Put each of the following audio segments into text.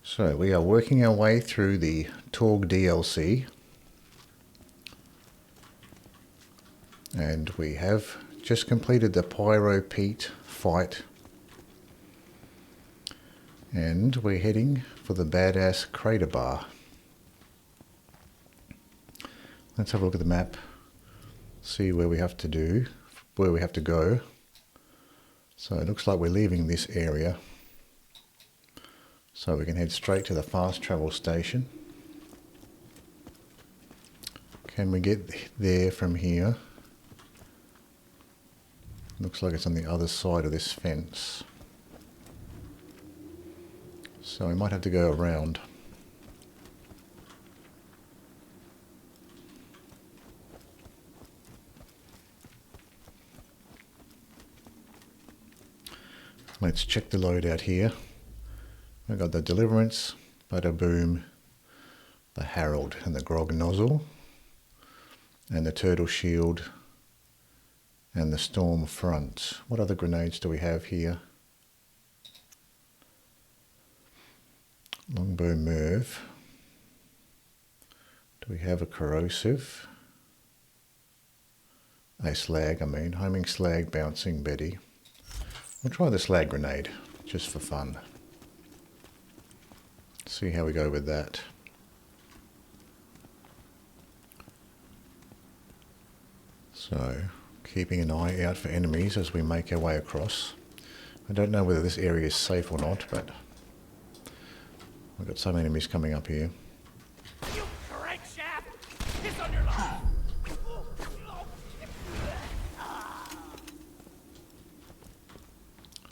So we are working our way through the Torgue DLC, and we have just completed the Pyro Pete fight, and we're heading for the badass crater bar. Let's have a look at the map, see where we have to go. So it looks like we're leaving this area, so we can head straight to the fast travel station. Can we get there from here? Looks like it's on the other side of this fence, so we might have to go around. Let's check the loadout here. We've got the Deliverance, Bada Boom, the Herald and the Grog Nozzle, and the Turtle Shield, and the Storm Front. What other grenades do we have here? Longbow Merv. Do we have a Corrosive? A Slag, Homing Slag, Bouncing Betty. We'll try the Slag Grenade, just for fun. See how we go with that. So, keeping an eye out for enemies as we make our way across. I don't know whether this area is safe or not, but we've got some enemies coming up here. You crank shaft! It's on your line!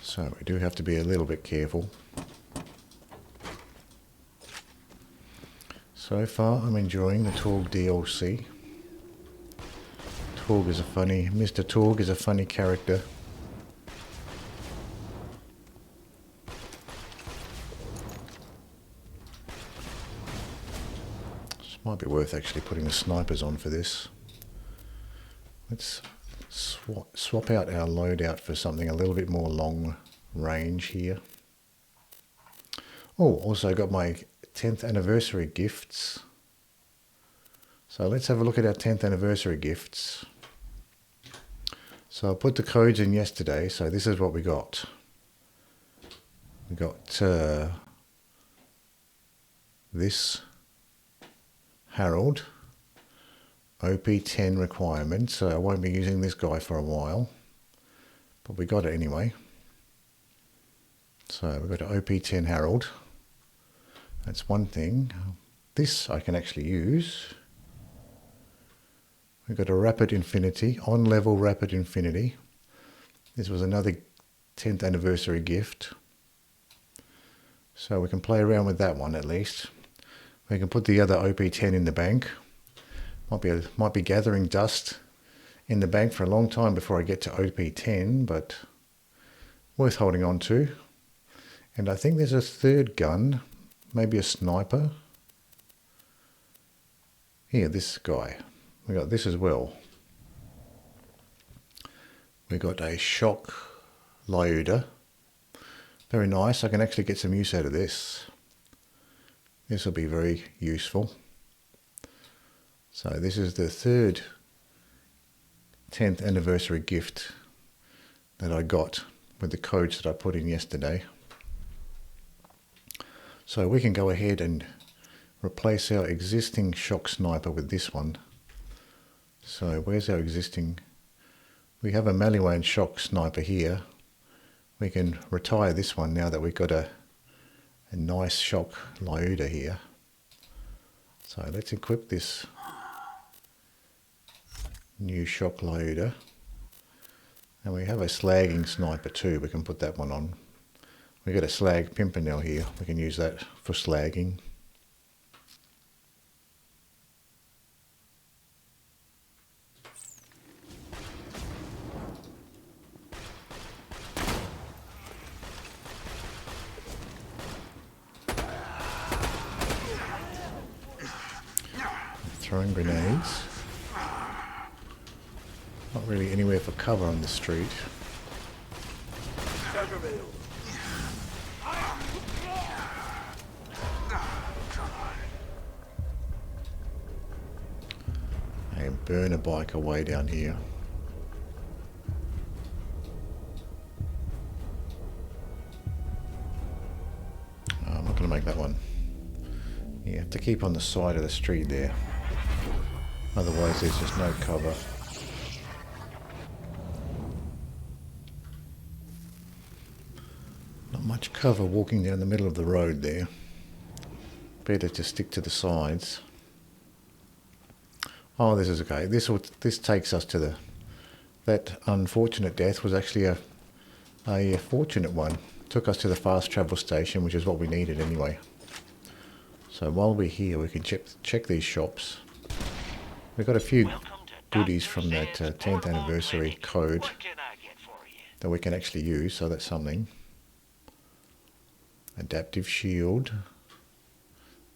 So we do have to be a little bit careful. So far I'm enjoying the Torgue DLC. Mr. Torgue is a funny character. This might be worth actually putting the snipers on for this. Let's swap out our loadout for something a little bit more long range here. Oh, also got my 10th anniversary gifts. So let's have a look at our 10th anniversary gifts. So I put the codes in yesterday, so this is what we got. We got this Herald, OP10 requirement, so I won't be using this guy for a while, but we got it anyway. So we've got an OP10 Herald. That's one thing. This I can actually use. We've got a Rapid Infinity, on-level Rapid Infinity. This was another 10th anniversary gift. So we can play around with that one at least. We can put the other OP10 in the bank. Might be gathering dust in the bank for a long time before I get to OP10, but worth holding on to. And I think there's a third gun, maybe a sniper. Here, this guy. We got this as well. We got a shock Lyuda. Very nice. I can actually get some use out of this. This will be very useful. So this is the third 10th anniversary gift that I got with the codes that I put in yesterday. So we can go ahead and replace our existing shock sniper with this one. So where's our existing? We have a Maliwan shock sniper here. We can retire this one now that we've got a nice shock Lyuda here. So let's equip this new shock Lyuda. And we have a slagging sniper too. We can put that one on. We've got a slag pimpernel here. We can use that for slagging. Throwing grenades. Not really anywhere for cover on the street. And burn a bike away down here. Oh, I'm not going to make that one. You have to keep on the side of the street there. Otherwise there's just no cover. Not much cover walking down the middle of the road there. Better to stick to the sides. Oh, this is okay. This takes us to that unfortunate death was actually a fortunate one. Took us to the fast travel station, which is what we needed anyway. So while we're here, we can check these shops. We've got a few goodies from that 10th anniversary code that we can actually use, so that's something. Adaptive shield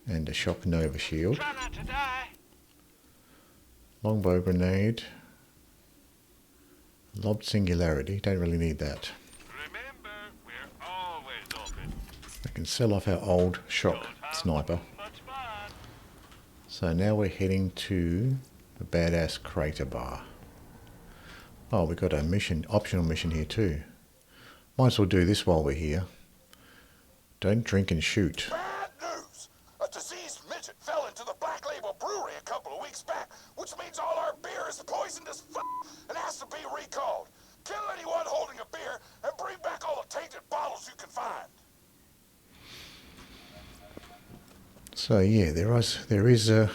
and a shock nova shield. Longbow grenade. Lobbed singularity. Don't really need that. Remember, we're always open. I can sell off our old shock sniper. So now we're heading to the badass crater bar. Oh, we've got a mission, optional mission here too. Might as well do this while we're here. Don't drink and shoot. Bad news! A diseased midget fell into the Black Label Brewery a couple of weeks back, which means all our beer is poisoned as f*** and has to be recalled. Kill anyone holding a beer and bring back all the tainted bottles you can find. So yeah, there is a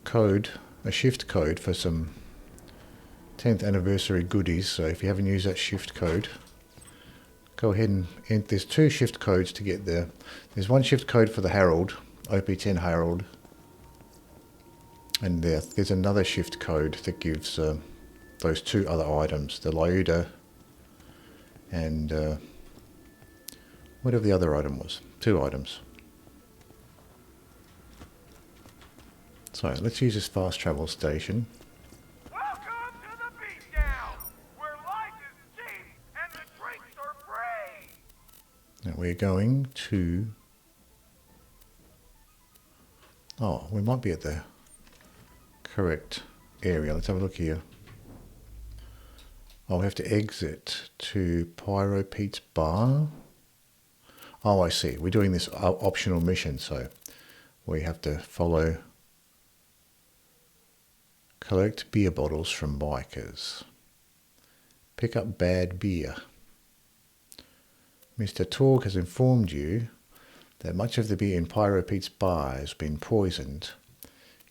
code, a shift code for some 10th anniversary goodies. So if you haven't used that shift code, go ahead and enter. There's two shift codes to get there. There's one shift code for the Herald, OP10 Herald, and there's another shift code that gives those two other items, the Lyuda and whatever the other item was. Two items. So let's use this fast travel station. Welcome to the beatdown, where life is cheap and the drinks are free. Now we're going to... Oh, we might be at the correct area. Let's have a look here. Oh, we have to exit to Pyro Pete's bar. Oh, I see. We're doing this optional mission, so we have to follow... Collect beer bottles from bikers. Pick up bad beer. Mr. Torgue has informed you that much of the beer in Pyro Pete's bar has been poisoned.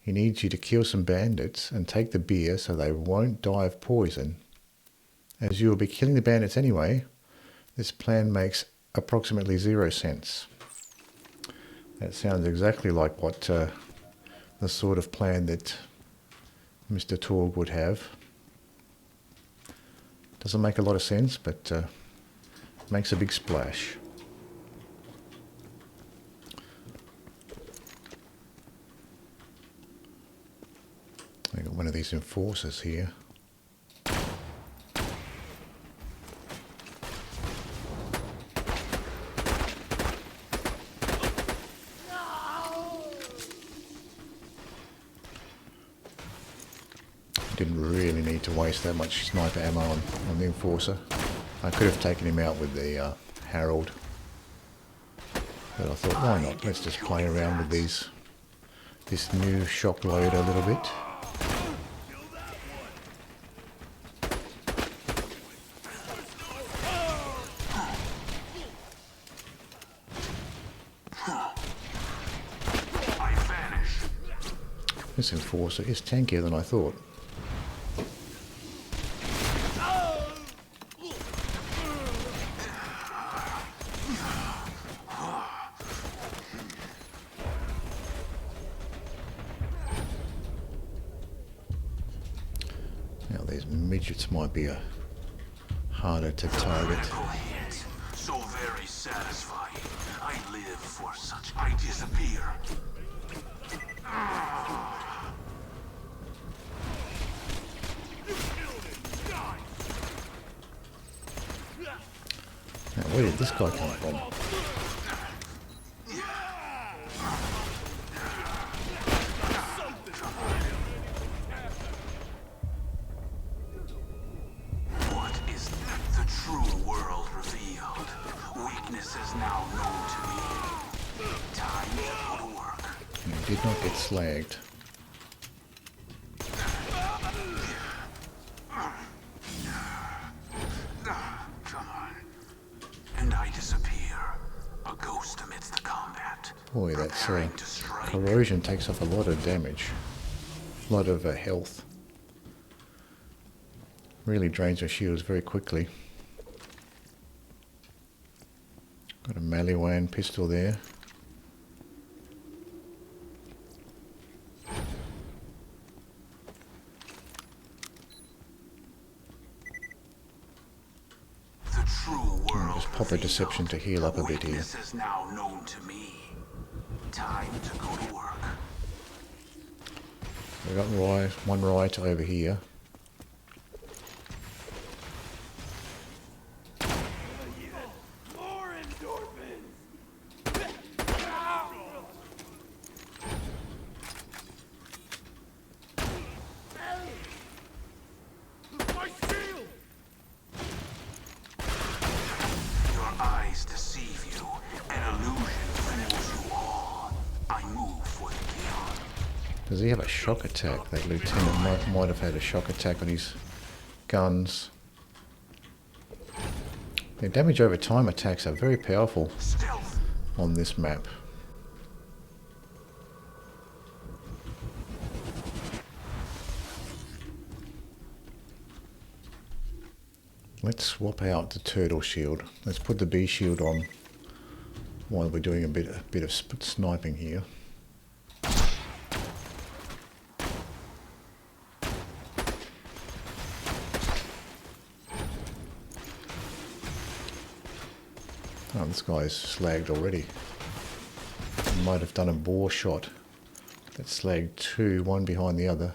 He needs you to kill some bandits and take the beer so they won't die of poison. As you will be killing the bandits anyway, this plan makes approximately 0 cents. That sounds exactly like what the sort of plan that Mr. Torgue would have. Doesn't make a lot of sense, but makes a big splash. I got one of these enforcers here. Didn't really need to waste that much sniper ammo on the enforcer. I could have taken him out with the Herald, but I thought, why not? Let's just play around with this new shock load a little bit. This enforcer is tankier than I thought. Now these midgets might be harder to target. So very satisfying. I live for such ideas of beer. Now, where did this guy come from? weakness is now known to me. Time to go to work. He did not get slagged. Come on. And I disappear. A ghost amidst the combat. Boy, that's Preparing to strike. corrosion takes off a lot of damage. A lot of health. Really drains your shields very quickly. Got a Maliwan pistol there. The true world Just pop a deception to heal up a bit here. Weakness is now known to me. Time to go to work. We got one right over here. More endorphins! My shield! Your eyes deceive you. An illusion fools you all. I move for the kill. Does he have a shock attack? That lieutenant might have had a shock attack on his guns. The damage over time attacks are very powerful Stealth. on this map. Let's swap out the turtle shield. Let's put the bee shield on while we're doing a bit of sniping here. Oh, this guy's slagged already. Might have done a boar shot. That slagged two, one behind the other.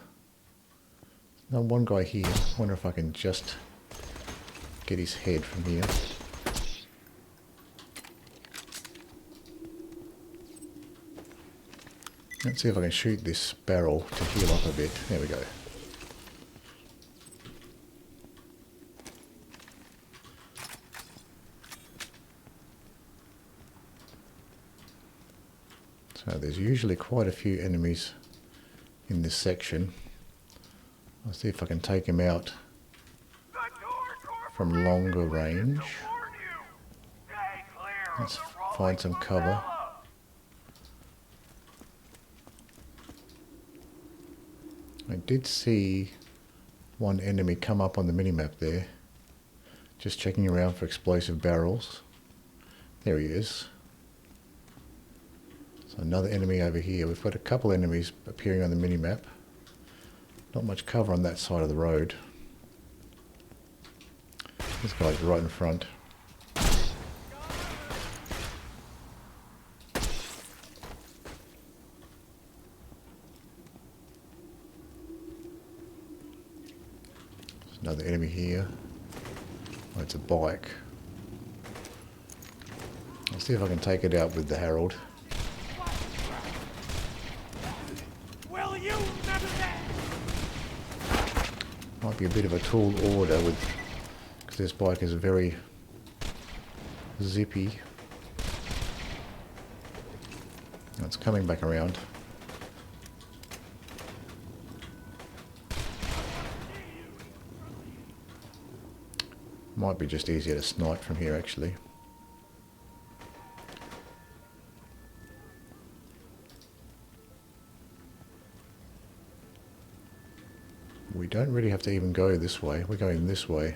Now one guy here. Wonder if I can just get his head from here. Let's see if I can shoot this barrel to heal up a bit. There we go. So there's usually quite a few enemies in this section. I'll see if I can take him out from longer range. Let's find some cover. I did see one enemy come up on the minimap there. Just checking around for explosive barrels. There he is. So another enemy over here. We've got a couple enemies appearing on the minimap. Not much cover on that side of the road. This guy's right in front. There's another enemy here. Oh, it's a bike. I'll see if I can take it out with the Herald. Will you never get? Might be a bit of a tall order with, because this bike is very zippy. It's coming back around. Might be just easier to snipe from here actually. We don't really have to even go this way, we're going this way.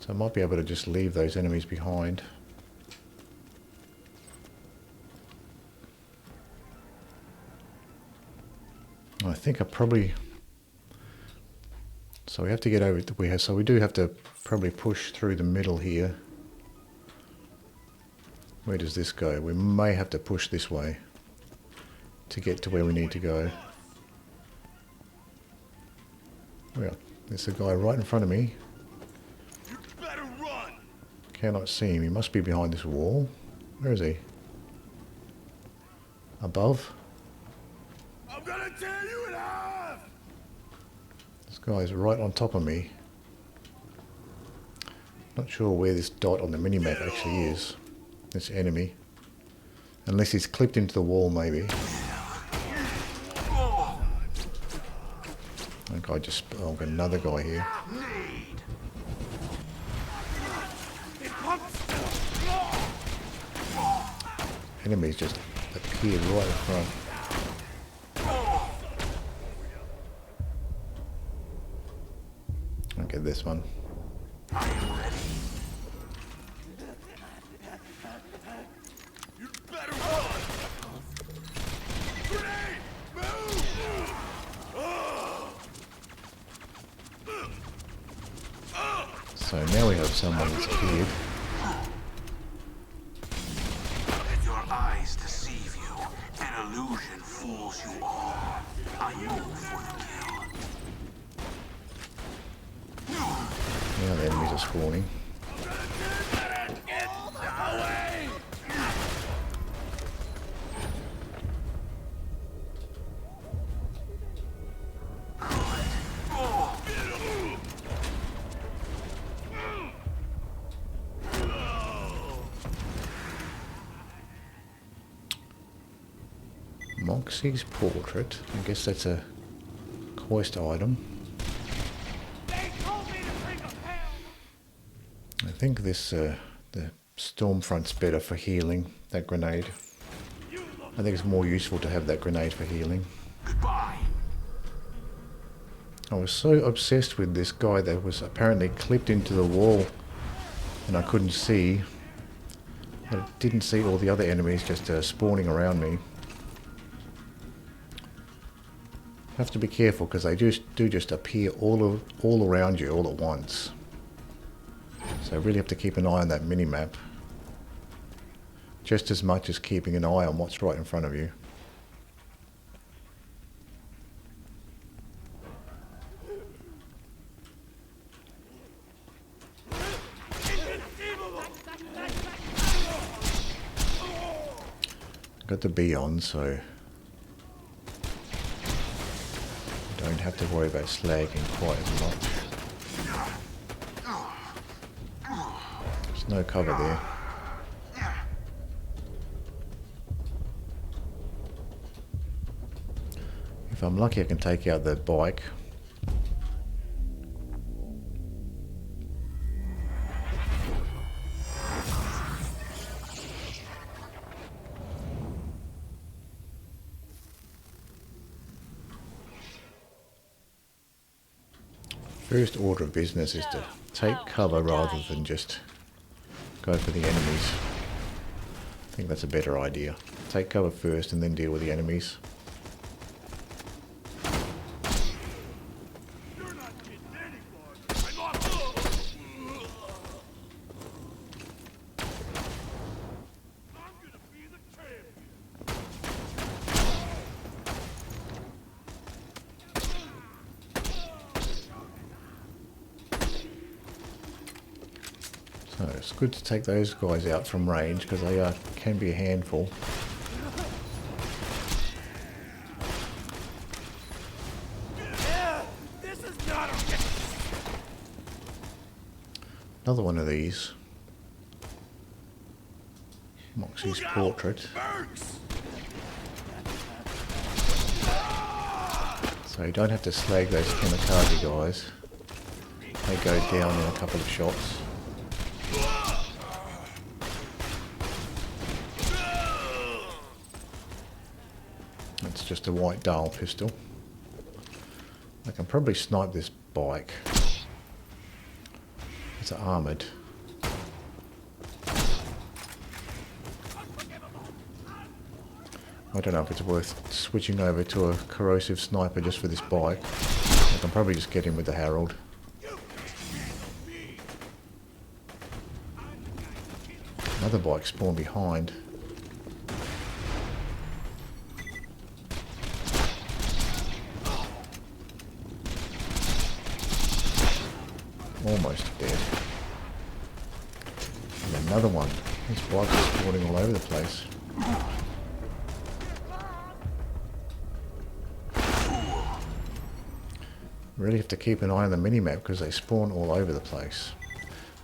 So I might be able to just leave those enemies behind. I think I probably... So we have to get over... So we do have to probably push through the middle here. Where does this go? We may have to push this way to get to where we need to go. Well, there's a guy right in front of me. You better run! Cannot see him. He must be behind this wall. Where is he? Above? I'm gonna tear you in half! This guy's right on top of me. Not sure where this dot on the minimap actually is. this enemy. Unless he's clipped into the wall, maybe. I think I just... Oh, I've got another guy here. Enemies just appeared right in front. I'll get this one. So now we have someone that's appeared. Your eyes deceive you. An illusion fools you all. I move for the kill. Now the enemies are spawning. Moxxi's portrait. I guess that's a quest item. I think this the Stormfront's better for healing, that grenade. I think it's more useful to have that grenade for healing. Goodbye. I was so obsessed with this guy that was apparently clipped into the wall and I couldn't see. I didn't see all the other enemies just spawning around me. Have to be careful because they do just appear all around you all at once. So really have to keep an eye on that mini-map. Just as much as keeping an eye on what's right in front of you. Got the bee on, so don't have to worry about slagging quite as much. There's no cover there. If I'm lucky I can take out the bike. First order of business is to take cover rather than just go for the enemies. I think that's a better idea. Take cover first and then deal with the enemies. So it's good to take those guys out from range because they can be a handful. Another one of these. Moxxi's portrait. So you don't have to slag those kamikaze guys. They go down in a couple of shots. That's just a white dial pistol. I can probably snipe this bike. It's armoured. I don't know if it's worth switching over to a corrosive sniper just for this bike. I can probably just get him with the Herald. Another bike spawned behind. Almost dead. And another one. These bikes are spawning all over the place. Really have to keep an eye on the minimap because they spawn all over the place.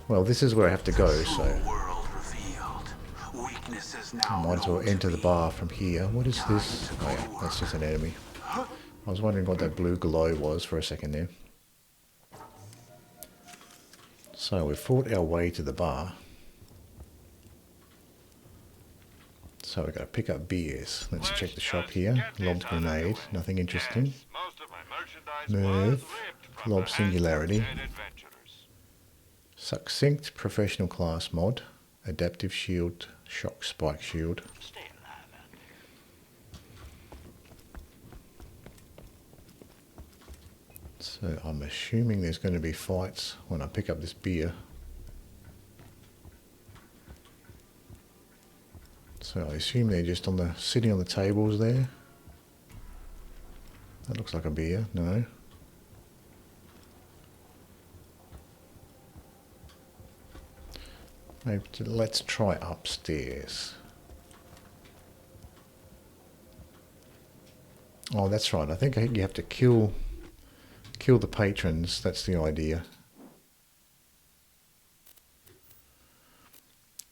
Well, this is where I have to go, so... World revealed. We weakness is now I might as well known to enter the me. bar from here. What is this? Oh yeah, that's just an enemy. I was wondering what that blue glow was for a second there. So we fought our way to the bar. So we've got to pick up beers. Let's check the shop here. Lob grenade, nothing interesting. Most of my merchandise Nerve, was ripped from lob the singularity. hands of dead adventurers. Succinct professional class mod. Adaptive shield, shock spike shield. Stay alive out there. So I'm assuming there's going to be fights when I pick up this beer. So I assume they're just on the sitting on the tables there. That looks like a beer. No. Maybe let's try upstairs. Oh, that's right. I think you have to kill the patrons. That's the idea.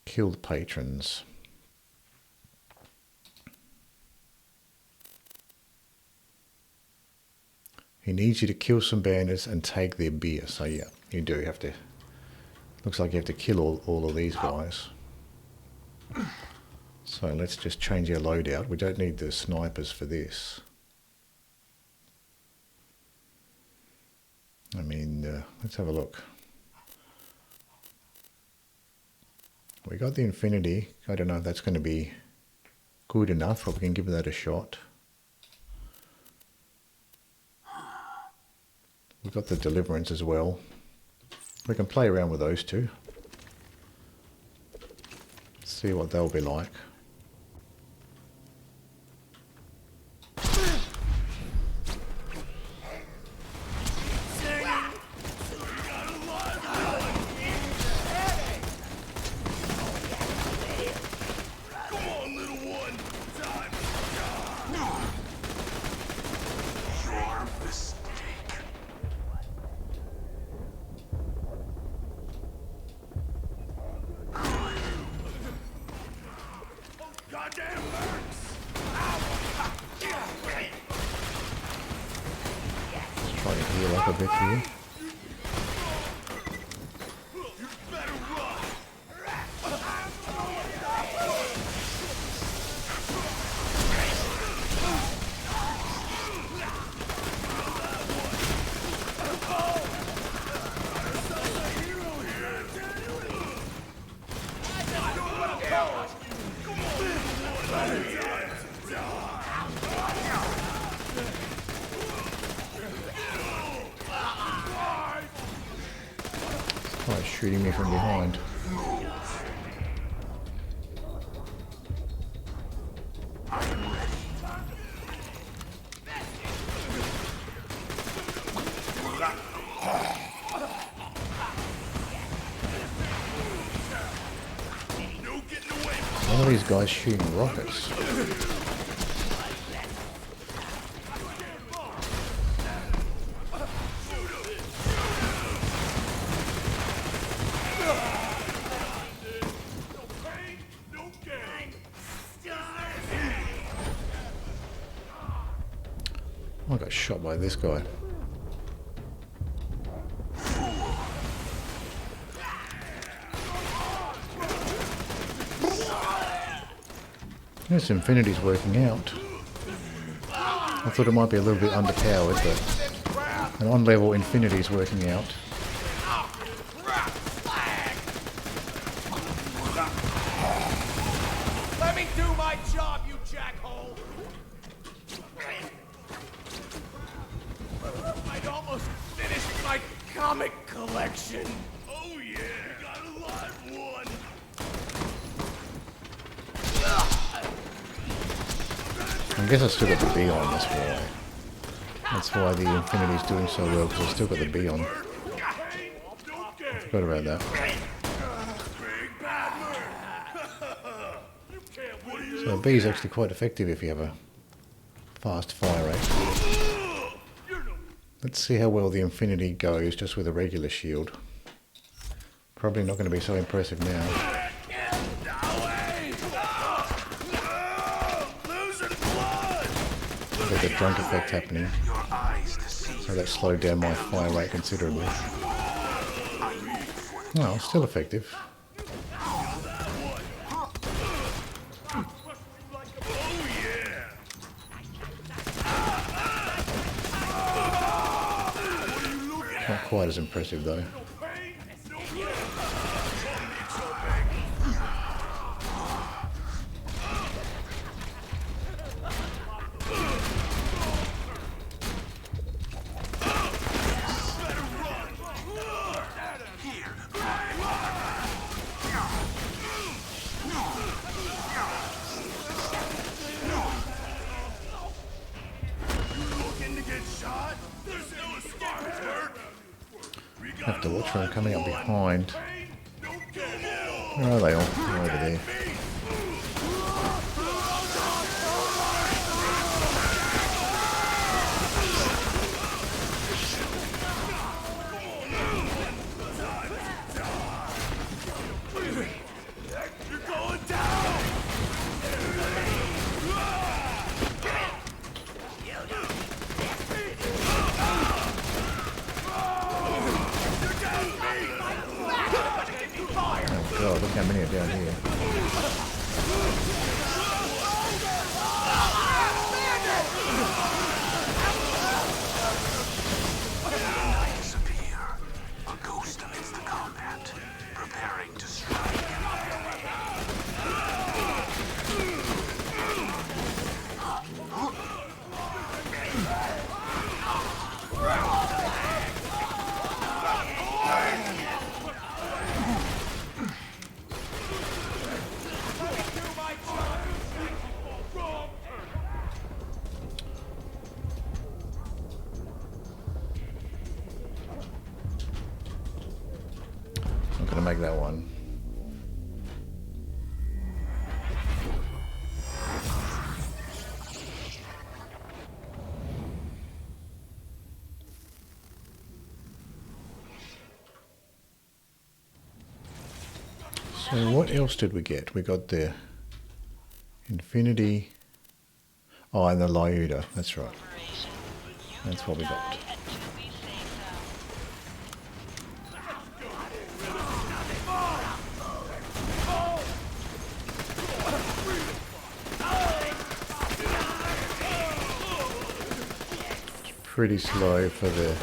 Kill the patrons. He needs you to kill some bandits and take their beer. So yeah, you do have to. Looks like you have to kill all of these guys. So let's just change our loadout. We don't need the snipers for this. I mean, let's have a look. We got the Infinity. I don't know if that's going to be good enough, or we can give that a shot. We've got the Deliverance as well. We can play around with those two. See what they'll be like. Try to heal up a bit here. Oh, it's shooting me from behind. One of these guys shooting rockets. I got shot by this guy. This Infinity's working out. I thought it might be a little bit underpowered, but an on-level Infinity's working out. Let me do my job, you jackhole! I'd almost finished my comic collection. Oh yeah, got a live one. I guess I still got the B on, that's why. That's why the Infinity's doing so well, because I still got the B on. I forgot about that. So the B is actually quite effective if you have a fast fire rate. Let's see how well the Infinity goes just with a regular shield. Probably not going to be so impressive now. Get the drunk effect happening. Your eyes deceive So that slowed down my fire rate considerably. Well, still effective. Not quite as impressive though. Have to watch for them coming up behind. Where are they all? They're over there. Oh, look how many are down here. disappear. A ghost amidst the combat, preparing to strike. I'm gonna make that one. So what else did we get? We got the Infinity. Oh, and the Lyuda. That's right. That's what we got. Pretty slow for the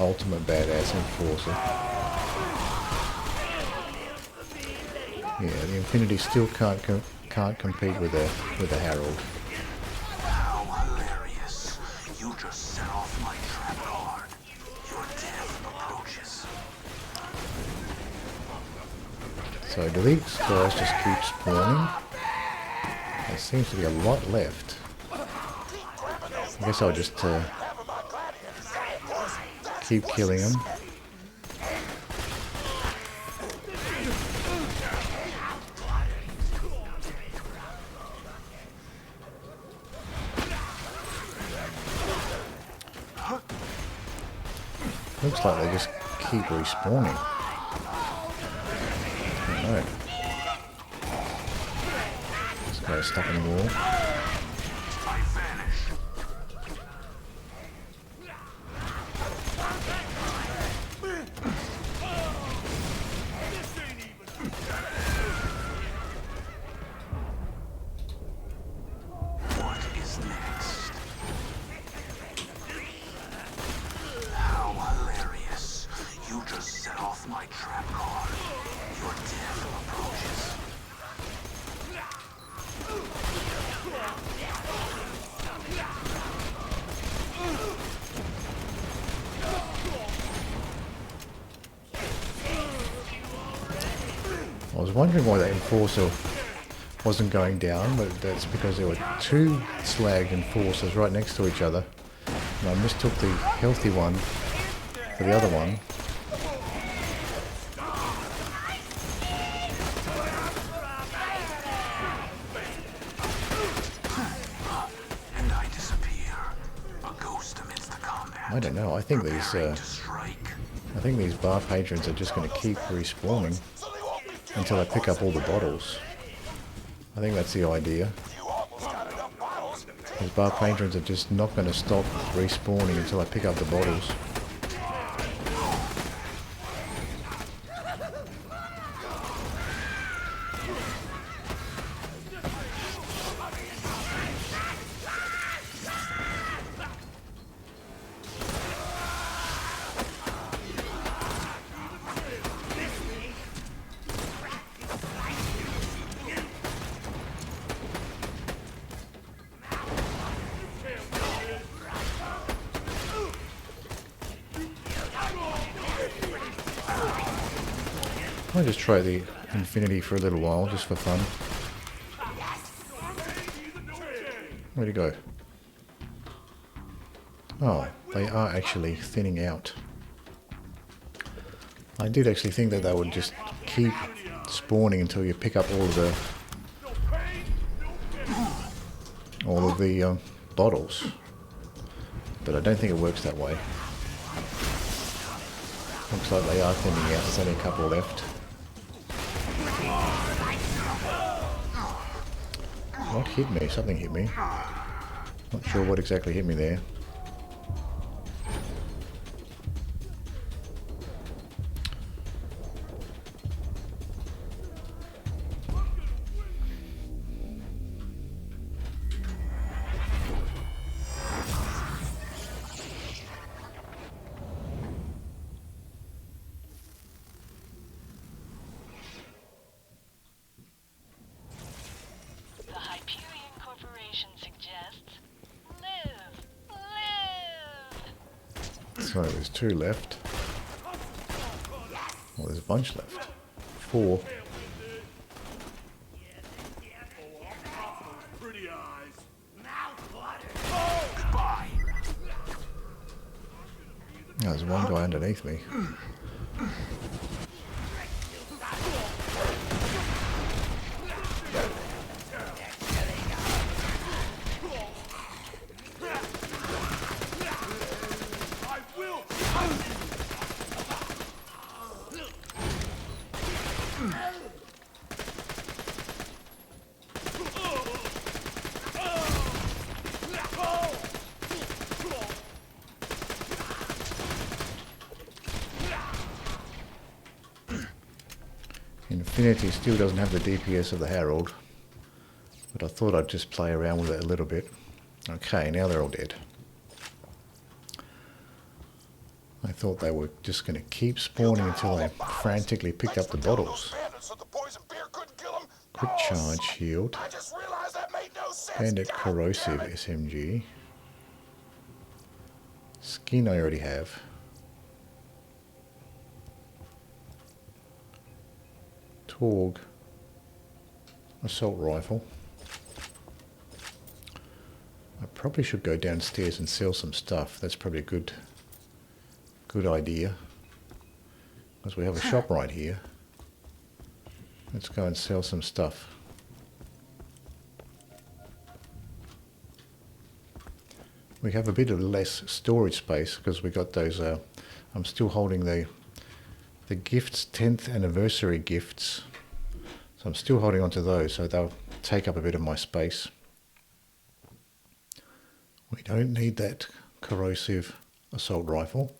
ultimate badass enforcer. Yeah, the Infinity still can't compete with a Herald. How hilarious. You just set off my trap card. Your death approaches. So do these guys just keep spawning? There seems to be a lot left. I guess I'll just keep killing them. Looks like they just keep respawning. I don't know. This guy's stuck in the wall. I vanish. What is next? How hilarious. You just set off my trap card. Your death approaches. I was wondering why the Enforcer wasn't going down, but that's because there were two slag Enforcers right next to each other. And I mistook the healthy one for the other one. And I disappear. A ghost amidst the combat. I don't know, I think Preparing to strike. these bar patrons are just going to keep respawning until I pick up all the bottles. I think that's the idea. You almost got enough bottles to These bar patrons are just not going to stop respawning until I pick up the bottles. I'll just try the infinity for a little while, just for fun. Where'd it go? Oh, they are actually thinning out. I did actually think that they would just keep spawning until you pick up all of the bottles, but I don't think it works that way. Looks like they are thinning out. There's only a couple left. What hit me? Something hit me. Not sure what exactly hit me there. So there's 2 left. Well, there's a bunch left. 4. Oh, there's one guy underneath me. Infinity still doesn't have the DPS of the Herald, but I thought I'd just play around with it a little bit. Okay, now they're all dead. I thought they were just going to keep spawning until I frantically picked up the bottles. Quick charge shield. Bandit corrosive SMG. Skin I already have. Torgue. Assault rifle. I probably should go downstairs and sell some stuff. That's probably a good idea. Because we have a shop right here. Let's go and sell some stuff. We have a bit of less storage space because we got those, I'm still holding the gifts, 10th anniversary gifts. So I'm still holding on to those, so they'll take up a bit of my space. We don't need that corrosive assault rifle.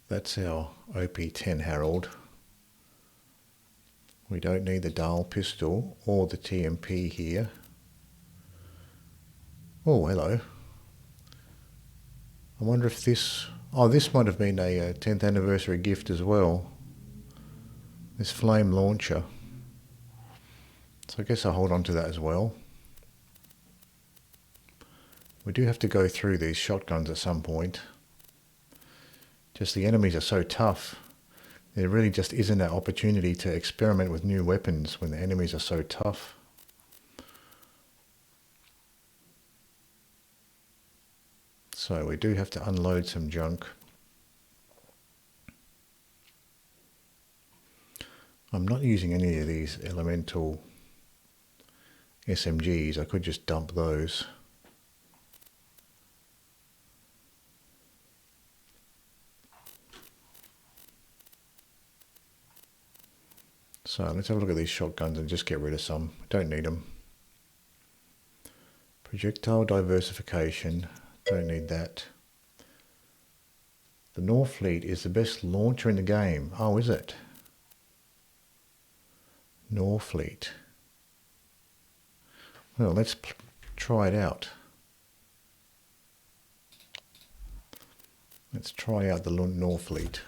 That's our OP10 Herald. We don't need the Dahl pistol or the TMP here. Oh, hello. I wonder if this... Oh, this might have been a 10th anniversary gift as well. This flame launcher. So I guess I'll hold on to that as well. We do have to go through these shotguns at some point. Just the enemies are so tough. There really just isn't that opportunity to experiment with new weapons when the enemies are so tough. So we do have to unload some junk. I'm not using any of these elemental SMGs. I could just dump those. So let's have a look at these shotguns and just get rid of some. Don't need them. Projectile diversification. Don't need that. The Norfleet is the best launcher in the game. Oh, is it? Norfleet. Well, let's try it out. Let's try out the Norfleet.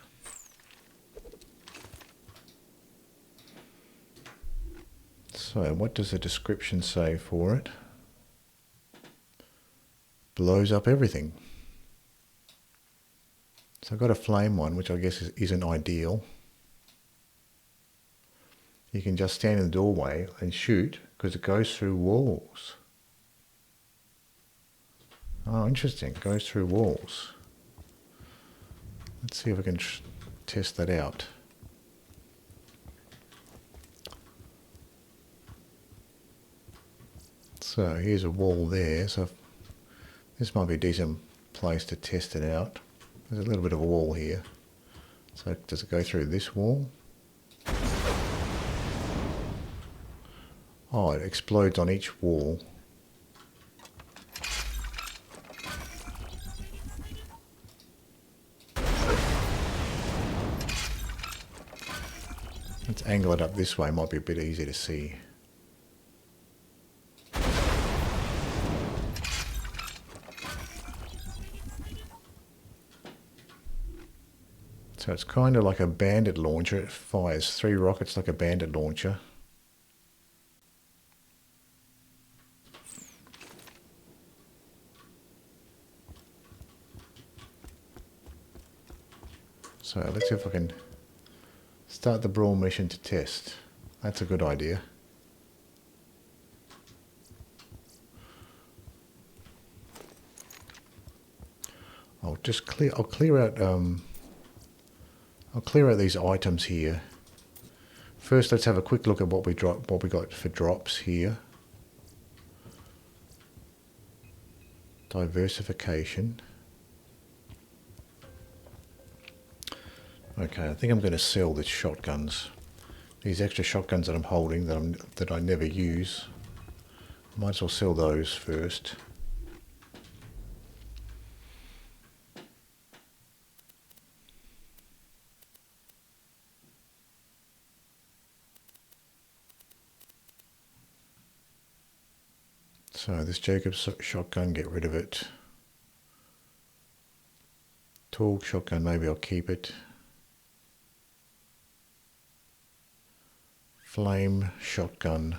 So, what does the description say for it? Blows up everything. So I've got a flame one, which I guess isn't ideal. You can just stand in the doorway and shoot because it goes through walls. Oh, interesting. It goes through walls. Let's see if I can test that out. So here's a wall there. So this might be a decent place to test it out. There's a little bit of a wall here. So does it go through this wall? Oh, it explodes on each wall. Let's angle it up this way, might be a bit easier to see. So it's kind of like a bandit launcher. It fires 3 rockets like a bandit launcher. So let's see if I can start the brawl mission to test. That's a good idea. I'll clear out these items here. First, let's have a quick look at what we got for drops here. Diversification. Okay, I think I'm going to sell the shotguns. These extra shotguns that I'm holding that I never use. Might as well sell those first. So this Jacob's shotgun, get rid of it. Torgue shotgun, maybe I'll keep it. Flame shotgun.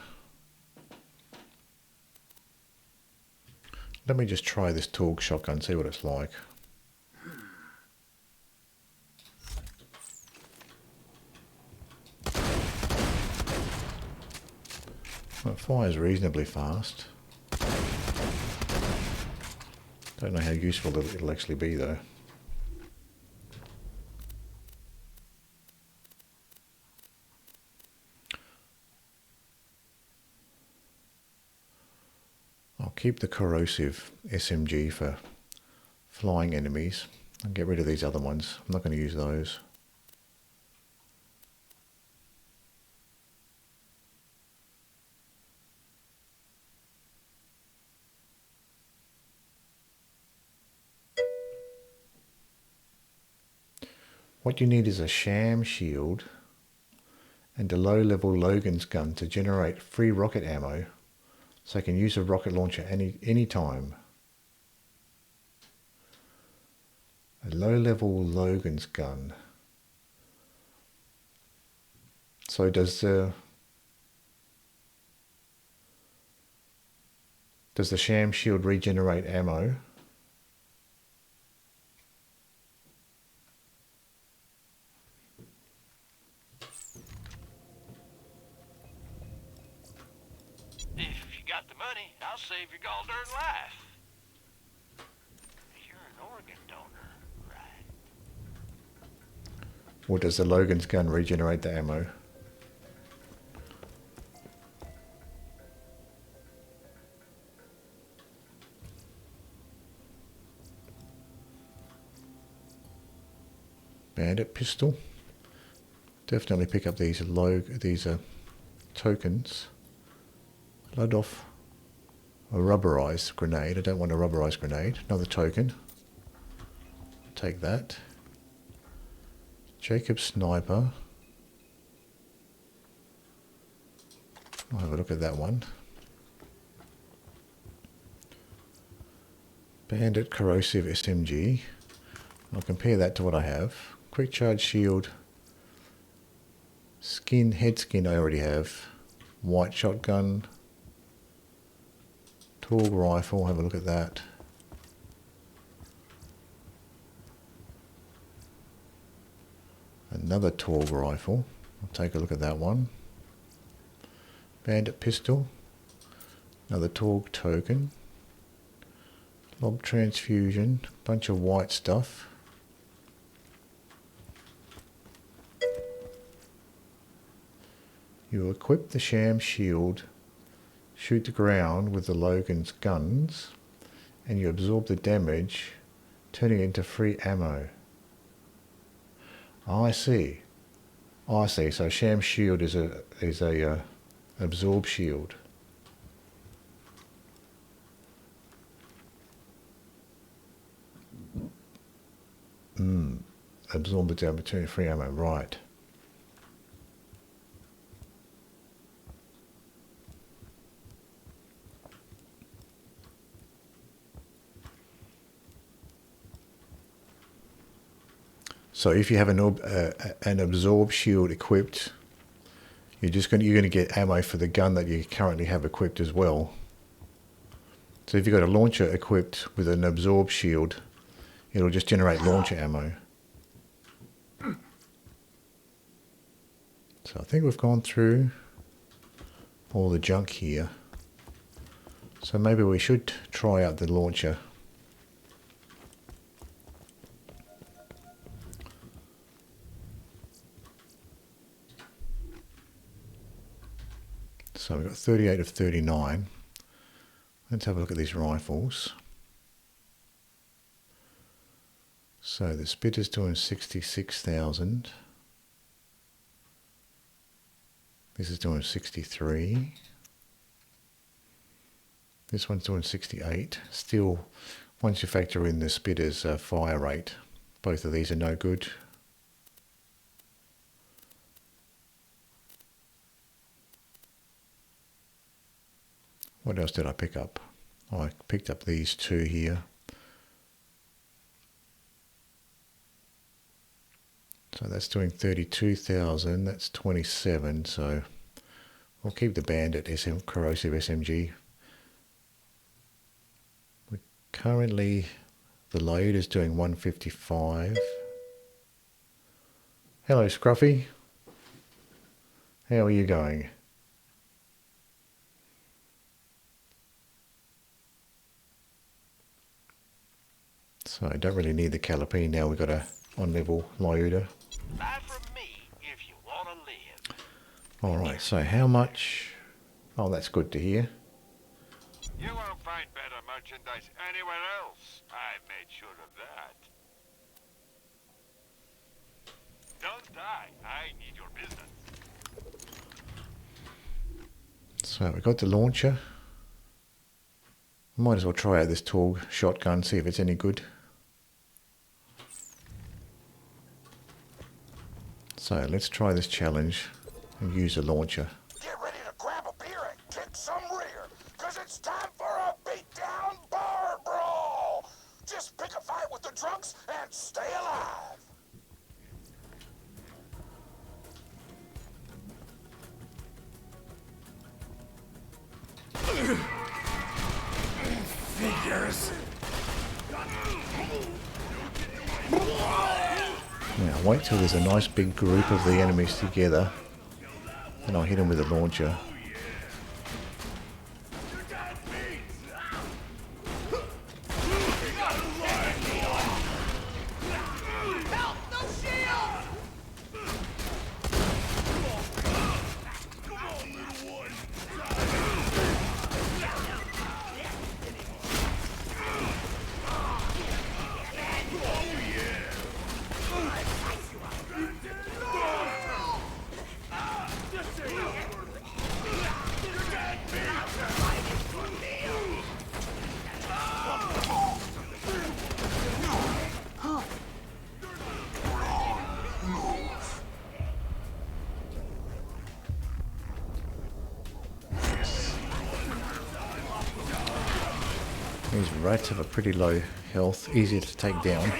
Let me just try this Torgue shotgun, see what it's like. Well, it fires reasonably fast. Don't know how useful it'll actually be though. I'll keep the corrosive SMG for flying enemies and get rid of these other ones. I'm not going to use those. What you need is a sham shield and a low-level Logan's gun to generate free rocket ammo, so I can use a rocket launcher any time. A low-level Logan's gun. So does the sham shield regenerate ammo? I'll save your gall darn life. You're an organ donor, right? Or does the Logan's gun regenerate the ammo? Bandit pistol. Definitely pick up these tokens. Load off A rubberized grenade. I don't want a rubberized grenade. Another token. Take that. Jacob sniper. I'll have a look at that one. Bandit corrosive SMG. I'll compare that to what I have. Quick charge shield. Skin, head skin I already have. White shotgun. Torgue rifle, have a look at that. Another Torgue rifle. I'll take a look at that one. Bandit pistol. Another Torgue token. Lob transfusion. Bunch of white stuff. You equip the sham shield, shoot the ground with the Logan's guns, and you absorb the damage, turning it into free ammo. I see. I see. So sham shield is a absorb shield. Absorb the damage, turning free ammo. Right. So if you have an absorb shield equipped, you're going to get ammo for the gun that you currently have equipped as well. So if you've got a launcher equipped with an absorb shield, it'll just generate launcher ammo. So I think we've gone through all the junk here. So maybe we should try out the launcher. So we've got 38 of 39. Let's have a look at these rifles. So the Spitter's doing 66,000. This is doing 63. This one's doing 68. Still, once you factor in the Spitter's fire rate, both of these are no good. What else did I pick up? Oh, I picked up these two here. So that's doing 32,000. That's 27. So we'll keep the Bandit corrosive SMG. Currently, the load is doing 155. Hello, Scruffy. How are you going? So I don't really need the Calipine now. We've got a on-level loader. Buy from me if you want to live. All right. So how much? Oh, that's good to hear. You won't find better merchandise anywhere else. I made sure of that. Don't die. I need your business. So we got the launcher. Might as well try out this Torgue shotgun, see if it's any good. So let's try this challenge and use a launcher. Get ready to grab a beer and kick some rear, because it's time for a beatdown bar brawl. Just pick a fight with the drunks and stay alive. Figures. Now wait till there's a nice big group of the enemies together, and I'll hit them with a launcher. These rats have a pretty low health, easier to take down.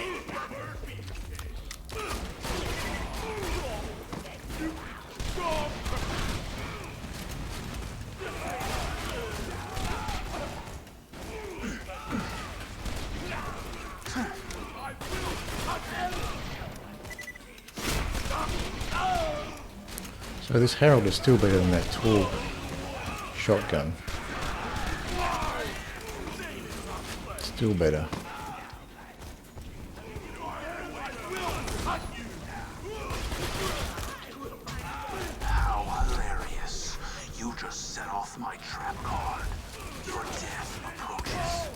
So this Herald is still better than that Torgue shotgun. Still better. How hilarious. You just set off my trap card. Your death approaches.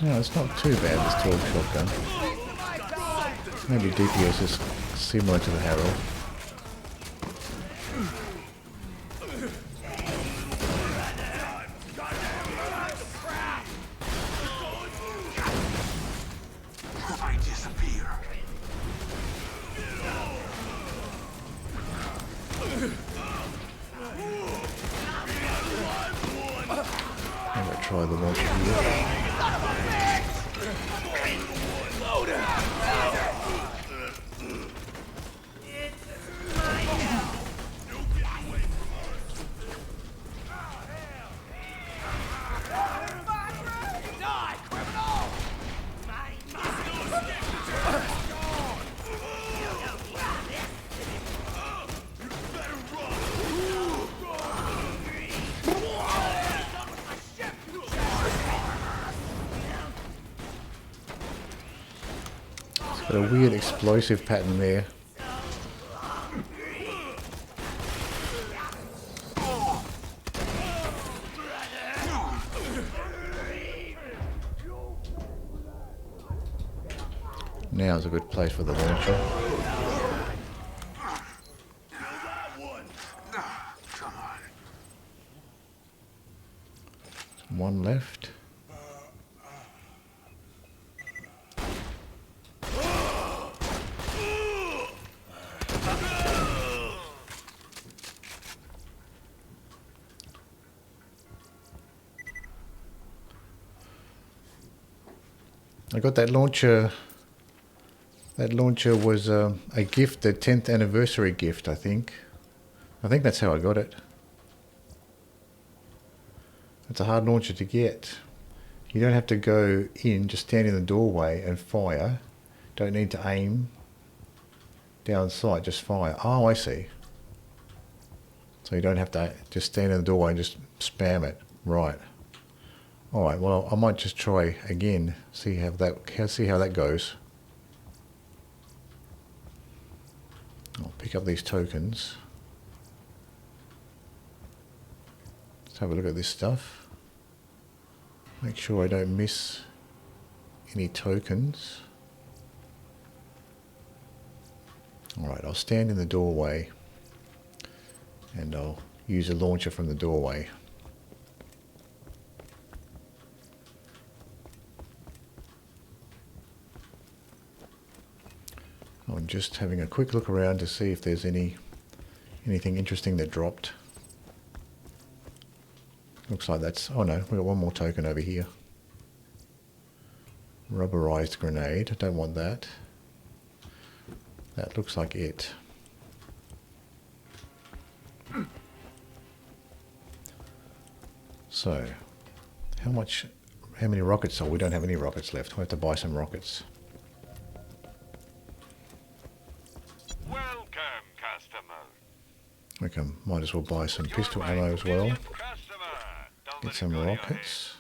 No, it's not too bad, this Torgue shotgun. Maybe DPS is similar to the Herald. I disappear. I'm gonna try the launch here. Got a weird explosive pattern there. Now's a good place for the launcher. Come on. One left. I got that launcher. That launcher was a gift, the 10th anniversary gift, I think. I think that's how I got it. It's a hard launcher to get. You don't have to go in, just stand in the doorway and fire. Don't need to aim down sight, just fire. Oh, I see. So you don't have to just stand in the doorway and just spam it. Right. Alright, well I might just try again, see how that goes. I'll pick up these tokens. Let's have a look at this stuff. Make sure I don't miss any tokens. Alright, I'll stand in the doorway and I'll use a launcher from the doorway. I'm just having a quick look around to see if there's anything interesting that dropped. Looks like that's... oh no, we've got one more token over here. Rubberized grenade, I don't want that. That looks like it. So, how many rockets? Oh, we don't have any rockets left. We'll have to buy some rockets. We can, might as well buy some pistol ammo as well. Get some rockets.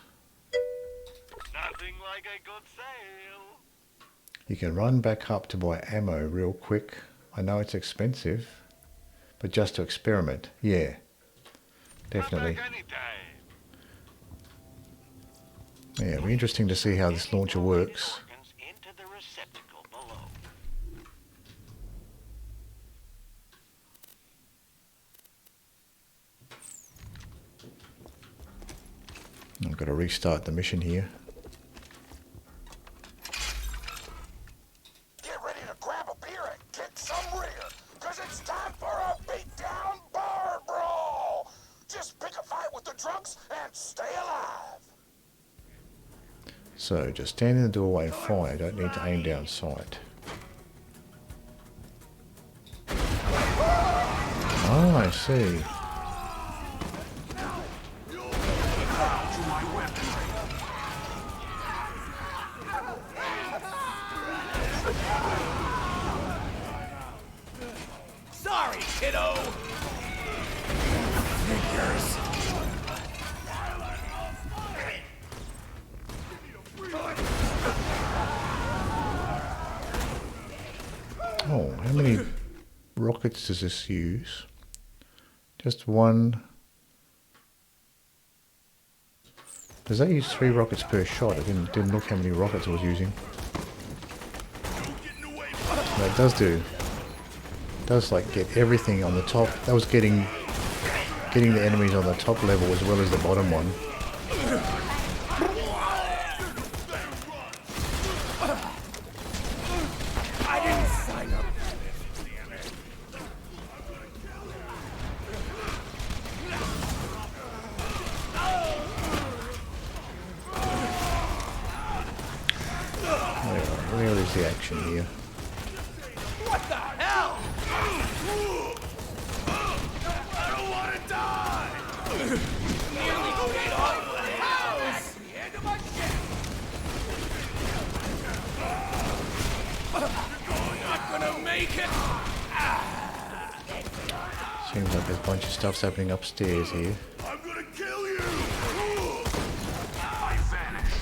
Nothing like a good sale. You can run back up to buy ammo real quick. I know it's expensive, but just to experiment. Yeah, definitely. Yeah, it'll be interesting to see how this launcher works. I've got to restart the mission here. So just stand in the doorway and fire. Don't need to aim down sight. Oh, I see. Sorry, kiddo. Figures. Oh, how many rockets does this use? Just one. Does that use 3 rockets per shot? I didn't look how many rockets I was using. No, it does do. It does like get everything on the top. That was getting the enemies on the top level as well as the bottom one. Where is the action here? What the hell? I don't want to die. Nearly paid off the house. The end of my shit. Not gonna make it. Seems like there's a bunch of stuff's happening upstairs here. I'm gonna kill you! I vanish.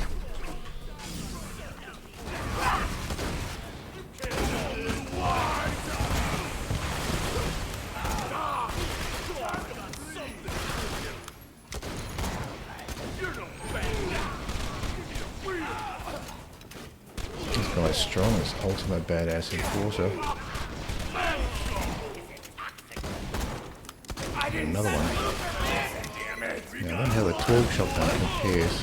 This guy's strong as ultimate badass enforcer. Another one. Now, I wonder how the Torgue shotgun compares.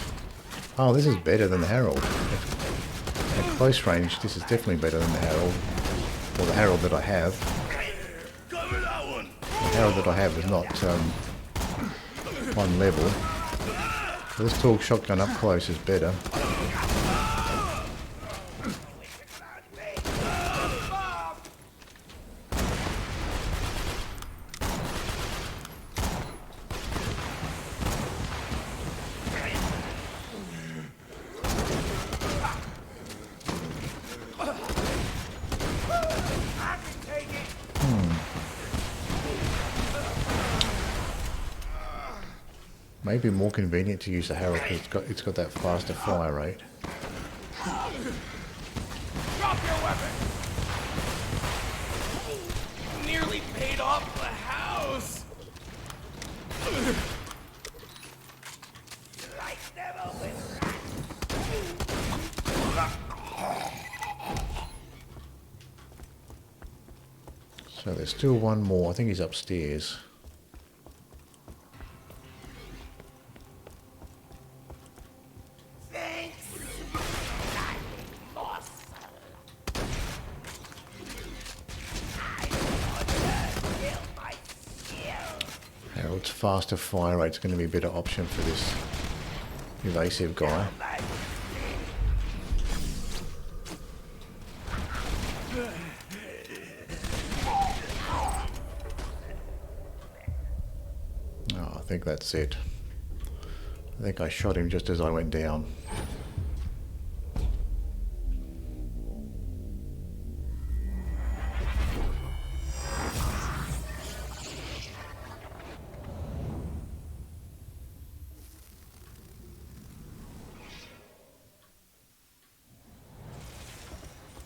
Oh, this is better than the Herald. At close range, this is definitely better than the Herald. Or the Herald that I have. The Herald that I have is not one level. So this Torgue shotgun up close is better. Maybe more convenient to use the Herald because it's got that faster fire rate. Drop your weapon. Nearly paid off the house. So there's still one more. I think he's upstairs. Herald's faster fire rate's going to be a better option for this evasive guy. Oh, I think that's it. I think I shot him just as I went down.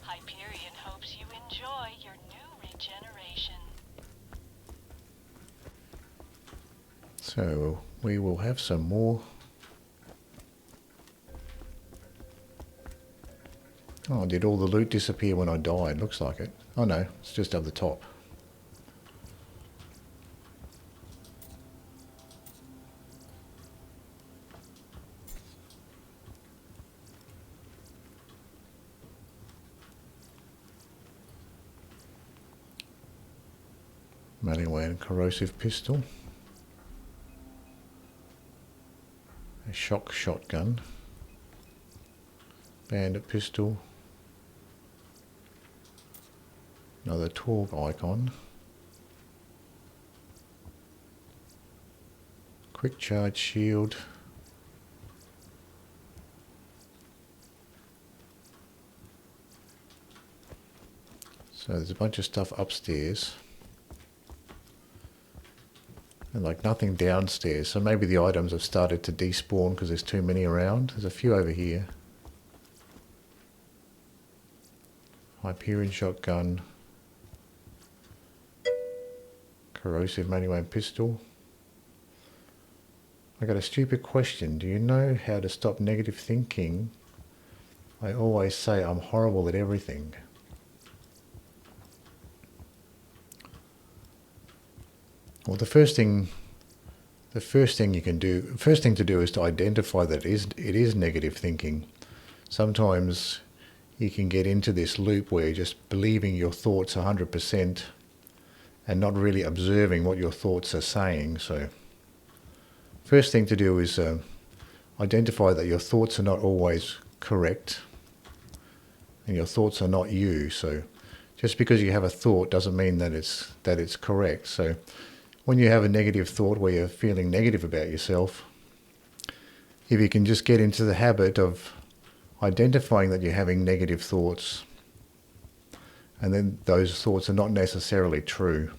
Hyperion hopes you enjoy your new regeneration. So we will have some more. Oh, did all the loot disappear when I died? Looks like it. Oh no, it's just up the top. Melee and corrosive pistol. A shock shotgun. Bandit pistol. Another Torgue icon. Quick charge shield. So there's a bunch of stuff upstairs. And like nothing downstairs. So maybe the items have started to despawn because there's too many around. There's a few over here. Hyperion shotgun. Corrosive manual pistol. I got a stupid question. Do you know how to stop negative thinking? I always say I'm horrible at everything. Well, the first thing to do is to identify that it is negative thinking. Sometimes you can get into this loop where you're just believing your thoughts 100% and not really observing what your thoughts are saying. So first thing to do is identify that your thoughts are not always correct and your thoughts are not you. So just because you have a thought doesn't mean that it's correct. So when you have a negative thought where you're feeling negative about yourself, if you can just get into the habit of identifying that you're having negative thoughts, and then those thoughts are not necessarily true.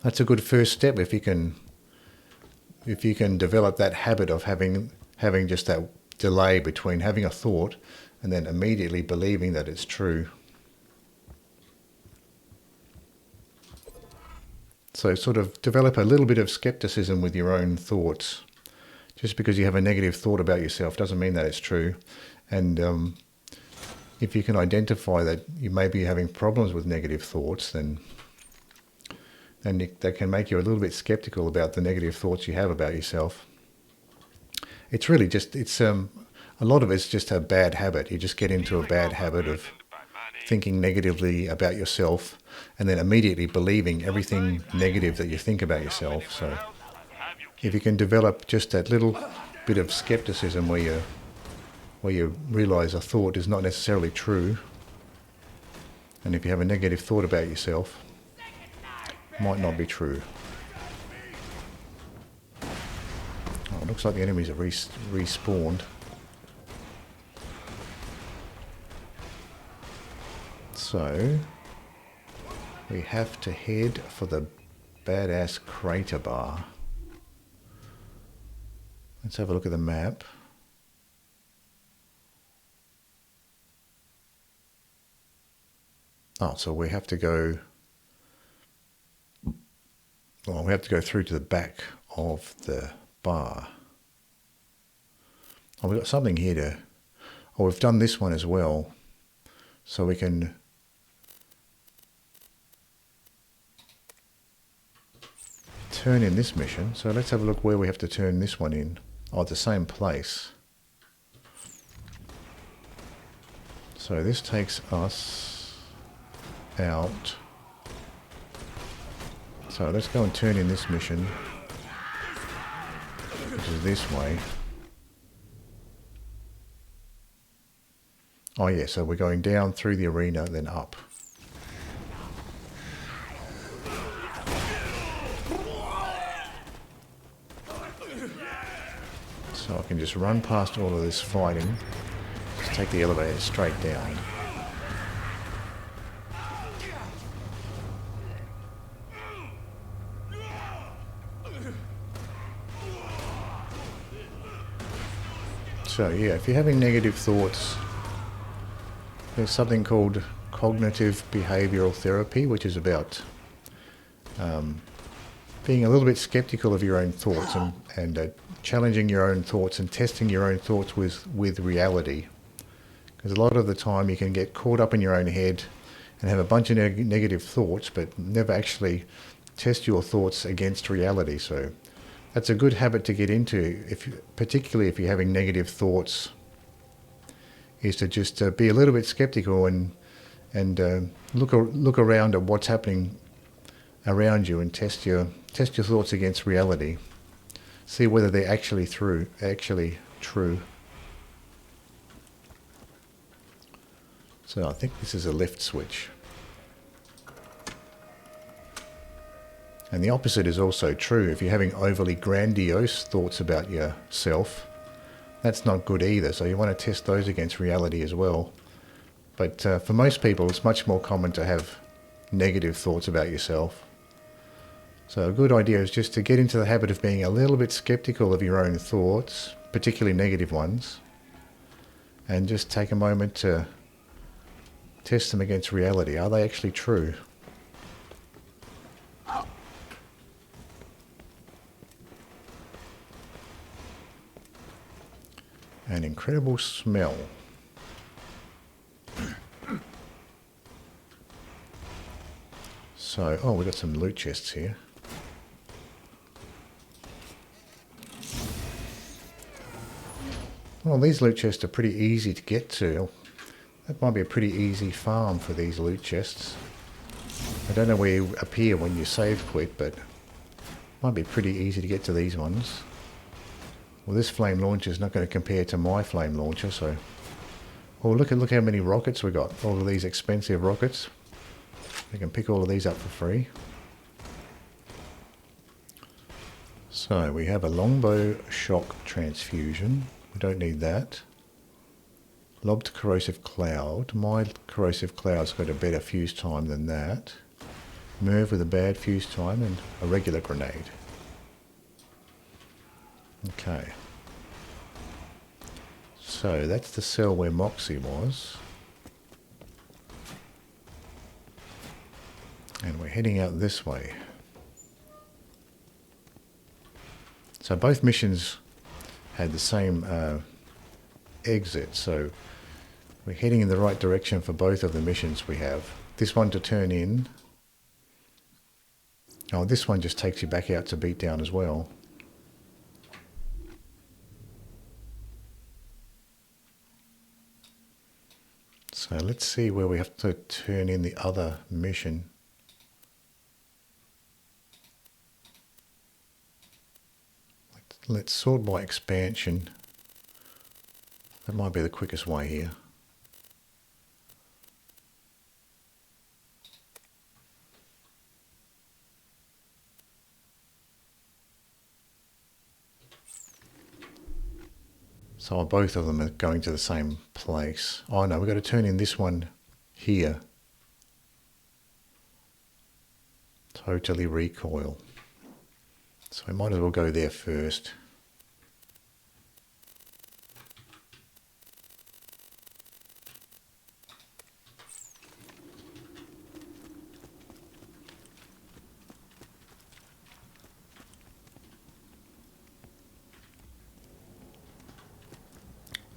That's a good first step if you can develop that habit of having just that delay between having a thought and then immediately believing that it's true. So sort of develop a little bit of skepticism with your own thoughts. Just because you have a negative thought about yourself doesn't mean that it's true. And if you can identify that you may be having problems with negative thoughts, then that can make you a little bit skeptical about the negative thoughts you have about yourself. It's really just, a lot of it's just a bad habit. You just get into a bad habit of thinking negatively about yourself and then immediately believing everything negative that you think about yourself. So if you can develop just that little bit of skepticism where you realize a thought is not necessarily true, and if you have a negative thought about yourself, it might not be true. Oh, it looks like the enemies have respawned. So we have to head for the badass crater bar. Let's have a look at the map. Oh, so we have to go. Well, we have to go through to the back of the bar. Oh, we've got something here to. Oh, we've done this one as well, so we can. Turn in this mission. So let's have a look where we have to turn this one in. Oh, the same place. So this takes us out. So let's go and turn in this mission, which is this way. Oh yeah, so we're going down through the arena, then up. So I can just run past all of this fighting, just take the elevator straight down. So yeah, if you're having negative thoughts, there's something called cognitive behavioral therapy, which is about being a little bit skeptical of your own thoughts and challenging your own thoughts and testing your own thoughts with reality. Because a lot of the time you can get caught up in your own head and have a bunch of negative thoughts, but never actually test your thoughts against reality. So that's a good habit to get into, particularly if you're having negative thoughts, is to just be a little bit skeptical and look around at what's happening around you and test your thoughts against reality. See whether they're actually true. So I think this is a left switch. And the opposite is also true. If you're having overly grandiose thoughts about yourself, that's not good either. So you want to test those against reality as well. But for most people, it's much more common to have negative thoughts about yourself. So a good idea is just to get into the habit of being a little bit skeptical of your own thoughts, particularly negative ones, and just take a moment to test them against reality. Are they actually true? An incredible smell. So, oh, we've got some loot chests here. Well, these loot chests are pretty easy to get to. That might be a pretty easy farm for these loot chests. I don't know where you appear when you save quit, but it might be pretty easy to get to these ones. Well, this flame launcher is not going to compare to my flame launcher, so... Oh, look how many rockets we got. All of these expensive rockets. We can pick all of these up for free. So, we have a longbow shock transfusion. We don't need that. Lobbed corrosive cloud. My corrosive cloud's got a better fuse time than that. Merv with a bad fuse time and a regular grenade. Okay. So that's the cell where Moxxi was. And we're heading out this way. So both missions had the same exit, so we're heading in the right direction for both of the missions we have. This one to turn in. Oh, this one just takes you back out to beatdown as well. So let's see where we have to turn in the other mission. Let's sort by expansion. That might be the quickest way here. So both of them are going to the same place. Oh no, we've got to turn in this one here. Totally recoil. So we might as well go there first.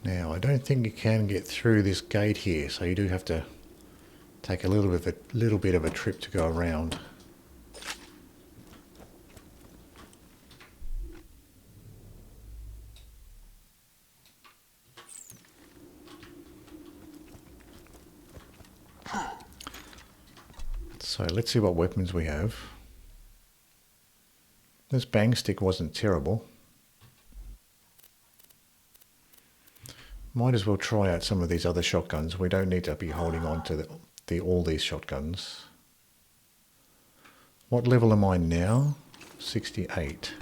Now, I don't think you can get through this gate here, so you do have to take a little bit of a trip to go around. So let's see what weapons we have. This bang stick wasn't terrible. Might as well try out some of these other shotguns. We don't need to be holding on to all these shotguns. What level am I now? 68.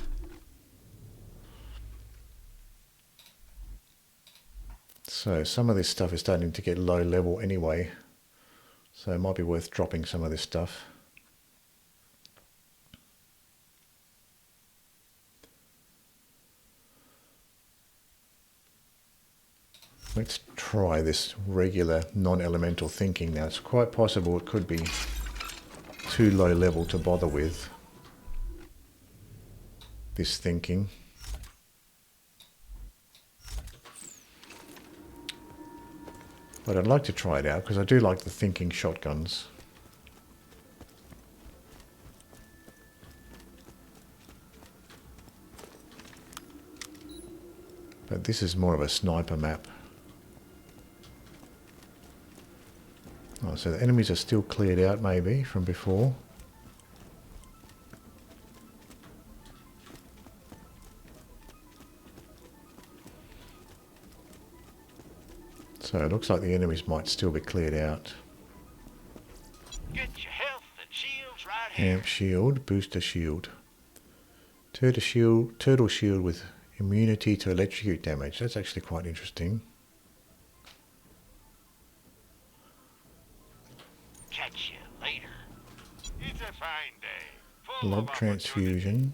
So some of this stuff is starting to get low level anyway. So it might be worth dropping some of this stuff. Let's try this regular non-elemental thinking now. It's quite possible it could be too low level to bother with this thinking. But I'd like to try it out because I do like the thinking shotguns. But this is more of a sniper map. Oh, so the enemies are still cleared out maybe from before. So it looks like the enemies might still be cleared out. Get your health and shields right here. Amp shield, booster shield. Turtle shield with immunity to electrocute damage. That's actually quite interesting. Catch you later. It's a fine day. Full Lob of transfusion.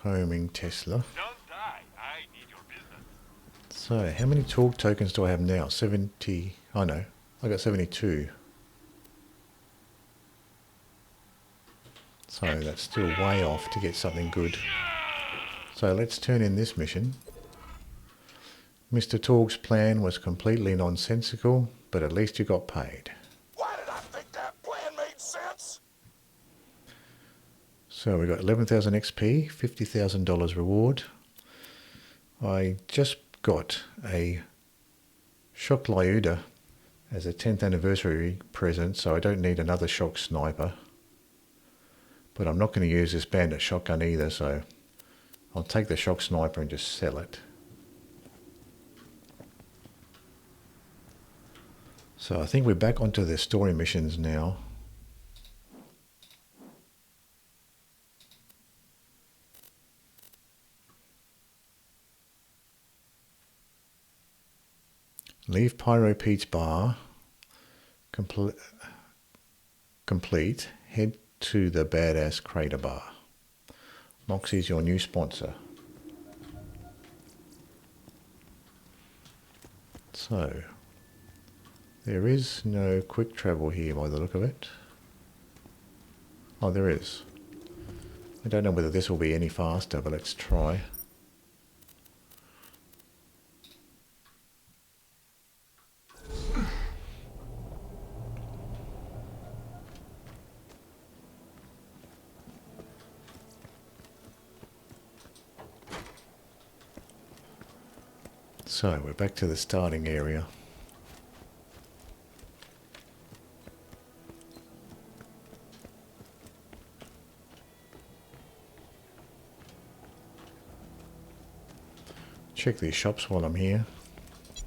Homing Tesla. Don't die. I need your business. So how many Torgue tokens do I have now? 70. Oh no, I got 72. So that's still way off to get something good. So let's turn in this mission. Mr. Torgue's plan was completely nonsensical, but at least you got paid. Why did I think that plan made sense? So we got 11,000 XP, $50,000 reward. I just got a Shock Lyuda as a 10th anniversary present, so I don't need another Shock Sniper. But I'm not going to use this bandit shotgun either, so I'll take the Shock Sniper and just sell it. So I think we're back onto the story missions now. Leave Pyro Pete's bar. Complete. Head to the Badass Crater Bar. Moxxi's your new sponsor. So, there is no quick travel here by the look of it. Oh, there is. I don't know whether this will be any faster, but let's try. So we're back to the starting area. Check these shops while I'm here.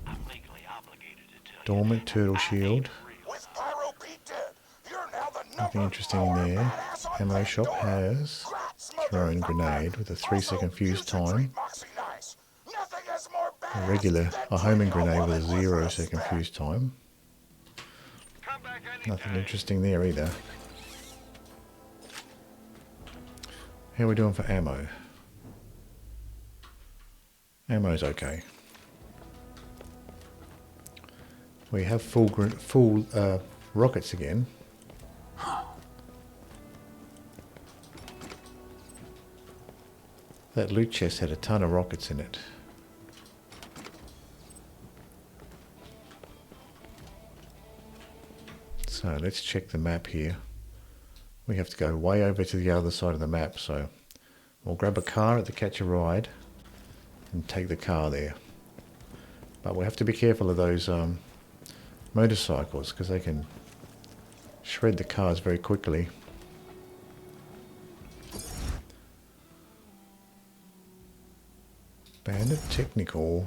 I'm legally obligated to tell Dormant Turtle Shield. With Pyro Pete dead, you're now the Nothing number interesting in 4 there. badass on Ammo that shop door. has Grats, thrown motherfucker. grenade with a 3-second Also, fuse you should time. treat Moxxi nice. Nothing is more A badass regular, than a homing treating grenade with a woman 0-second respect. fuse time. Come back anytime. Nothing interesting there either. How are we doing for ammo? Ammo's okay. We have full rockets again. That loot chest had a ton of rockets in it. So let's check the map here. We have to go way over to the other side of the map, so we'll grab a car at the Catch a Ride and take the car there. But we have to be careful of those motorcycles because they can shred the cars very quickly. Bandit Technical.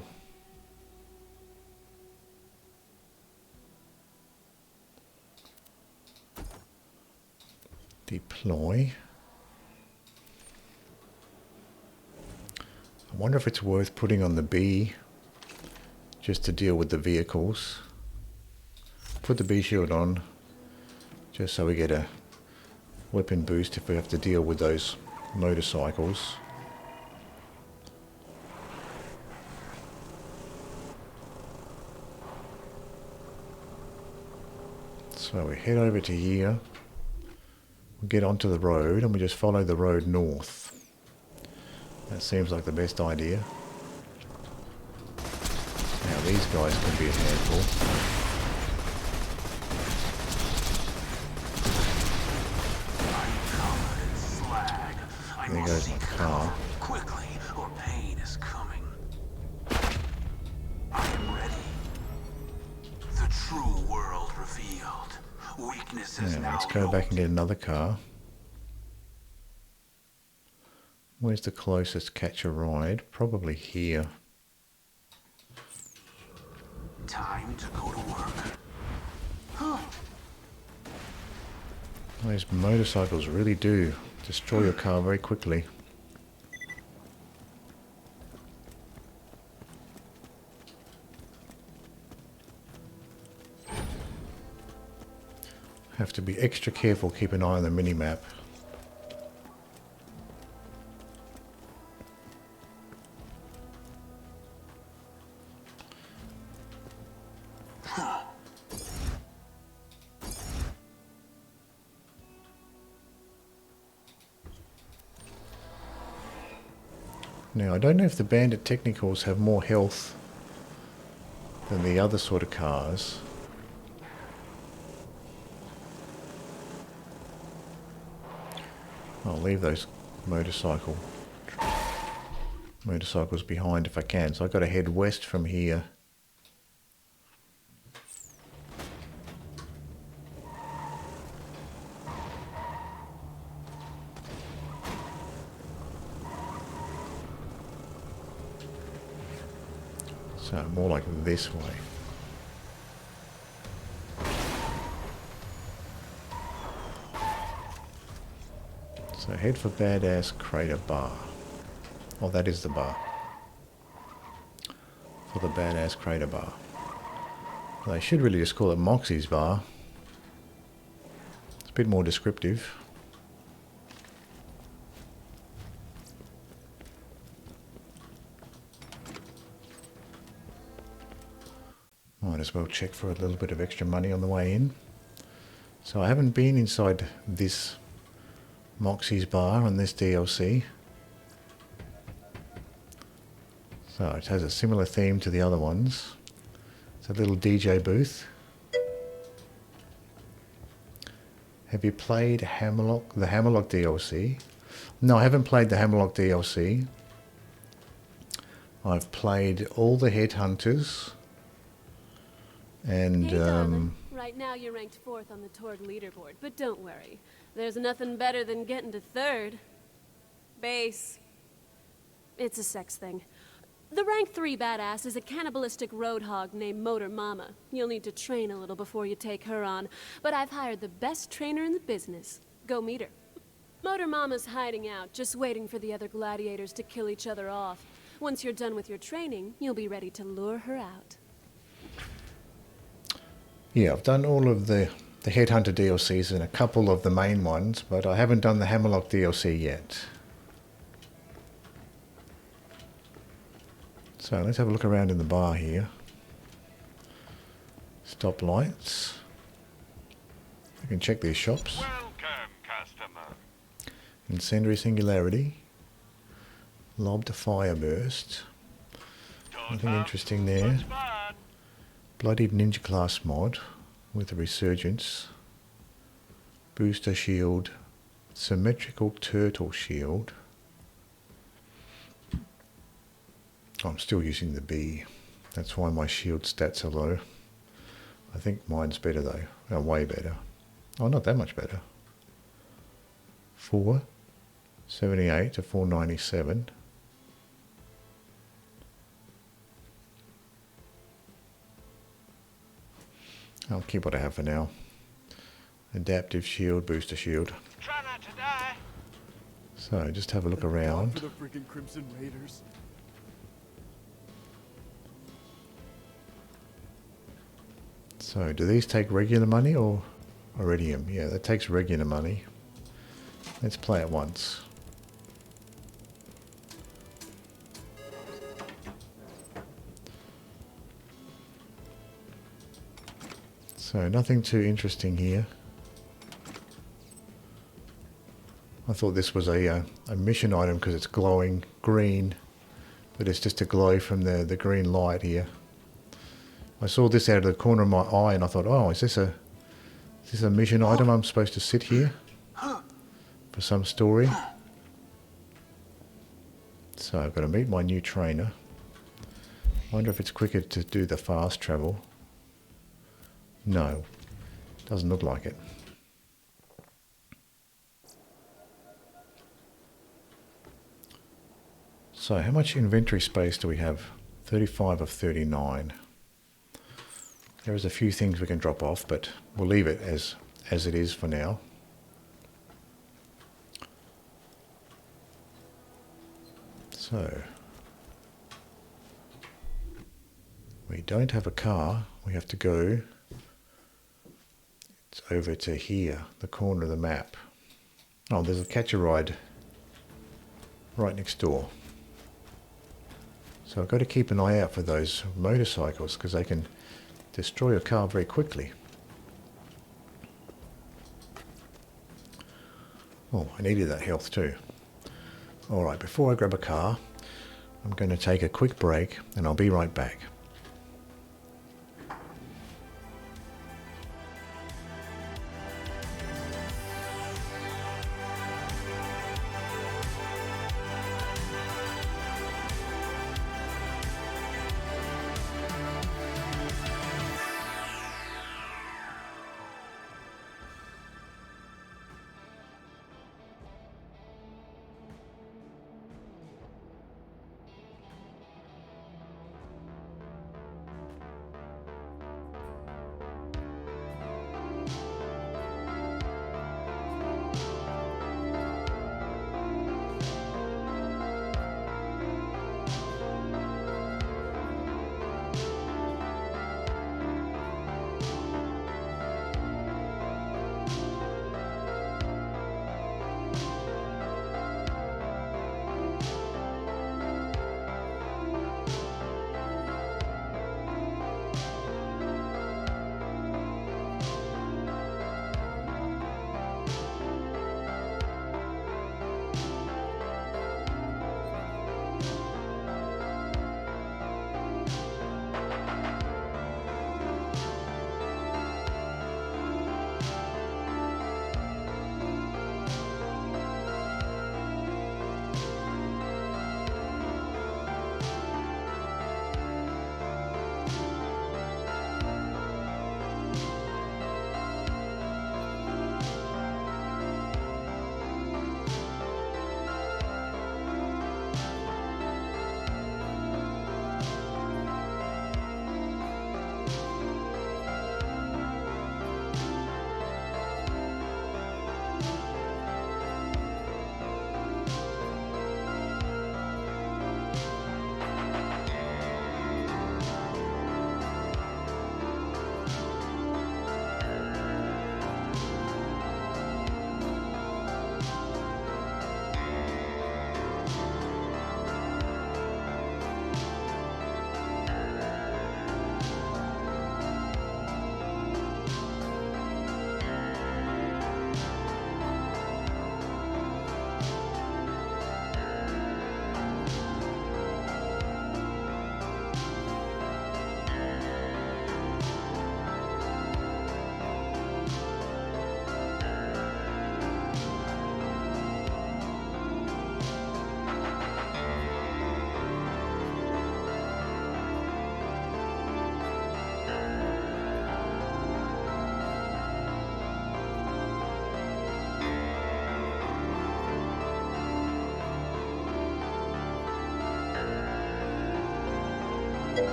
Deploy. I wonder if it's worth putting on the B just to deal with the vehicles. Put the B shield on just so we get a weapon boost if we have to deal with those motorcycles. So we head over to here. We get onto the road and we just follow the road north. That seems like the best idea. Now these guys can be a handful. There goes my car. Quickly, or pain is coming. I am ready. The true world revealed. Weakness is Now now let's go back and get another car. Where's the closest Catch a Ride? Probably here. Time to go to work. Those motorcycles really do destroy your car very quickly. Have to be extra careful, keep an eye on the mini-map. Now, I don't know if the Bandit Technicals have more health than the other sort of cars. I'll leave those motorcycles behind if I can. So I've got to head west from here. So more like this way. So head for Badass Crater Bar. Oh, that is the bar. For the Badass Crater Bar. Well, they should really just call it Moxxi's Bar. It's a bit more descriptive. Might as well check for a little bit of extra money on the way in. So I haven't been inside this Moxxi's Bar on this DLC. So it has a similar theme to the other ones. It's a little DJ booth. Have you played Hammerlock, the Hammerlock DLC? No, I haven't played the Hammerlock DLC. I've played all the Headhunters. And Hey, darling. Right now you're ranked 4th on the Torgue leaderboard, but don't worry. There's nothing better than getting to 3rd. Base. It's a sex thing. The rank 3 badass is a cannibalistic roadhog named Motor Mama. You'll need to train a little before you take her on, but I've hired the best trainer in the business. Go meet her. Motor Mama's hiding out, just waiting for the other gladiators to kill each other off. Once you're done with your training, you'll be ready to lure her out. Yeah, I've done all of the Headhunter DLCs and a couple of the main ones, but I haven't done the Hammerlock DLC yet. So let's have a look around in the bar here. Stop lights. I can check these shops. Welcome, customer. Incendiary Singularity. Lobbed Fireburst. Nothing interesting there. Bloodied Ninja Class mod with a Resurgence. Booster Shield. Symmetrical Turtle Shield. I'm still using the B. That's why my shield stats are low. I think mine's better though. Oh, way better. Oh, not that much better. 478 to 497. I'll keep what I have for now. Adaptive shield, booster shield. Try not to die. So just have a look around. For the freaking Crimson Raiders. So do these take regular money or iridium? Yeah, that takes regular money. Let's play it once. So nothing too interesting here. I thought this was a mission item because it's glowing green, but it's just a glow from the green light here. I saw this out of the corner of my eye and I thought, oh, is this a mission item? I'm supposed to sit here for some story. So I've got to meet my new trainer. Wonder if it's quicker to do the fast travel. No, doesn't look like it. So how much inventory space do we have? 35 of 39. There's a few things we can drop off, but we'll leave it as it is for now. So, we don't have a car. We have to go. It's over to here, the corner of the map. Oh, there's a catch-a-ride right next door. So I've got to keep an eye out for those motorcycles because they can destroy a car very quickly. Oh, I needed that health too. Alright, before I grab a car, I'm going to take a quick break and I'll be right back.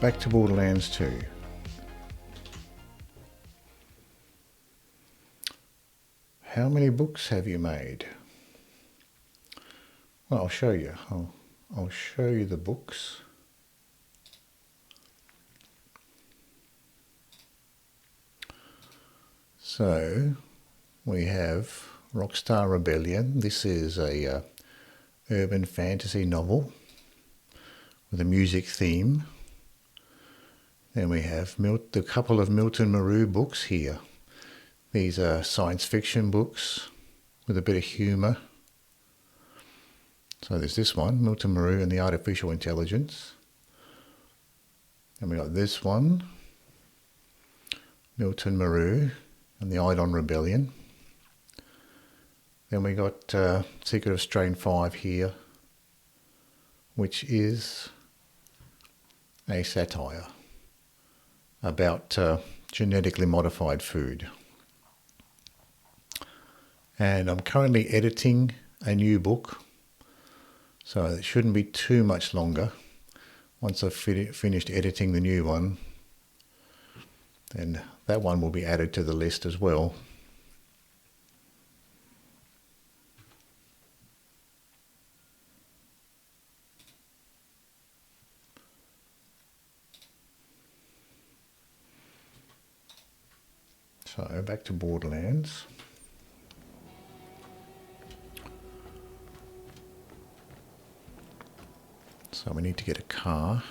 back to Borderlands 2. How many books have you made? Well, I'll show you. I'll show you the books. So we have Rockstar Rebellion. This is a urban fantasy novel with a music theme. Then we have the couple of Milton Maru books here. These are science fiction books with a bit of humour. So there's this one, Milton Maru and the Artificial Intelligence. And we got this one, Milton Maru and the Eidon Rebellion. Then we got Secret of Strain 5 here, which is a satire about genetically modified food. And I'm currently editing a new book, so it shouldn't be too much longer. Once I've finished editing the new one, then that one will be added to the list as well. So back to Borderlands. So we need to get a car.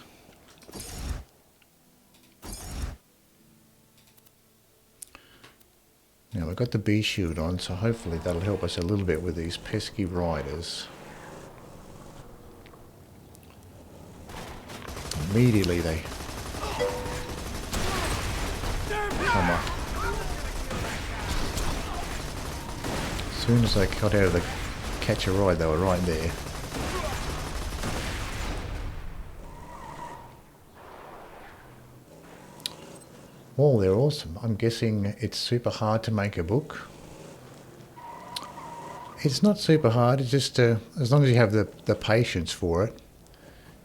Now we've got the bee shield on, so hopefully that'll help us a little bit with these pesky riders. Immediately they come up. As soon as they got out of the catch a ride, they were right there. Oh, they're awesome. I'm guessing it's super hard to make a book. It's not super hard, it's just as long as you have the patience for it.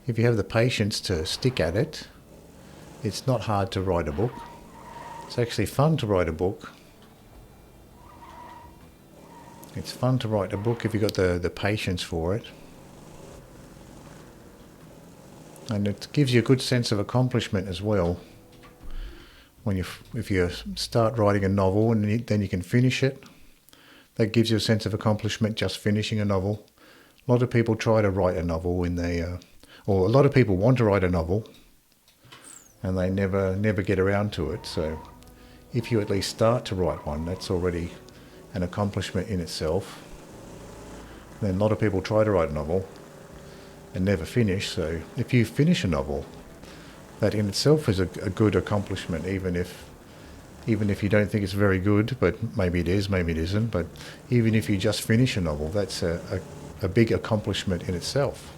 If you have the patience to stick at it, it's not hard to write a book. It's actually fun to write a book. It's fun to write a book if you've got the patience for it. And it gives you a good sense of accomplishment as well. If you start writing a novel and then you can finish it, that gives you a sense of accomplishment just finishing a novel. A lot of people try to write a novel when or a lot of people want to write a novel and they never get around to it. So if you at least start to write one, that's already an accomplishment in itself. Then a lot of people try to write a novel and never finish. So if you finish a novel, that in itself is a good accomplishment, even if you don't think it's very good, but maybe it is, maybe it isn't. But even if you just finish a novel, that's a big accomplishment in itself.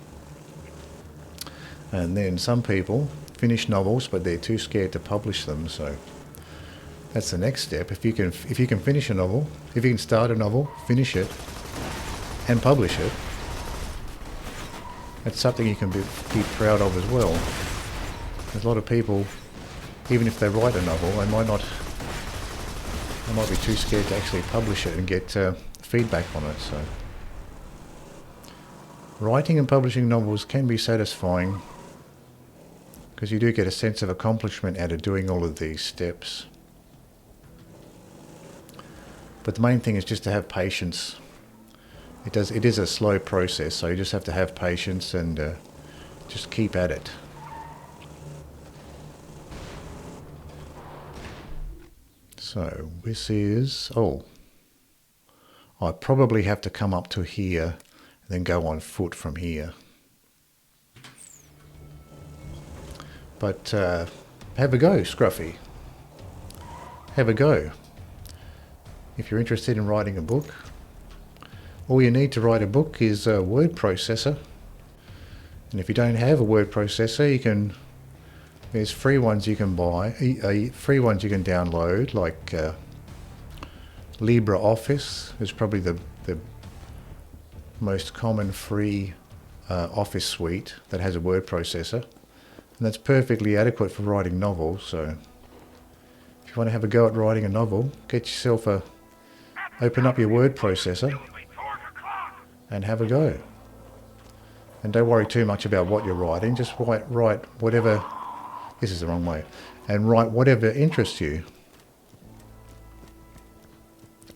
And then some people finish novels, but they're too scared to publish them. So that's the next step. If you can finish a novel, if you can start a novel, finish it, and publish it, that's something you can be proud of as well. There's a lot of people, even if they write a novel, they might be too scared to actually publish it and get feedback on it. So writing and publishing novels can be satisfying because you do get a sense of accomplishment out of doing all of these steps. But the main thing is just to have patience. It is a slow process, so you just have to have patience and just keep at it. So this is, I probably have to come up to here and then go on foot from here. But have a go, Scruffy. Have a go. If you're interested in writing a book, all you need to write a book is a word processor. And if you don't have a word processor, there's free ones you can buy, free ones you can download, like LibreOffice is probably the most common free office suite that has a word processor. And that's perfectly adequate for writing novels, so if you want to have a go at writing a novel, get yourself a... open up your word processor and have a go. And don't worry too much about what you're writing, just write whatever... This is the wrong way. And write whatever interests you.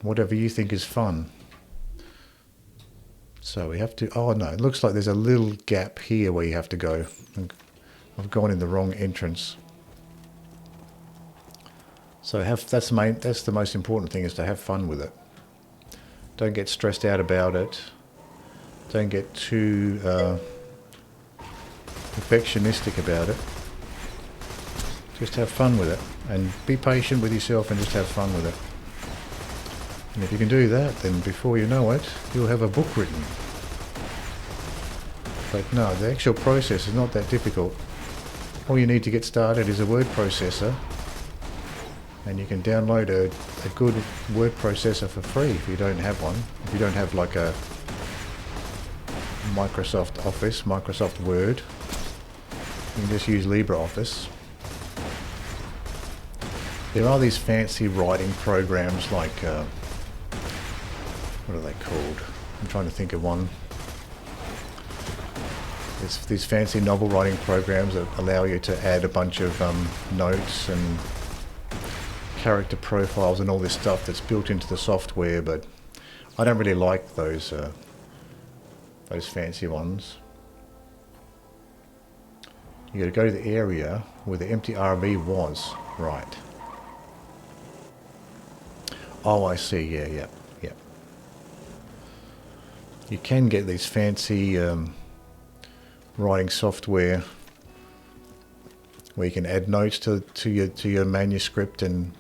Whatever you think is fun. So we have to... Oh no, it looks like there's a little gap here where you have to go. I've gone in the wrong entrance. So that's the most important thing, is to have fun with it. Don't get stressed out about it. Don't get too perfectionistic about it. Just have fun with it. And be patient with yourself and just have fun with it. And if you can do that, then before you know it, you'll have a book written. But no, the actual process is not that difficult. All you need to get started is a word processor. And you can download a good word processor for free if you don't have one. If you don't have like a Microsoft Office, Microsoft Word, you can just use LibreOffice. There are these fancy writing programs like, what are they called? I'm trying to think of one. There's these fancy novel writing programs that allow you to add a bunch of notes and character profiles and all this stuff that's built into the software, but I don't really like those fancy ones. You got to go to the area where the empty RV was, right? Oh, I see. Yeah. You can get these fancy writing software where you can add notes to your manuscript and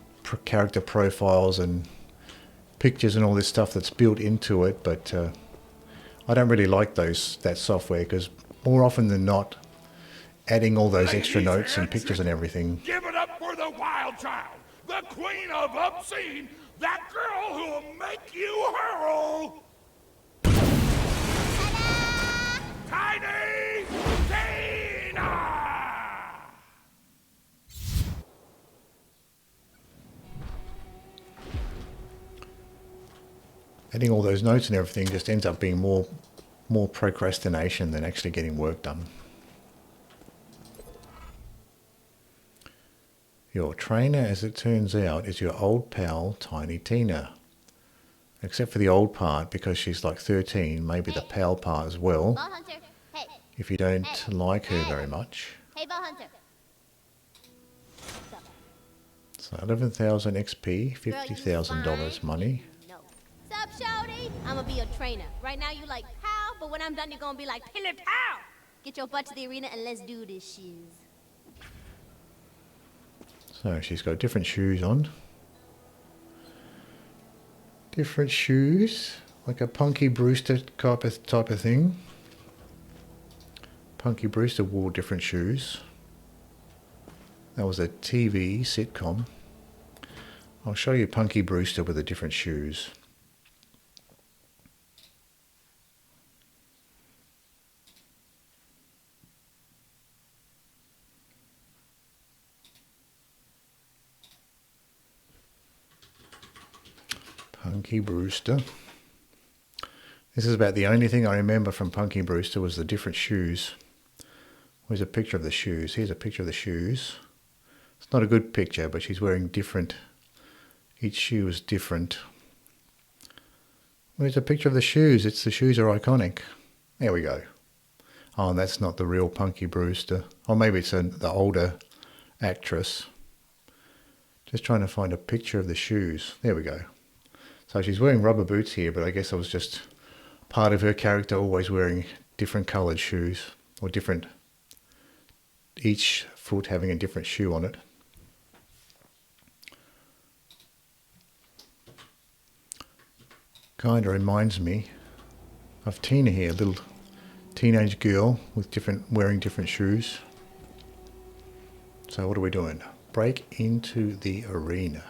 character profiles and pictures and all this stuff that's built into it, but I don't really like that software, because more often than not, adding all those extra notes and pictures and everything. Give it up for the wild child, the queen of obscene, that girl who'll make you hurl. Tiny Tina! Adding all those notes and everything just ends up being more procrastination than actually getting work done. Your trainer, as it turns out, is your old pal, Tiny Tina. Except for the old part, because she's like 13, maybe the pal part as well. Ball Hunter. Hey. If you don't like her very much. Hey, Ball Hunter. So 11,000 XP, $50,000 money. No. Sup, shawty? I'ma be your trainer. Right now you like pow, but when I'm done you're gonna be like pillar pow. Get your butt to the arena and let's do this shiz. So she's got different shoes on. Different shoes, like a Punky Brewster type of thing. Punky Brewster wore different shoes. That was a TV sitcom. I'll show you Punky Brewster with the different shoes. Punky Brewster. This is about the only thing I remember from Punky Brewster was the different shoes. Where's a picture of the shoes? Here's a picture of the shoes. It's not a good picture, but she's wearing different. Each shoe is different. Where's a picture of the shoes? The shoes are iconic. There we go. Oh, and that's not the real Punky Brewster. Or maybe it's the older actress. Just trying to find a picture of the shoes. There we go. So she's wearing rubber boots here, but I guess it was just part of her character always wearing different coloured shoes, or different, each foot having a different shoe on it. Kind of reminds me of Tina here, a little teenage girl with wearing different shoes. So what are we doing? Break into the arena.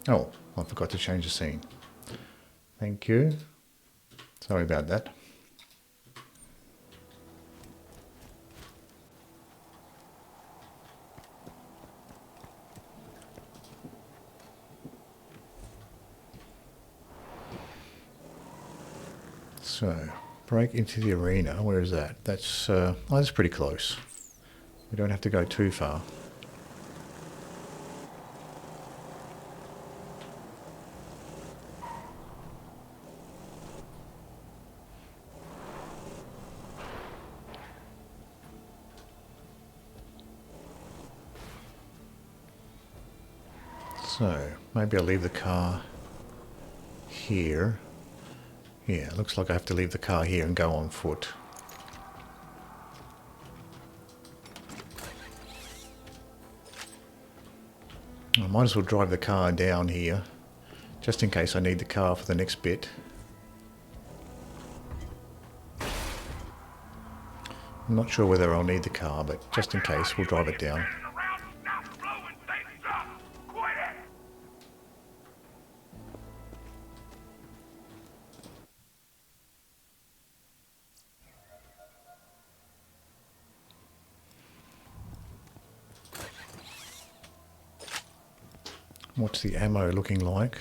Oh, I forgot to change the scene. Thank you. Sorry about that. So, break into the arena. Where is that? That's oh, that's pretty close. We don't have to go too far. So, maybe I'll leave the car here. Yeah, looks like I have to leave the car here and go on foot. I might as well drive the car down here, just in case I need the car for the next bit. I'm not sure whether I'll need the car, but just in case, we'll drive it down. What's the ammo looking like?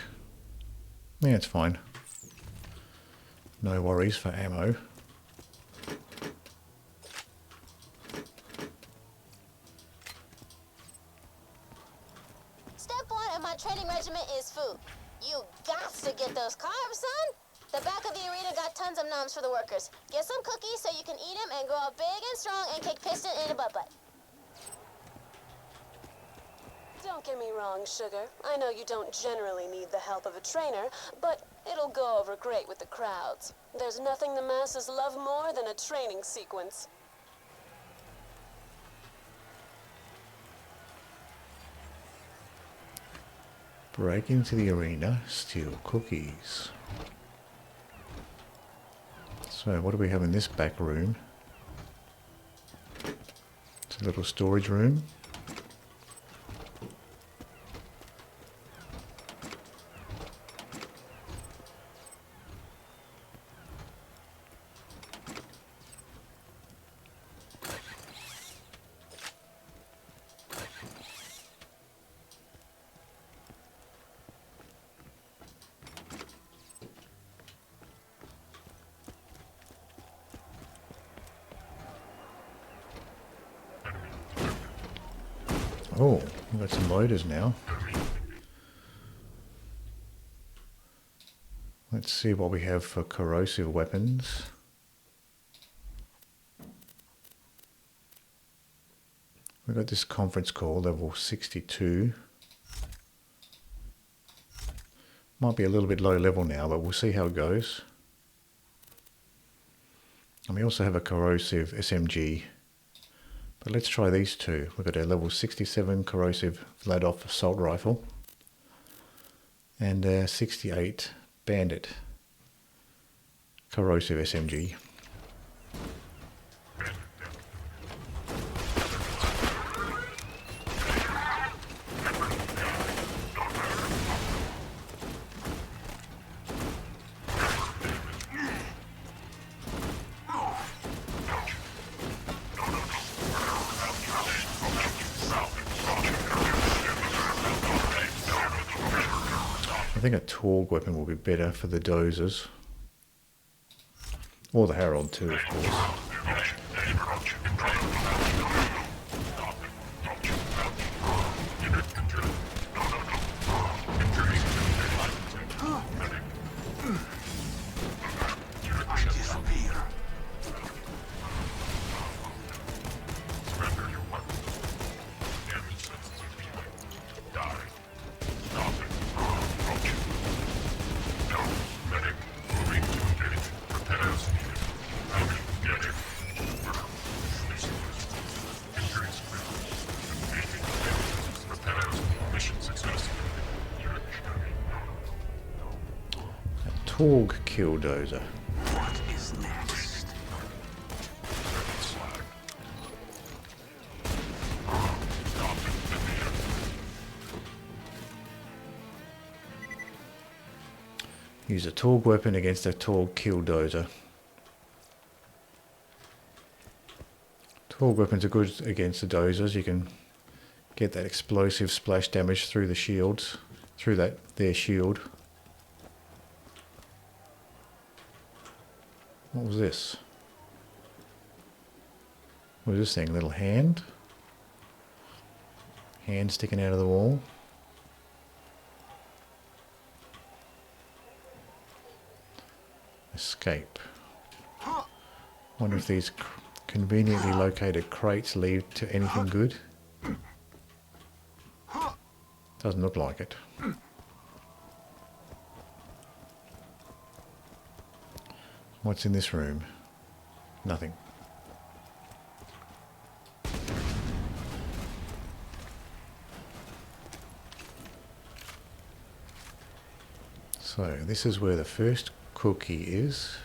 Yeah, it's fine. No worries for ammo. Step one of my training regimen is food. You got to get those carbs, son. The back of the arena got tons of noms for the workers. Get some cookies so you can eat them and grow up big and strong and kick piston in the butt. Don't get me wrong, Sugar. I know you don't generally need the help of a trainer, but it'll go over great with the crowds. There's nothing the masses love more than a training sequence. Break into the arena, steal cookies. So what do we have in this back room? It's a little storage room. Oh, we've got some loaders now. Let's see what we have for corrosive weapons. We've got this conference call, level 62. Might be a little bit low level now, but we'll see how it goes. And we also have a corrosive SMG. But let's try these two. We've got a level 67 corrosive Vladoff assault rifle and a 68 bandit corrosive SMG. I think a Torgue weapon will be better for the dozers. Or the Herald too, of course. Torgue killdozer. What is next? Use a Torgue weapon against a Torgue killdozer. Torgue weapons are good against the dozers. You can get that explosive splash damage through the shields, through their shield. What was this? What is this thing? A little hand? Hand sticking out of the wall. Escape. Wonder if these conveniently located crates lead to anything good. Doesn't look like it. What's in this room? Nothing. So this is where the first cookie is.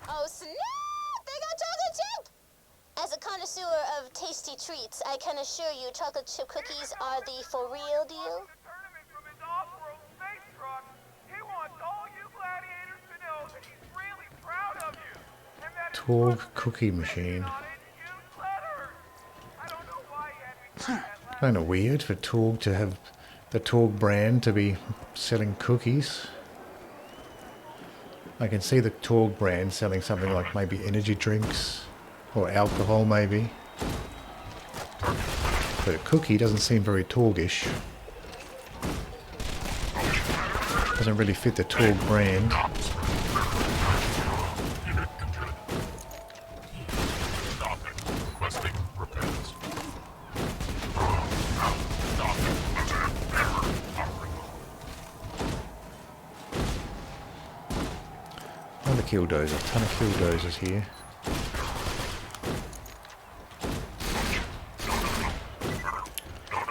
Oh snap! They got chocolate chip! As a connoisseur of tasty treats, I can assure you chocolate chip cookies are the for real deal. The tournament from his off-world space truck. He wants all you gladiators to know that he's really proud of you. And that his Torgue mother cookie is machine. on it in huge letters. I don't know why he had me say that last Kind of weird for Torgue to have the Torgue brand to be selling cookies. I can see the Torgue brand selling something like maybe energy drinks or alcohol maybe. But a cookie doesn't seem very Torgue-ish. Doesn't really fit the Torgue brand. Another killdozer, ton of killdozers here.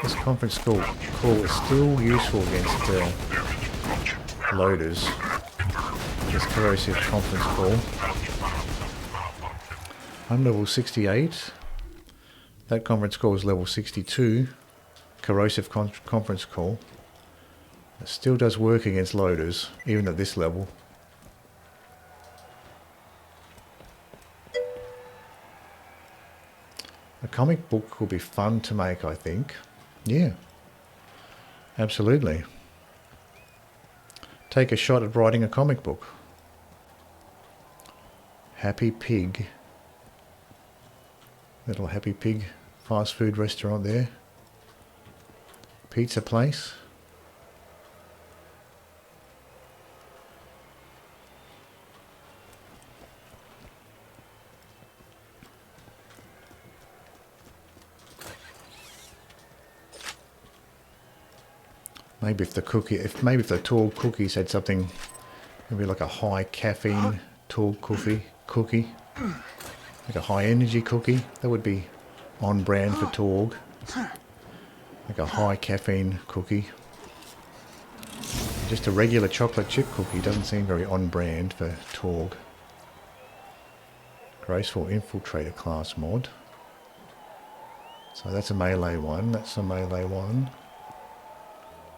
This conference call is still useful against loaders. This corrosive conference call. I'm level 68. That conference call is level 62. Corrosive conference call. It still does work against loaders, even at this level. A comic book will be fun to make, I think. Yeah, absolutely. Take a shot at writing a comic book. Happy Pig. Little Happy Pig fast food restaurant there. Pizza place. Maybe if the Torgue cookies had something, maybe like a high caffeine Torgue cookie, like a high energy cookie, that would be on brand for Torgue. Like a high caffeine cookie. Just a regular chocolate chip cookie doesn't seem very on brand for Torgue. Graceful Infiltrator class mod. So that's a melee one, that's a melee one.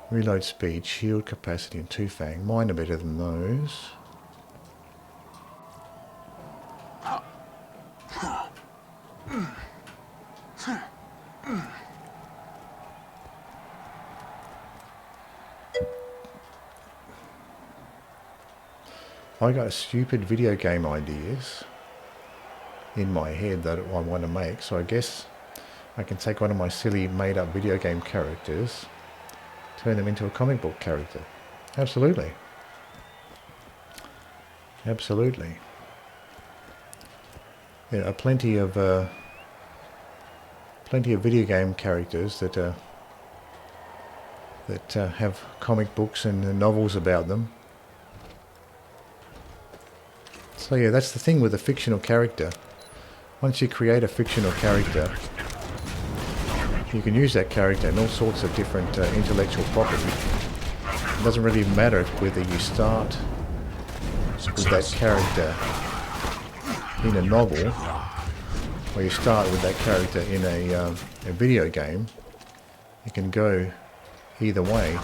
Reload speed, shield capacity and two fang. Mine are better than those. I got stupid video game ideas in my head that I want to make, so I guess I can take one of my silly made up video game characters, turn them into a comic book character. Absolutely. Absolutely. There are plenty of video game characters that have comic books and novels about them. So yeah, that's the thing with a fictional character. once you create a fictional character, you can use that character in all sorts of different intellectual property. It doesn't really matter whether you start with that character in a novel or you start with that character in a video game. You can go either way.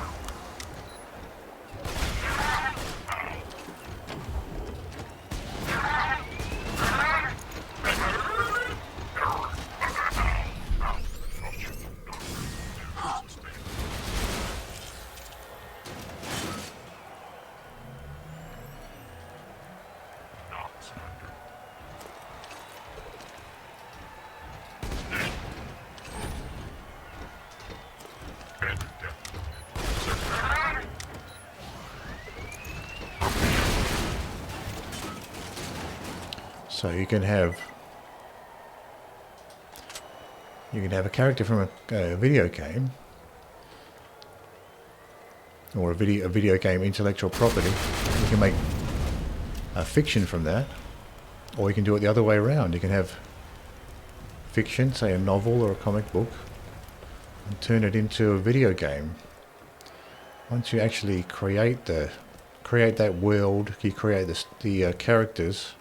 So you can have a character from a video game, or a video game intellectual property. You can make a fiction from that, or you can do it the other way around. You can have fiction, say a novel or a comic book, and turn it into a video game. Once you actually create that world, you create the characters.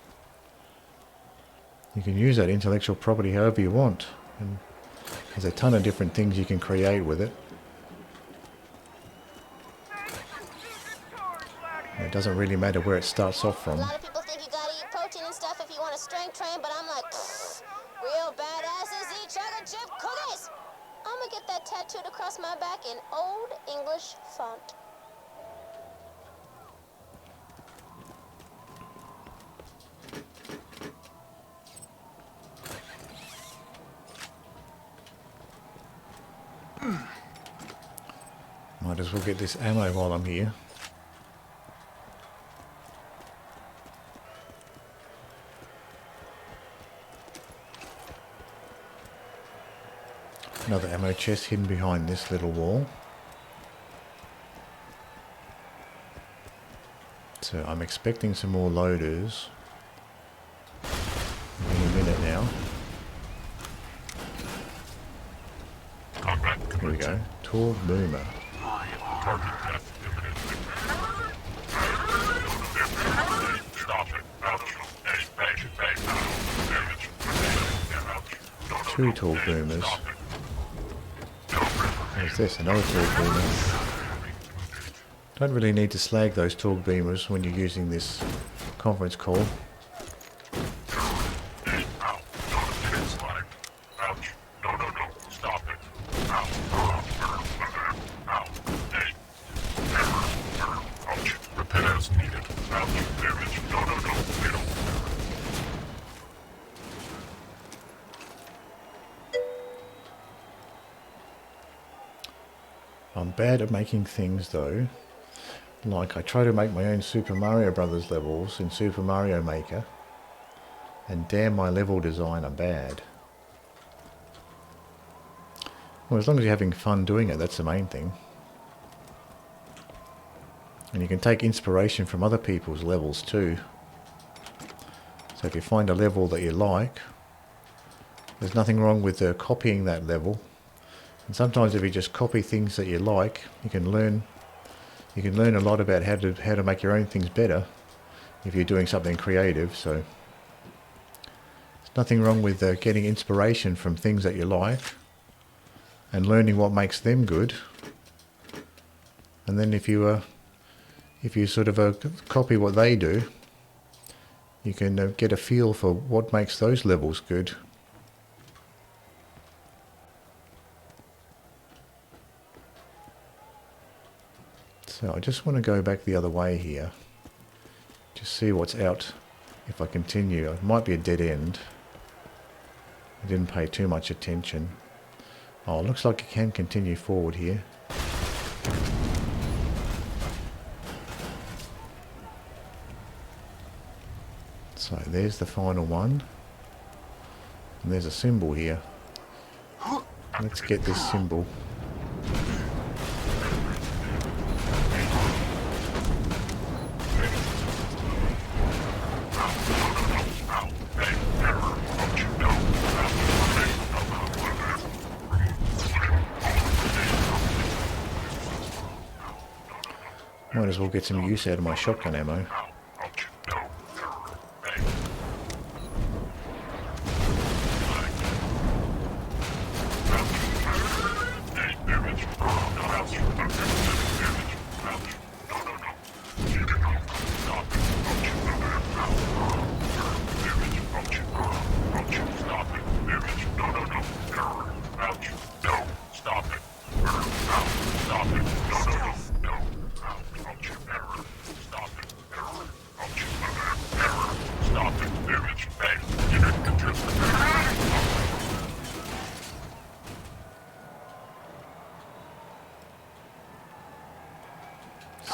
You can use that intellectual property however you want, and there's a ton of different things you can create with it. And it doesn't really matter where it starts off from. A lot of people think you gotta eat protein and stuff if you want to strength train, but I'm like, real badasses eat chocolate chip cookies. I'm gonna get that tattooed across my back in Old English font. Might as well get this ammo while I'm here. Another ammo chest hidden behind this little wall. So I'm expecting some more loaders in a minute now. Here we go. Torgue boomer. Two Torgue boomers. What's this? Another Torgue boomer. Don't really need to slag those Torgue boomers when you're using this conference call. I'm bad at making things though. Like I try to make my own Super Mario Brothers levels in Super Mario Maker, and damn, my level design are bad. Well, as long as you're having fun doing it, that's the main thing. And you can take inspiration from other people's levels too. So if you find a level that you like, there's nothing wrong with copying that level. And sometimes if you just copy things that you like, you can learn a lot about how to make your own things better if you're doing something creative. So there's nothing wrong with getting inspiration from things that you like and learning what makes them good. And then if you sort of copy what they do, you can get a feel for what makes those levels good. So I just want to go back the other way here, just see what's out if I continue. It might be a dead end. I didn't pay too much attention. Oh, it looks like I can continue forward here. So there's the final one. And there's a symbol here. Let's get this symbol. Might as well get some use out of my shotgun ammo.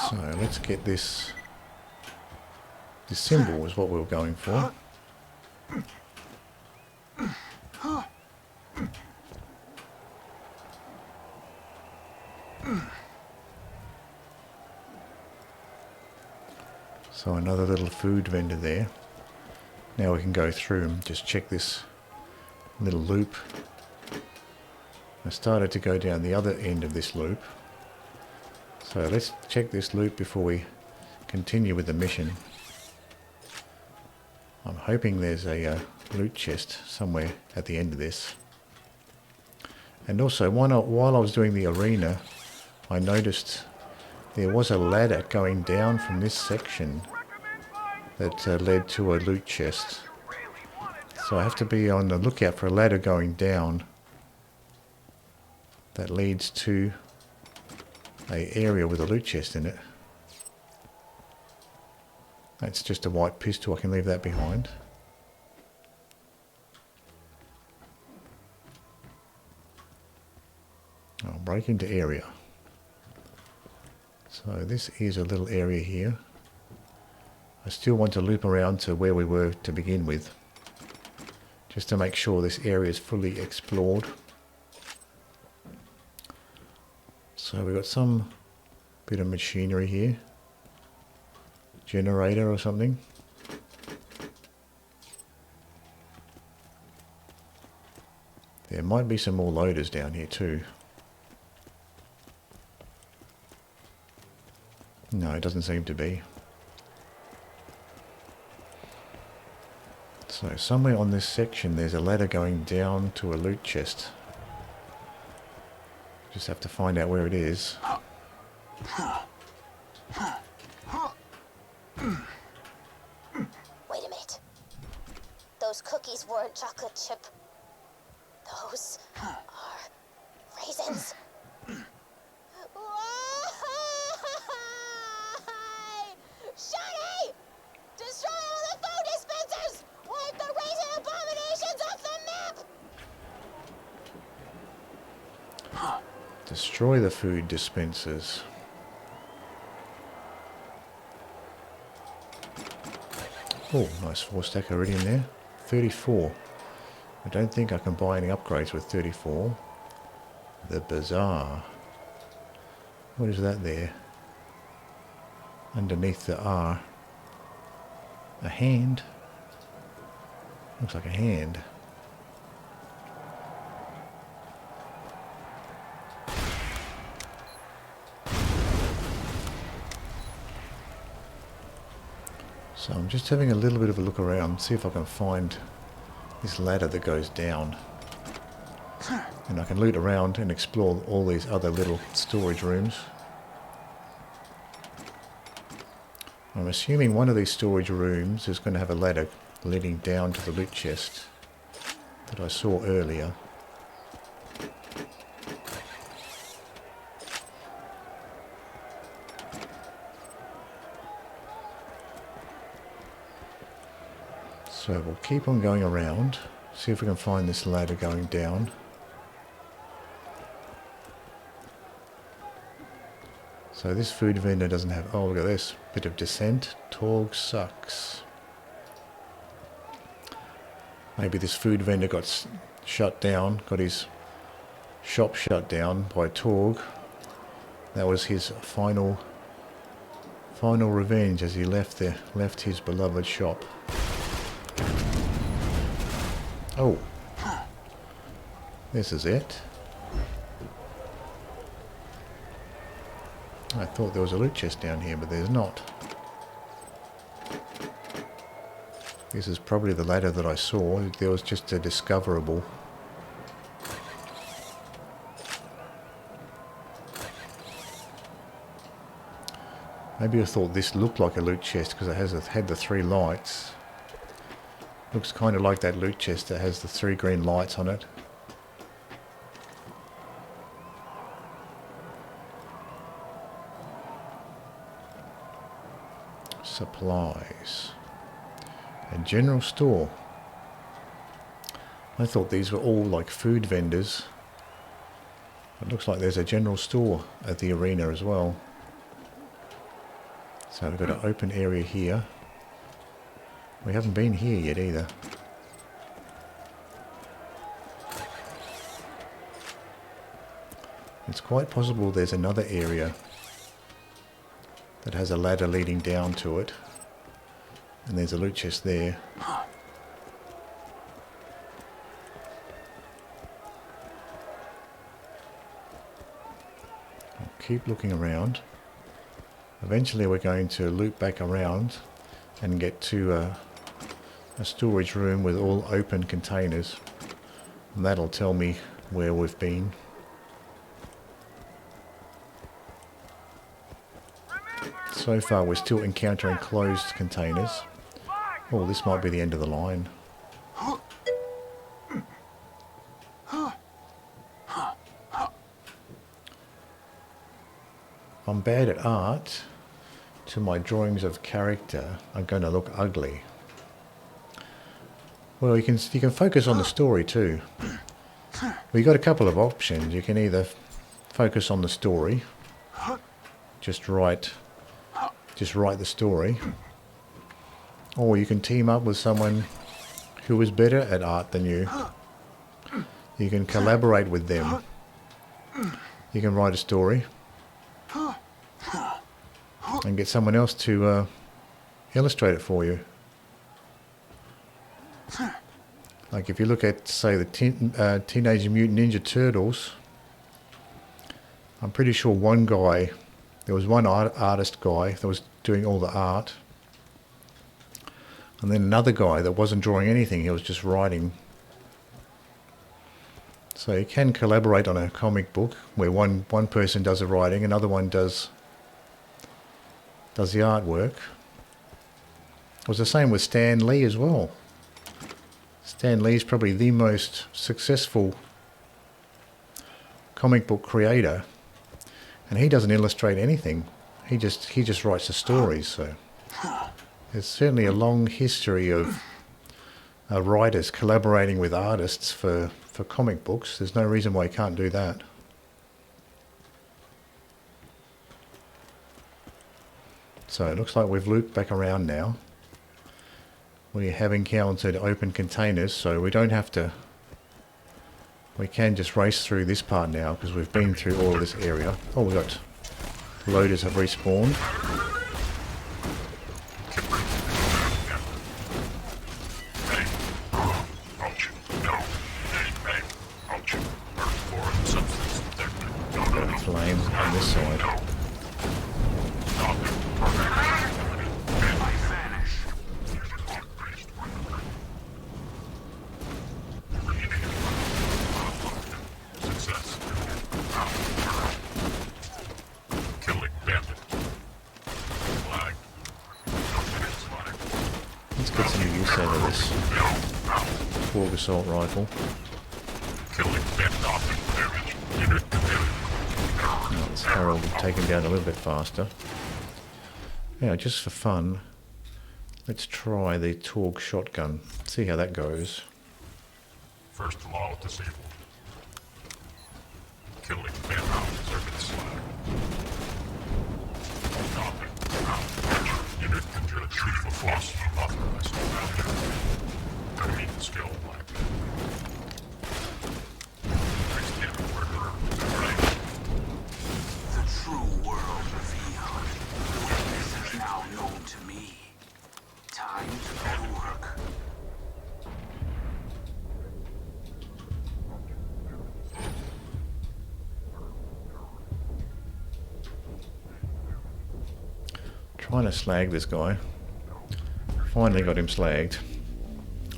So let's get this. This symbol is what we were going for. So another little food vendor there. Now we can go through and just check this little loop. I started to go down the other end of this loop. So let's check this loop before we continue with the mission. I'm hoping there's a loot chest somewhere at the end of this. And also, while I was doing the arena, I noticed there was a ladder going down from this section that led to a loot chest. So I have to be on the lookout for a ladder going down that leads to an area with a loot chest in it. That's just a white pistol, I can leave that behind. I'll break into area. So this is a little area here. I still want to loop around to where we were to begin with, just to make sure this area is fully explored. So we've got some bit of machinery here. Generator or something. There might be some more loaders down here too. No, it doesn't seem to be. So somewhere on this section there's a ladder going down to a loot chest. Just have to find out where it is. Wait a minute. Those cookies weren't chocolate chip. Those are raisins. Why? Shawty! Destroy all the food dispensers! Wipe the raisin abominations off the map! Destroy the food dispensers. Oh, nice 4-stack already in there. 34. I don't think I can buy any upgrades with 34. The bazaar. What is that there? Underneath the R. A hand. Looks like a hand. So I'm just having a little bit of a look around, see if I can find this ladder that goes down. And I can loot around and explore all these other little storage rooms. I'm assuming one of these storage rooms is going to have a ladder leading down to the loot chest that I saw earlier. So we'll keep on going around, see if we can find this ladder going down. So this food vendor doesn't have... Oh, look at this. Bit of descent. Torgue sucks. Maybe this food vendor got shut down, got his shop shut down by Torgue. That was his final revenge as he left his beloved shop. Oh, this is it. I thought there was a loot chest down here, but there's not. This is probably the ladder that I saw. There was just a discoverable. Maybe I thought this looked like a loot chest because it had the 3 lights. Looks kind of like that loot chest that has the 3 green lights on it. Supplies. A general store. I thought these were all like food vendors. It looks like there's a general store at the arena as well. So we've got an open area here. We haven't been here yet either. It's quite possible there's another area that has a ladder leading down to it. And there's a loot chest there. I'll keep looking around. Eventually we're going to loop back around and get to a storage room with all open containers. And that'll tell me where we've been. So far we're still encountering closed containers. Oh, this might be the end of the line. I'm bad at art. To my drawings of character are going to look ugly. Well, you can focus on the story too. Well, you've got a couple of options. You can either focus on the story, just write the story, or you can team up with someone who is better at art than you. You can collaborate with them. You can write a story and get someone else to illustrate it for you. Like if you look at, say, the Teenage Mutant Ninja Turtles, I'm pretty sure one guy, there was one artist guy that was doing all the art, and then another guy that wasn't drawing anything, he was just writing. So you can collaborate on a comic book where one person does the writing, another one does the artwork. It was the same with Stan Lee as well. Stan Lee is probably the most successful comic book creator, and he doesn't illustrate anything. He just writes the stories. So there's certainly a long history of writers collaborating with artists for comic books. There's no reason why you can't do that. So it looks like we've looped back around now. We have encountered open containers, so we don't have to... We can just race through this part now because we've been through all of this area. Oh, we got... Loaders have respawned. Got flames on this side. Torgue assault rifle. Oh, this Harold will take him down a little bit faster. Yeah, just for fun, let's try the Torgue shotgun. See how that goes. First law disabled. Killing bedhounds are slag. Unit injured chief of force authorized value. I mean skill like The true world revealed. The witness is now known to me. Time to go to work. Trying to slag this guy. Finally got him slagged.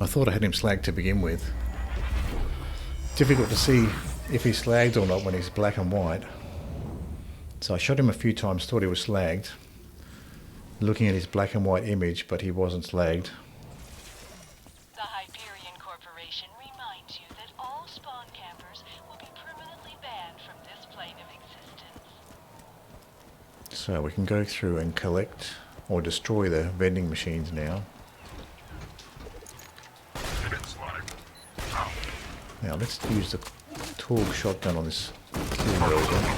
I thought I had him slagged to begin with. Difficult to see if he's slagged or not when he's black and white. So I shot him a few times, thought he was slagged. Looking at his black and white image, but he wasn't slagged. The Hyperion Corporation reminds you that all spawn campers will be permanently banned from this plane of existence. So we can go through and collect or destroy the vending machines now. Now let's use the Torgue shotgun on this kill builder.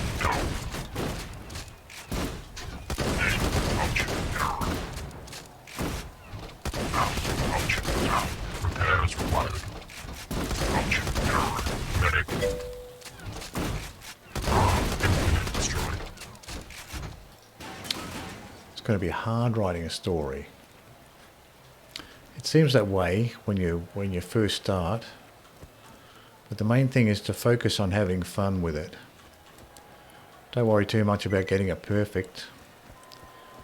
It's going to be hard writing a story. It seems that way when you first start. But the main thing is to focus on having fun with it. Don't worry too much about getting it perfect.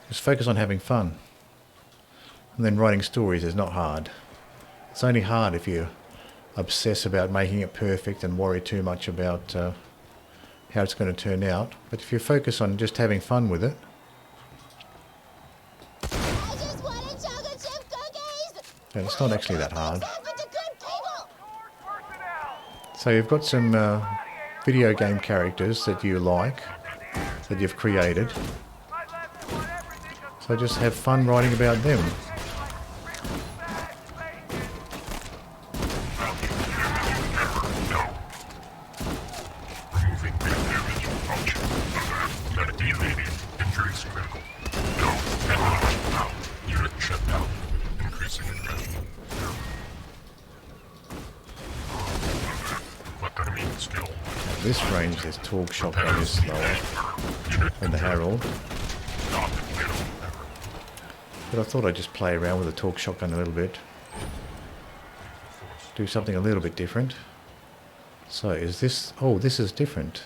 Just focus on having fun. And then writing stories is not hard. It's only hard if you obsess about making it perfect and worry too much about how it's going to turn out. But if you focus on just having fun with it. I just wanted chocolate chip cookies! And it's not actually that hard. What's happened to good people? So you've got some video game characters that you like, that you've created. So just have fun writing about them. This range, this Torgue shotgun is slower than the Herald. But I thought I'd just play around with the Torgue shotgun a little bit. Do something a little bit different. So is this... oh, this is different.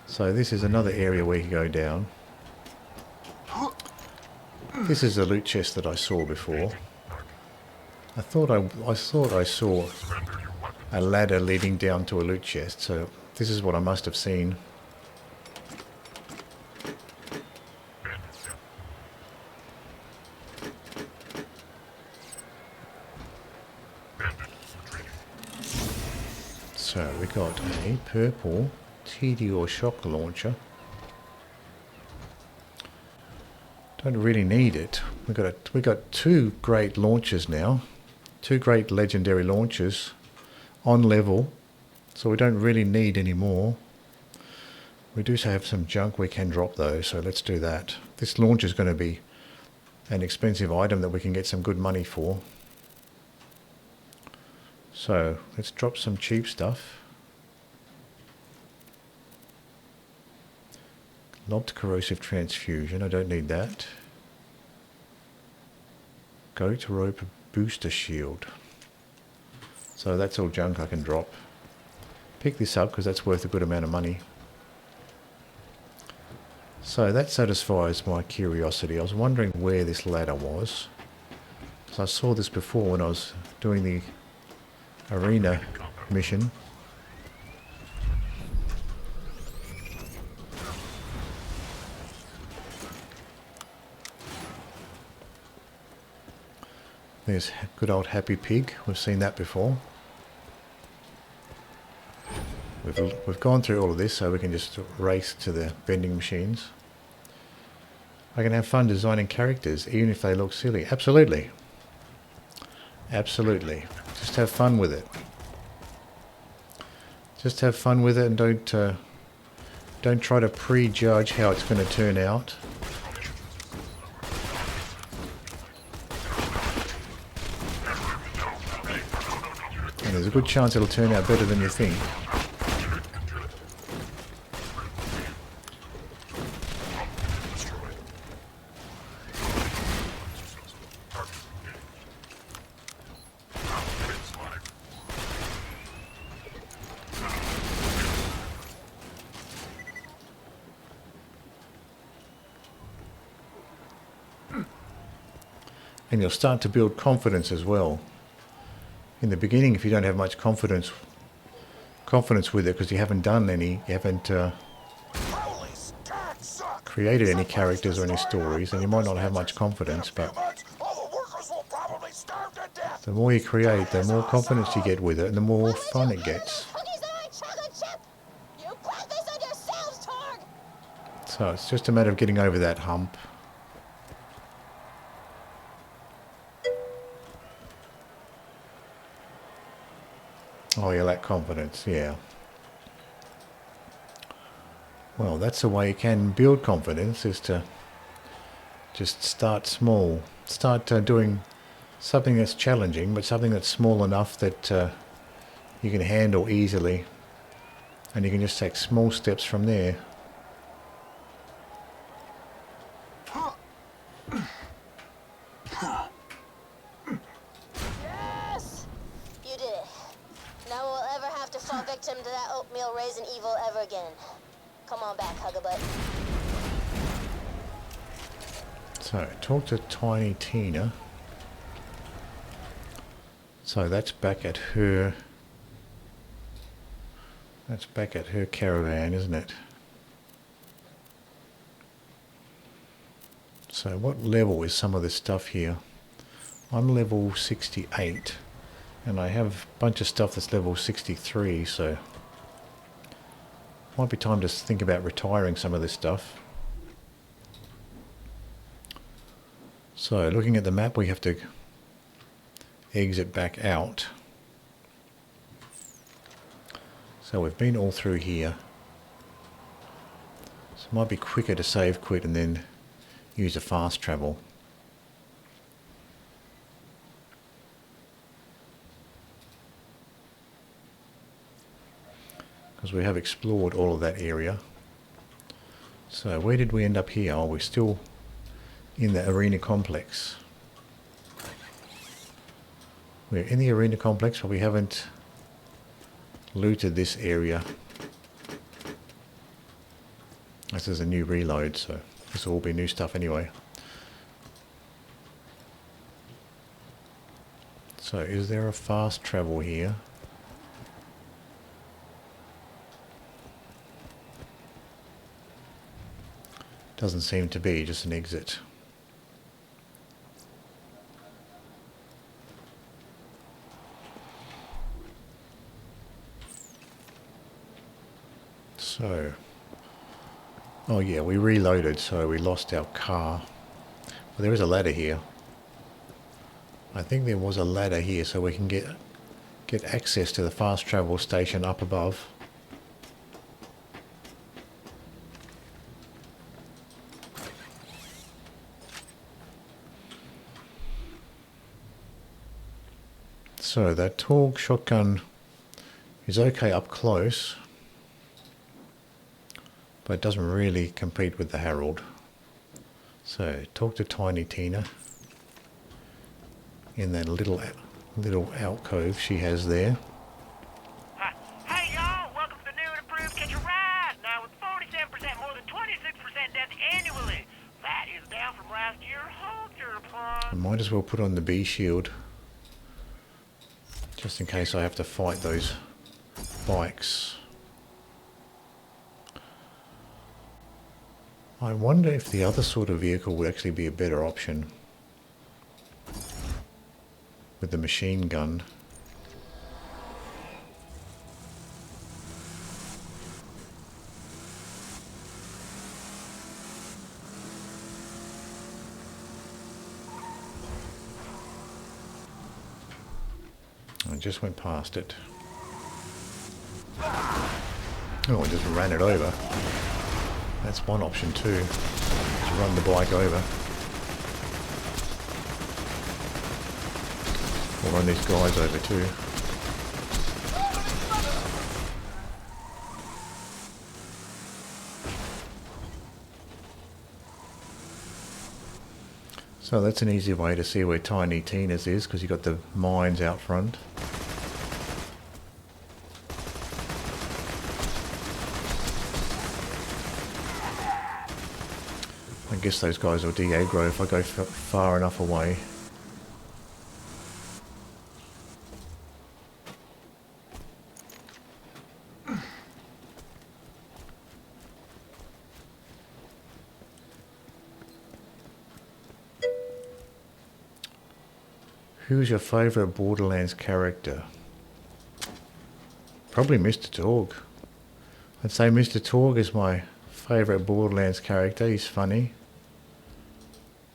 So this is another area where you can go down. This is the loot chest that I saw before. I thought I saw a ladder leading down to a loot chest, so this is what I must have seen. So we got a purple TD or shock launcher. Don't really need it. We got two great launchers now, two great legendary launchers on level, so we don't really need any more. We do have some junk we can drop though, so let's do that. This launcher is going to be an expensive item that we can get some good money for. So let's drop some cheap stuff. Lobbed corrosive transfusion, I don't need that. Goat rope booster shield. So that's all junk I can drop. Pick this up because that's worth a good amount of money. So that satisfies my curiosity. I was wondering where this ladder was. So I saw this before when I was doing the arena mission. There's good old Happy Pig. We've seen that before. We've gone through all of this, so we can just race to the vending machines. I can have fun designing characters, even if they look silly. Absolutely. Absolutely. Just have fun with it. Just have fun with it, and don't try to prejudge how it's going to turn out. And there's a good chance it'll turn out better than you think. And you'll start to build confidence as well. In the beginning, if you don't have much confidence with it, because you haven't done any, you haven't created any characters or any stories, and you might not have much confidence, but the more you create, the more confidence you get with it, and the more fun it gets. So it's just a matter of getting over that hump. Oh, you lack confidence, yeah. Well, that's the way you can build confidence, is to just start small. Start doing something that's challenging, but something that's small enough that you can handle easily. And you can just take small steps from there. Yes! You did it. No one will ever have to fall victim to that oatmeal raisin evil ever again. Come on back, Huggabutt. So, talk to Tiny Tina. So that's back at her... That's back at her caravan, isn't it? So what level is some of this stuff here? I'm level 68. And I have a bunch of stuff that's level 63, so... Might be time to think about retiring some of this stuff. So, looking at the map, we have to exit back out. So we've been all through here. So it might be quicker to save quit and then use a fast travel. Because we have explored all of that area. So where did we end up here? Oh, we're still in the arena complex. We're in the arena complex, but we haven't looted this area. This is a new reload, so this will all be new stuff anyway. So is there a fast travel here? Doesn't seem to be, just an exit. So, oh yeah, we reloaded, so we lost our car. Well, there is a ladder here. I think there was a ladder here, so we can get access to the fast travel station up above. So that Torgue shotgun is okay up close, but it doesn't really compete with the Harold. So talk to Tiny Tina in that little alcove she has there. Hey y'all, welcome to the new and improved Catch a Ride. Now with 47% more than 26% death annually. That is down from last year. Hold your applause. I might as well put on the B shield, just in case I have to fight those bikes. I wonder if the other sort of vehicle would actually be a better option with the machine gun. I just went past it. Oh, I just ran it over. That's one option too, to run the bike over. Or run these guys over too. So that's an easy way to see where Tiny Tina's is, because you've got the mines out front. I guess those guys will de-aggro if I go far enough away. Who's your favourite Borderlands character? Probably Mr. Torgue. I'd say Mr. Torgue is my favourite Borderlands character. He's funny.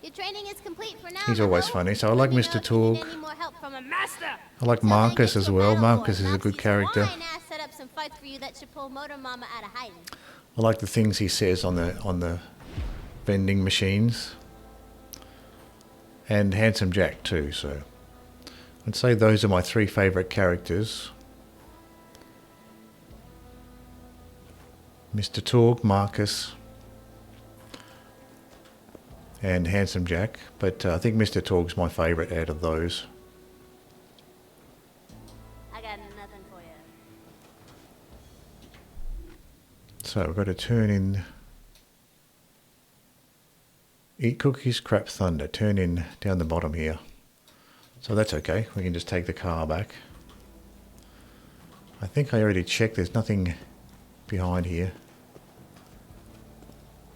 Your training is complete for now. He's always funny, so I like Mr. Torgue. I like Marcus as well. Marcus is a good character. I like the things he says on the vending machines. And Handsome Jack too, so I'd say those are my three favourite characters. Mr. Torgue, Marcus, and Handsome Jack, but I think Mr. Torgue's my favourite out of those. I got nothing for you. So we've got to turn in. Eat cookies, crap thunder. Turn in down the bottom here. So that's okay. We can just take the car back. I think I already checked. There's nothing behind here.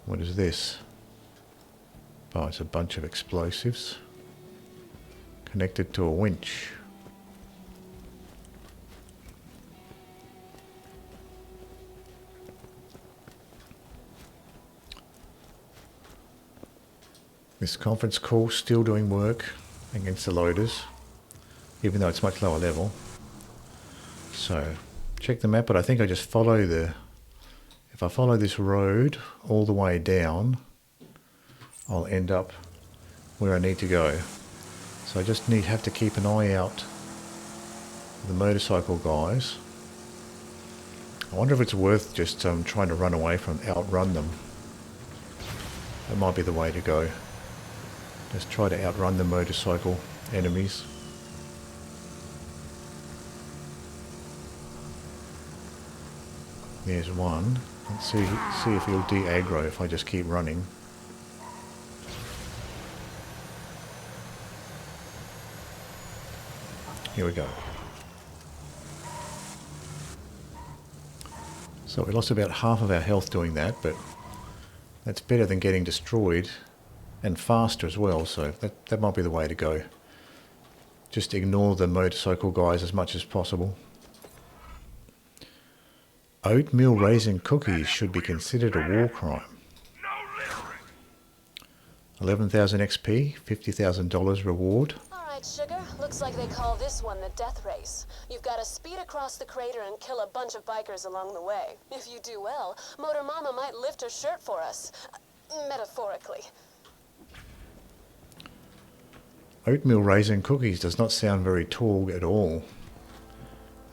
What is this? Oh, it's a bunch of explosives connected to a winch. This conference call still doing work against the loaders, even though it's much lower level. So check the map, but I think I just follow if I follow this road all the way down, I'll end up where I need to go. So I just have to keep an eye out for the motorcycle guys. I wonder if it's worth just trying to outrun them. That might be the way to go. Just try to outrun the motorcycle enemies. There's one. Let's see if he'll de-aggro if I just keep running. Here we go. So we lost about half of our health doing that, but that's better than getting destroyed. And faster as well, so that might be the way to go. Just ignore the motorcycle guys as much as possible. Oatmeal raisin cookies should be considered a war crime. 11,000 XP, $50,000 reward. Alright, sugar. Looks like they call this one the death race. You've got to speed across the crater and kill a bunch of bikers along the way. If you do well, Motor Mama might lift her shirt for us. Metaphorically. Oatmeal raisin cookies does not sound very Torgue at all.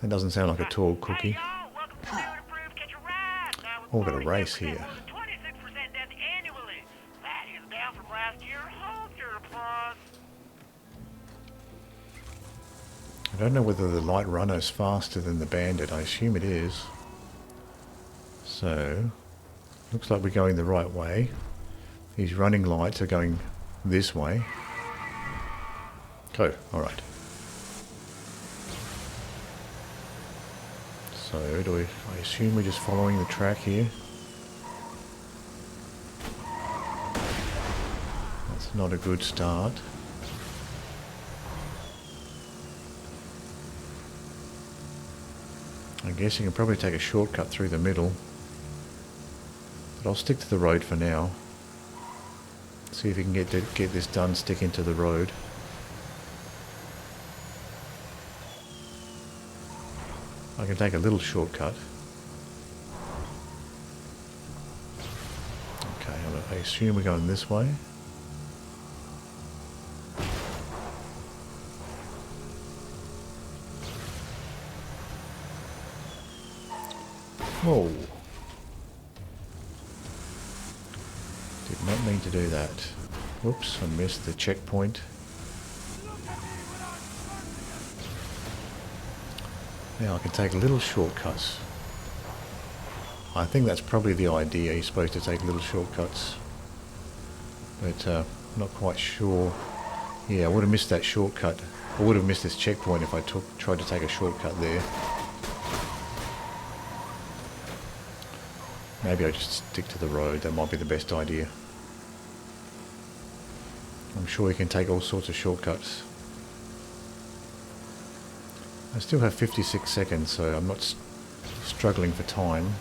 It doesn't sound like a Torgue cookie. Oh, we've got a race here. 26% death annually. That is down from last year. Hold your applause. I don't know whether the light runner is faster than the bandit. I assume it is. So, looks like we're going the right way. These running lights are going this way. Oh, alright. So, I assume we're just following the track here. That's not a good start. I guess you can probably take a shortcut through the middle. But I'll stick to the road for now. See if we can get this done, stick into the road. I can take a little shortcut. Okay, I assume we're going this way. Whoa. Did not mean to do that. Whoops, I missed the checkpoint. Now I can take little shortcuts. I think that's probably the idea. You're supposed to take little shortcuts. But not quite sure. Yeah, I would have missed that shortcut. I would have missed this checkpoint if I tried to take a shortcut there. Maybe I just stick to the road. That might be the best idea. I'm sure you can take all sorts of shortcuts. I still have 56 seconds, so I'm not struggling for time.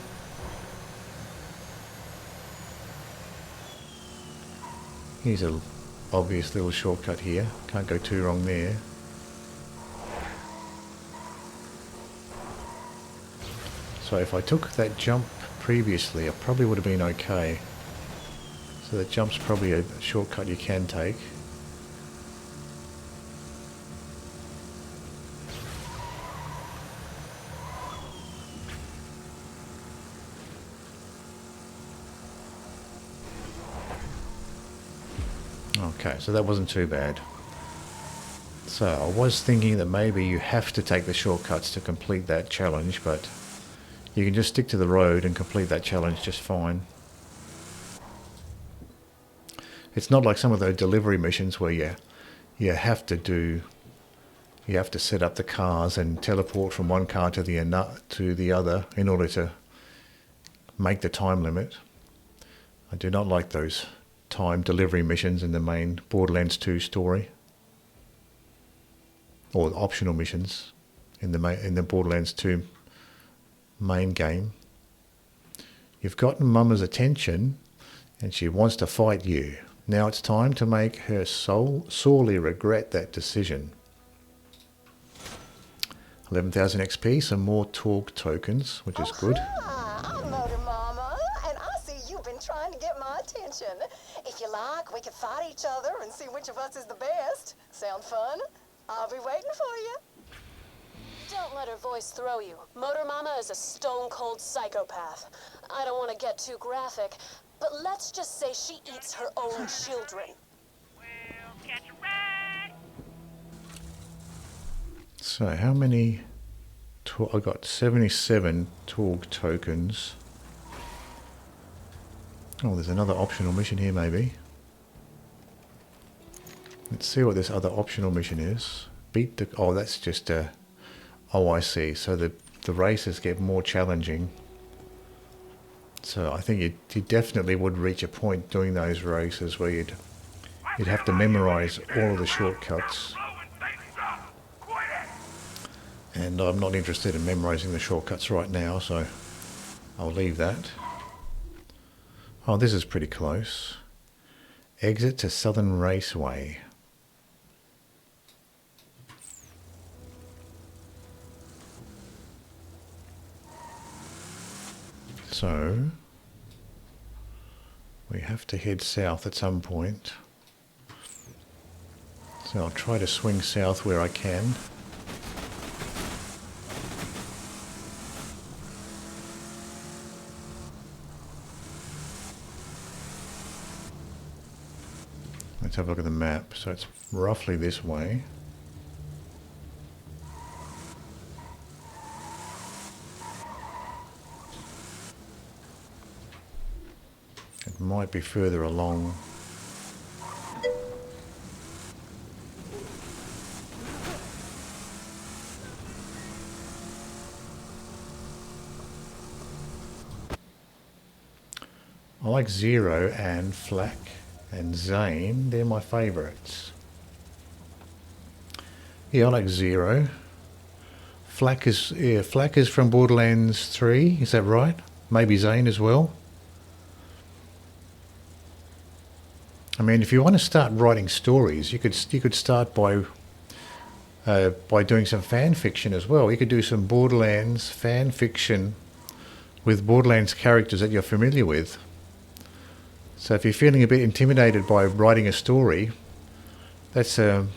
Here's a obvious little shortcut here. Can't go too wrong there. So if I took that jump previously, I probably would have been okay. So that jump's probably a shortcut you can take. Okay, so that wasn't too bad. So I was thinking that maybe you have to take the shortcuts to complete that challenge, but you can just stick to the road and complete that challenge just fine. It's not like some of those delivery missions where you have to set up the cars and teleport from one car to the other in order to make the time limit. I do not like those time delivery missions in the main Borderlands 2 story, or optional missions in the Borderlands 2 main game. You've gotten Mama's attention and she wants to fight you. Now it's time to make her sorely regret that decision. 11,000 XP, some more Torgue tokens, which is good. I'm Motor Mama, and I see you've been trying to get my attention. If you like, we can fight each other and see which of us is the best. Sound fun? I'll be waiting for you. Don't let her voice throw you. Motor Mama is a stone-cold psychopath. I don't want to get too graphic, but let's just say she eats her own children. We'll catch a ride. So how many? I got 77 Torgue tokens. Oh, there's another optional mission here maybe. Let's see what this other optional mission is. Beat the... Oh, that's just a... Oh, I see. So the races get more challenging. So I think you definitely would reach a point doing those races where you'd have to memorize all of the shortcuts. And I'm not interested in memorizing the shortcuts right now, so I'll leave that. Oh, this is pretty close. Exit to Southern Raceway. So we have to head south at some point. So I'll try to swing south where I can. Let's have a look at the map. So it's roughly this way. It might be further along. I like Zer0 and Flak and Zane. They're my favourites. Yeah, I like Zer0. Flak is from Borderlands 3. Is that right? Maybe Zane as well. I mean, if you want to start writing stories, you could start by doing some fan fiction as well. You could do some Borderlands fan fiction with Borderlands characters that you're familiar with. So if you're feeling a bit intimidated by writing a story, that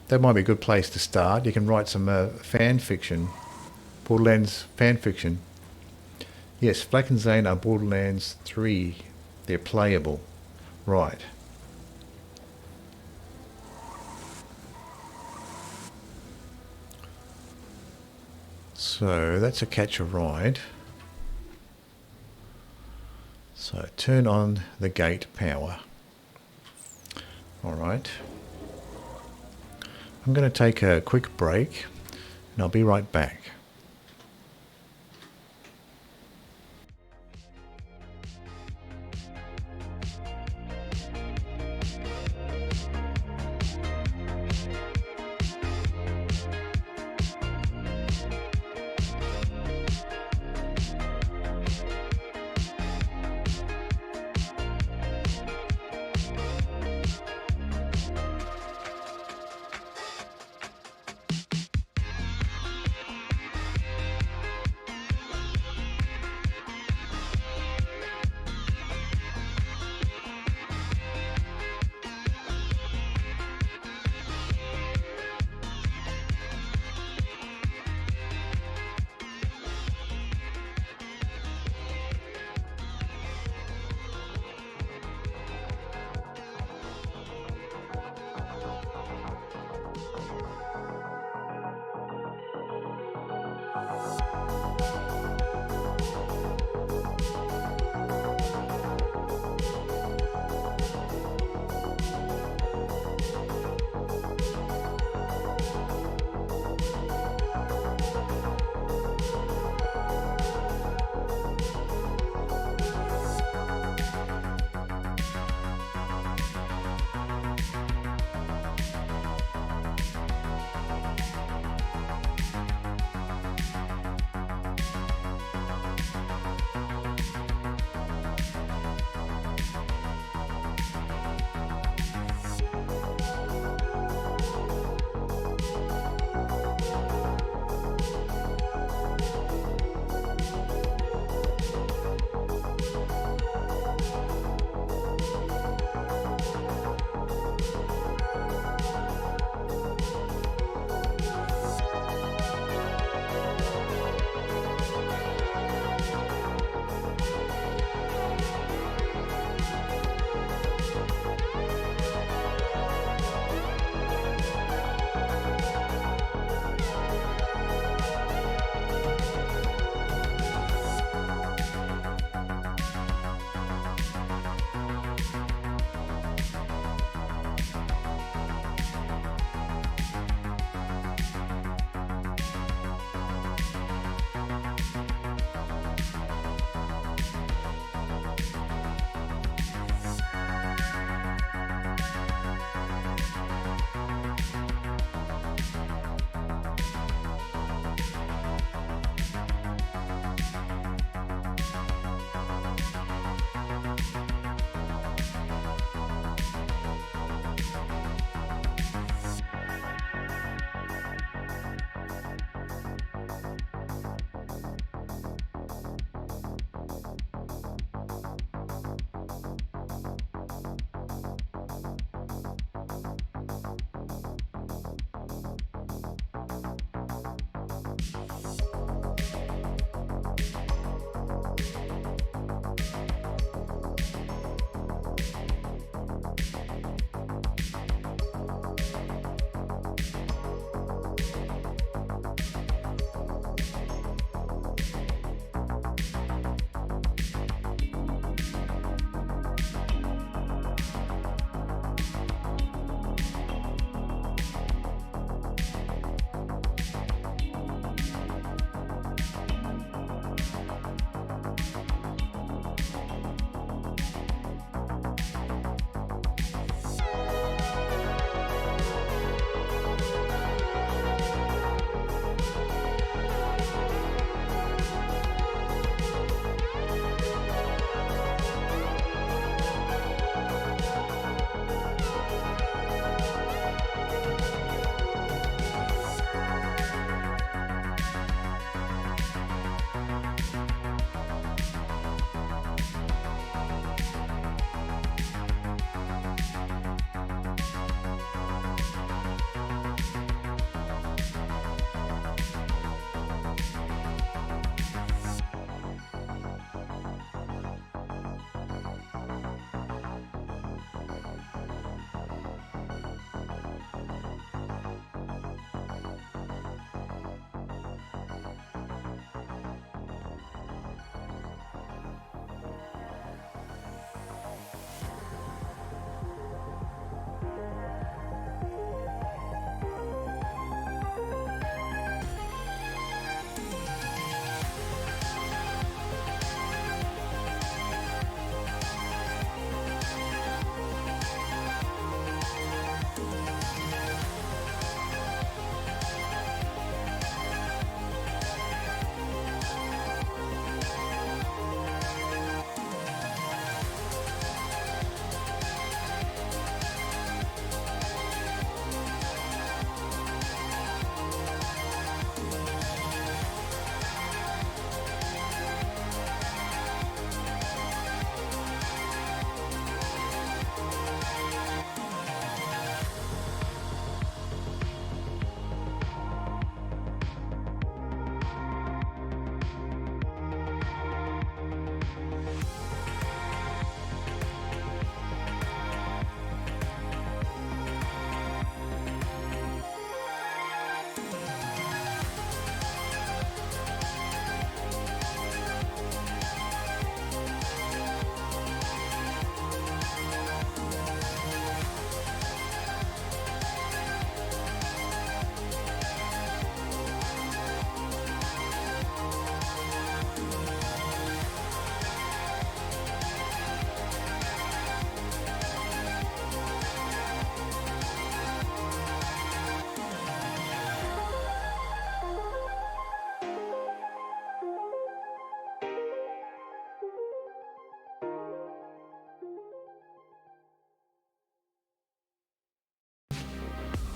might be a good place to start. You can write some fan fiction, Borderlands fan fiction. Yes, Flak and Zane are Borderlands 3. They're playable, right? So that's a catch a ride. So turn on the gate power. All right. I'm going to take a quick break and I'll be right back.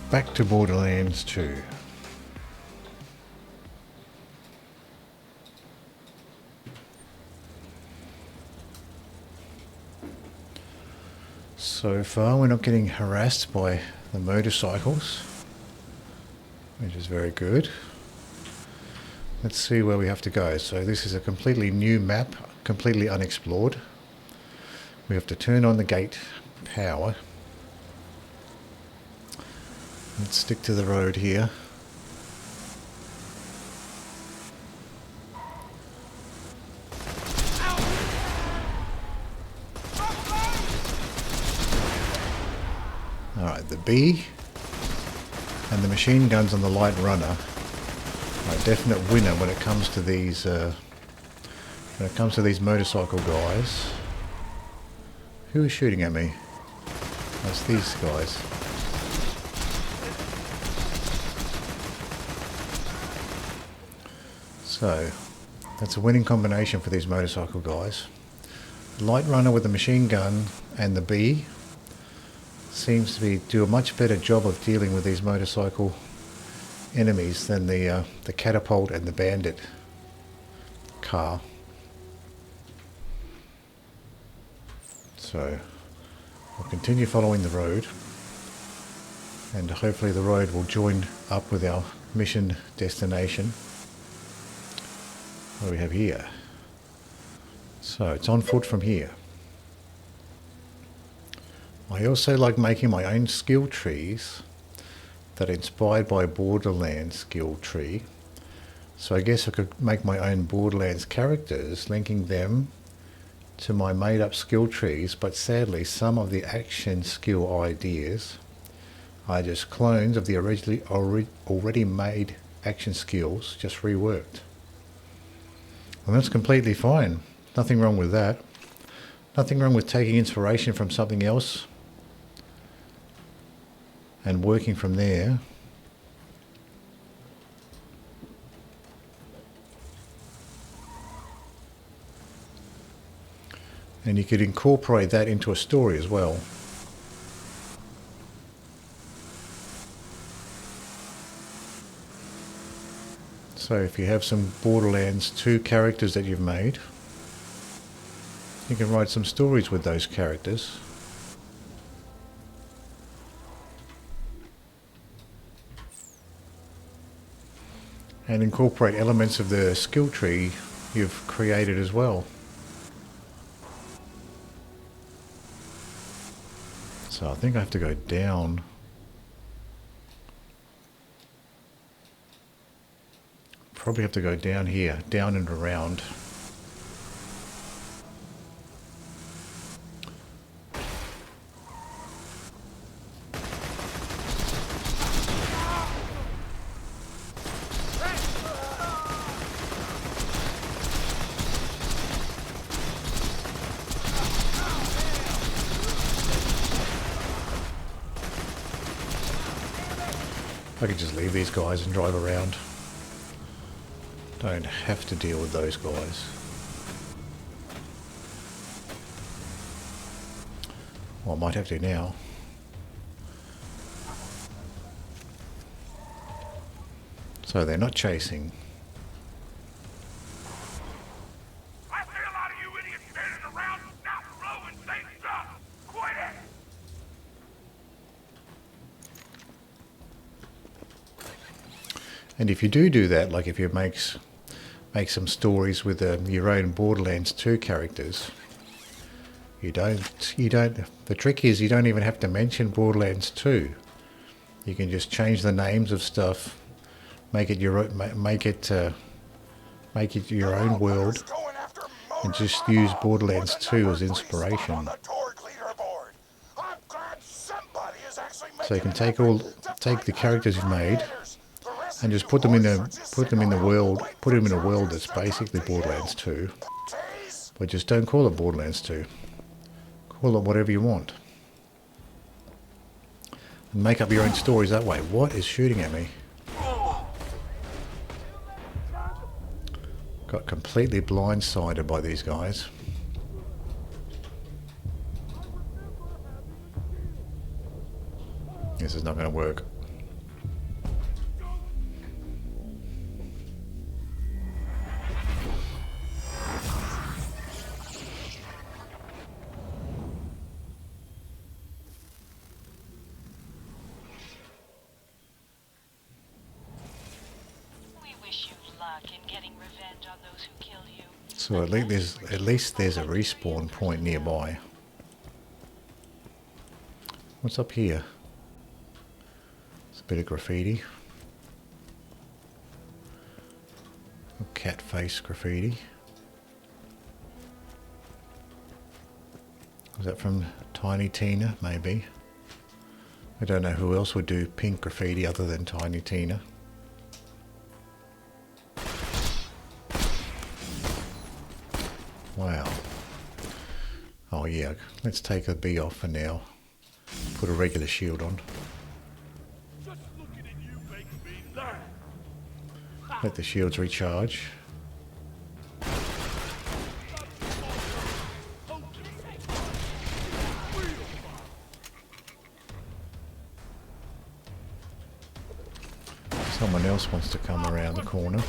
Back to Borderlands 2. So far we're not getting harassed by the motorcycles, which is very good. Let's see where we have to go. So this is a completely new map, completely unexplored. We have to turn on the gate power. Let's stick to the road here. Alright, the B and the machine guns on the light runner are a definite winner when it comes to these motorcycle guys. Who is shooting at me? That's these guys. So that's a winning combination for these motorcycle guys. The light runner with the machine gun and the B seems to do a much better job of dealing with these motorcycle enemies than the catapult and the bandit car. So I'll continue following the road, and hopefully the road will join up with our mission destination. What do we have here? So it's on foot from here. I also like making my own skill trees that are inspired by Borderlands skill tree. So I guess I could make my own Borderlands characters, linking them to my made up skill trees, but sadly some of the action skill ideas are just clones of the already made action skills, just reworked. And that's completely fine. Nothing wrong with that. Nothing wrong with taking inspiration from something else and working from there. And you could incorporate that into a story as well. So if you have some Borderlands 2 characters that you've made, you can write some stories with those characters. And incorporate elements of the skill tree you've created as well. So I think I have to go down. Probably have to go down here, down and around. I could just leave these guys and drive around. Don't have to deal with those guys. Well, I might have to now. So they're not chasing. I see a lot of you idiots standing around not blowing things up. Quit it! And if you do that, like if you make some stories with your own Borderlands 2 characters, you don't. The trick is you don't even have to mention Borderlands 2. You can just change the names of stuff, make it your own world, and just use Borderlands 2 as inspiration. So you can take the characters you've made and just put them in a world that's basically Borderlands 2, but just don't call it Borderlands 2. Call it whatever you want, and make up your own stories that way. What is shooting at me? Got completely blindsided by these guys. This is not going to work. getting revenge on those who kill you. So at least there's a respawn point nearby. What's up here? It's a bit of graffiti. Cat face graffiti. Is that from Tiny Tina? Maybe. I don't know who else would do pink graffiti other than Tiny Tina. Wow. Oh yeah, let's take a B off for now. Put a regular shield on. Just looking at you makes me laugh. Let the shields recharge. Someone else wants to come around the corner.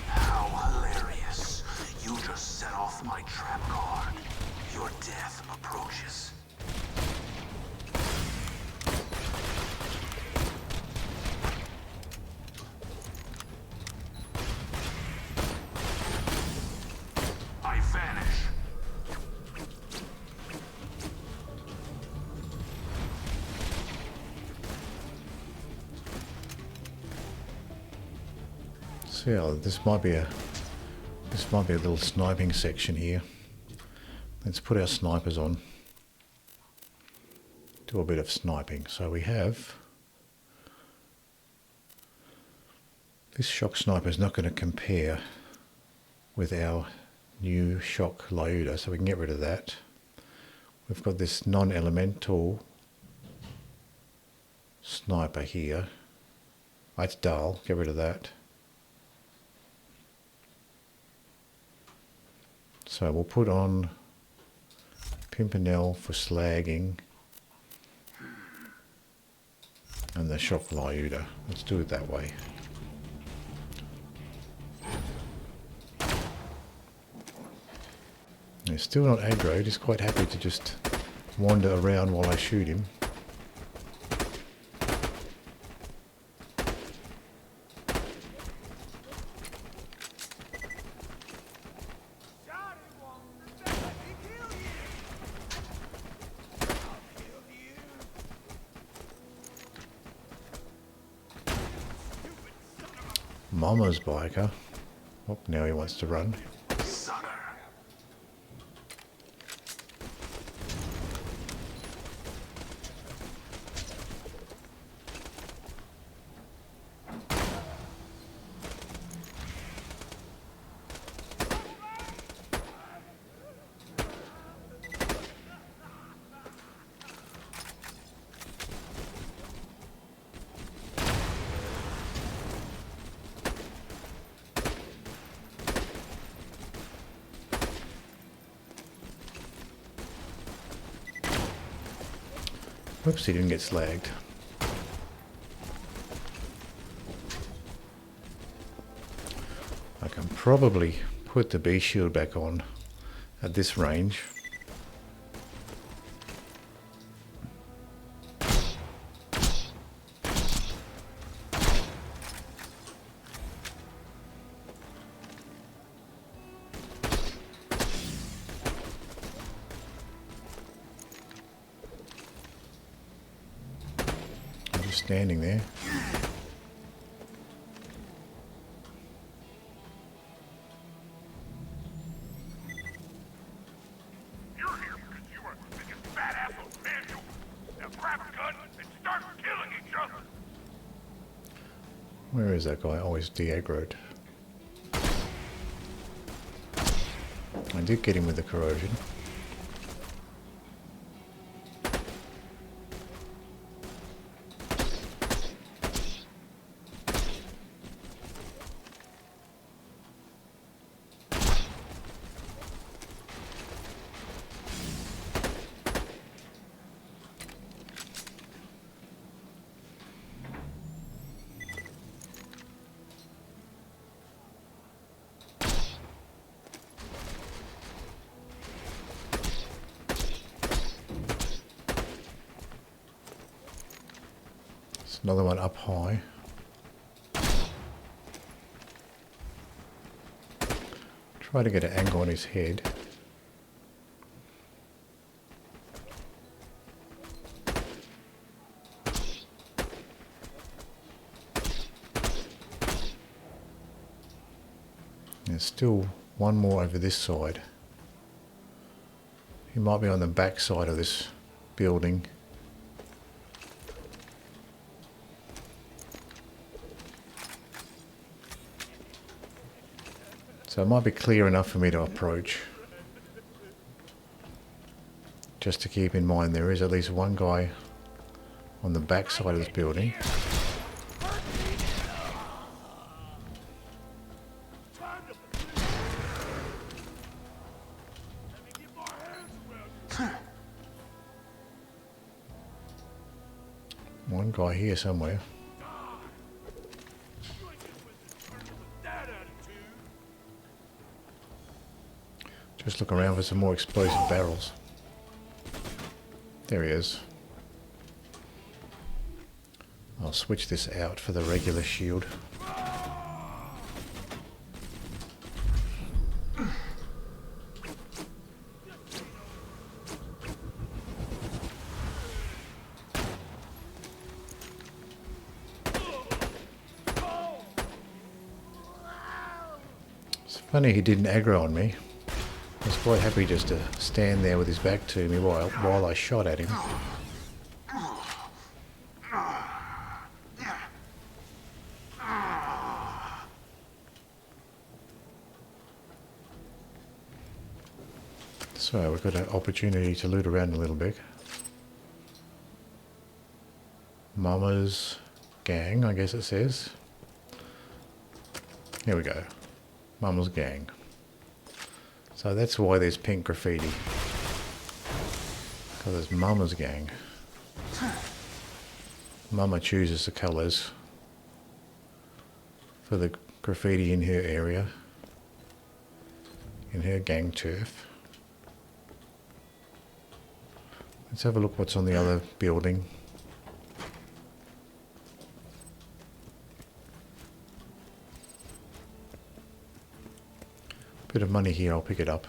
How hilarious. You just set off my trap card. Your death approaches. I vanish. So this might be a little sniping section here. Let's put our snipers on. Do a bit of sniping. So we have this shock sniper is not going to compare with our new shock Lyuda, so we can get rid of that. We've got this non-elemental sniper here. It's dull, get rid of that. So we'll put on Pimpernel for slagging and the shock Lyuda. Let's do it that way. He's still not aggroed, he's quite happy to just wander around while I shoot him. Mama's biker. Oh, now he wants to run. Oops, he didn't get slagged. I can probably put the B shield back on at this range. Standing there. You're here because you are the biggest badass of manual. Now grab a gun and start killing each other. Where is that guy? Oh, he's de-aggroed. I did get him with the corrosion. Another one up high. Try to get an angle on his head. There's still one more over this side. He might be on the back side of this building. So it might be clear enough for me to approach. Just to keep in mind there is at least one guy on the back side of this building. One guy here somewhere. Just look around for some more explosive barrels. There he is. I'll switch this out for the regular shield. It's funny he didn't aggro on me. I was quite happy just to stand there with his back to me while I shot at him. So we've got an opportunity to loot around a little bit. Mama's gang, I guess it says. Here we go. Mama's gang. So that's why there's pink graffiti. Because it's Mama's gang. Mama chooses the colours for the graffiti in her area, in her gang turf. Let's have a look what's on the other building. Bit of money here, I'll pick it up.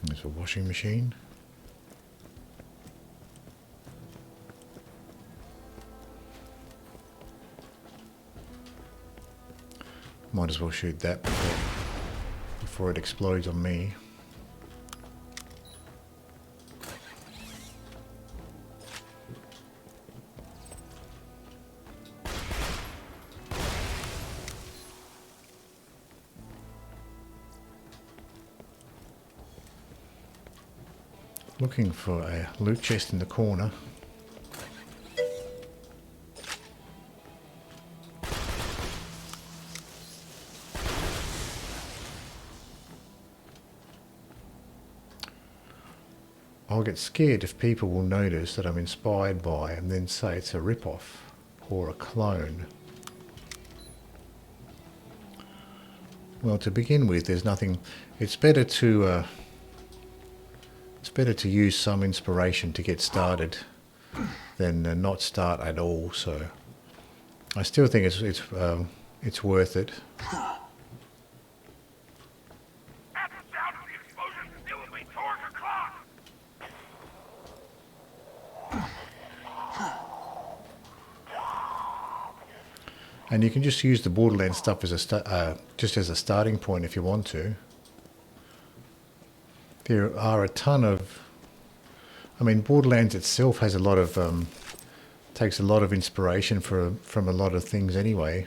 There's a washing machine. Might as well shoot that before it explodes on me. Looking for a loot chest in the corner. I'll get scared if people will notice that I'm inspired by and then say it's a rip-off or a clone. Well, to begin with, there's nothing. It's better to use some inspiration to get started than not start at all. So I still think it's worth it. At the sound of the explosion, it will be Torgue o'clock. And you can just use the Borderlands stuff as just as a starting point if you want to. There are a ton of, I mean, Borderlands itself has a lot of, takes a lot of inspiration from a lot of things anyway.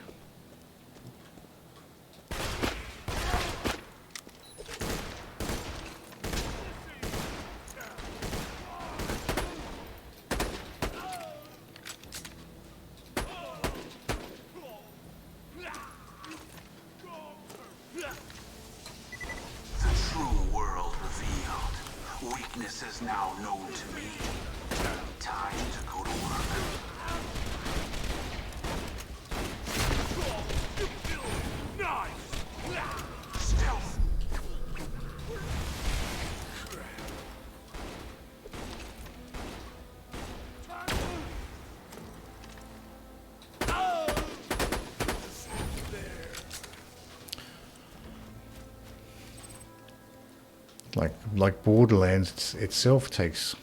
like Borderlands itself takes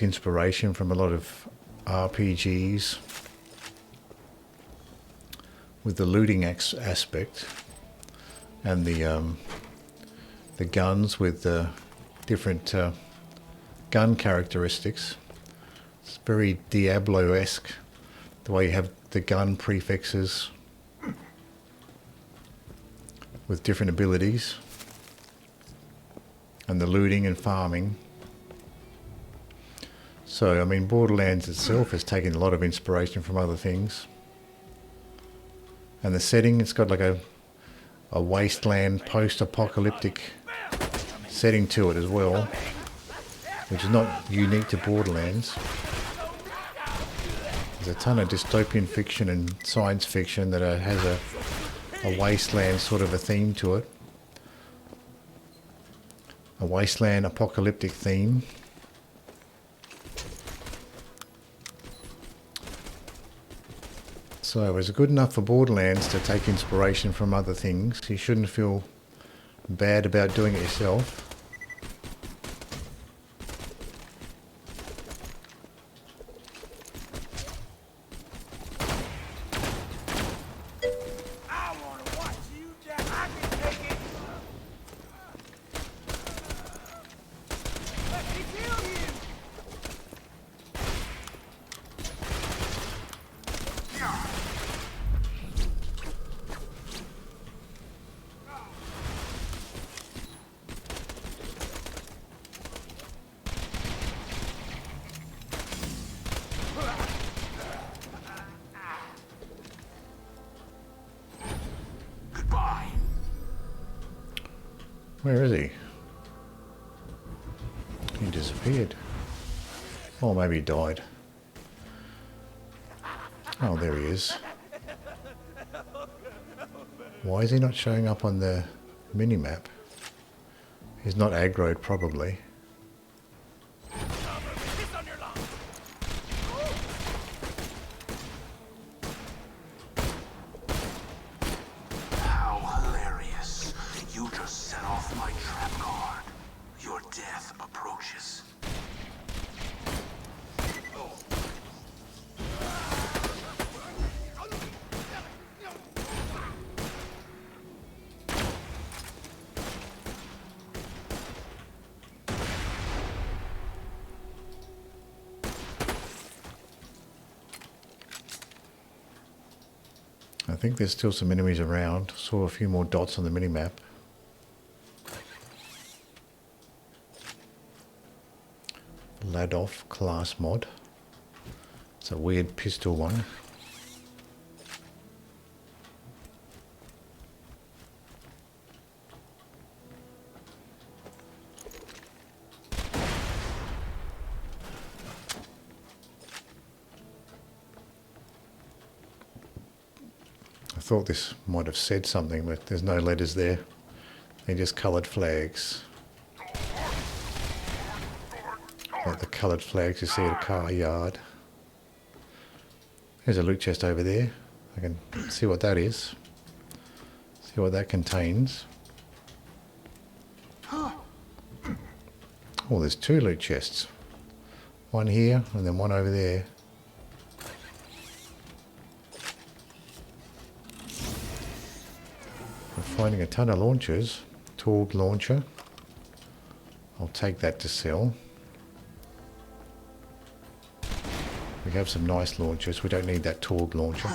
inspiration from a lot of RPGs with the looting aspect and the guns with the different gun characteristics. It's very Diablo-esque, the way you have the gun prefixes with different abilities, and the looting and farming. So, I mean, Borderlands itself has taken a lot of inspiration from other things. And the setting, it's got like a wasteland post-apocalyptic setting to it as well, which is not unique to Borderlands. There's a ton of dystopian fiction and science fiction that has a wasteland sort of a theme to it. A wasteland apocalyptic theme. So it's good enough for Borderlands to take inspiration from other things. You shouldn't feel bad about doing it yourself. Where is he? He disappeared. Or maybe he died. Oh, there he is. Why is he not showing up on the mini-map? He's not aggroed, probably. I think there's still some enemies around. Saw a few more dots on the minimap. Ladoff class mod. It's a weird pistol one. I thought this might have said something, but there's no letters there. They're just coloured flags. Like the coloured flags you see at a car yard. There's a loot chest over there. I can see what that is. See what that contains. Oh, there's two loot chests. One here and then one over there. Finding a ton of launchers. Torgue launcher. I'll take that to sell. We have some nice launchers. We don't need that Torgue launcher.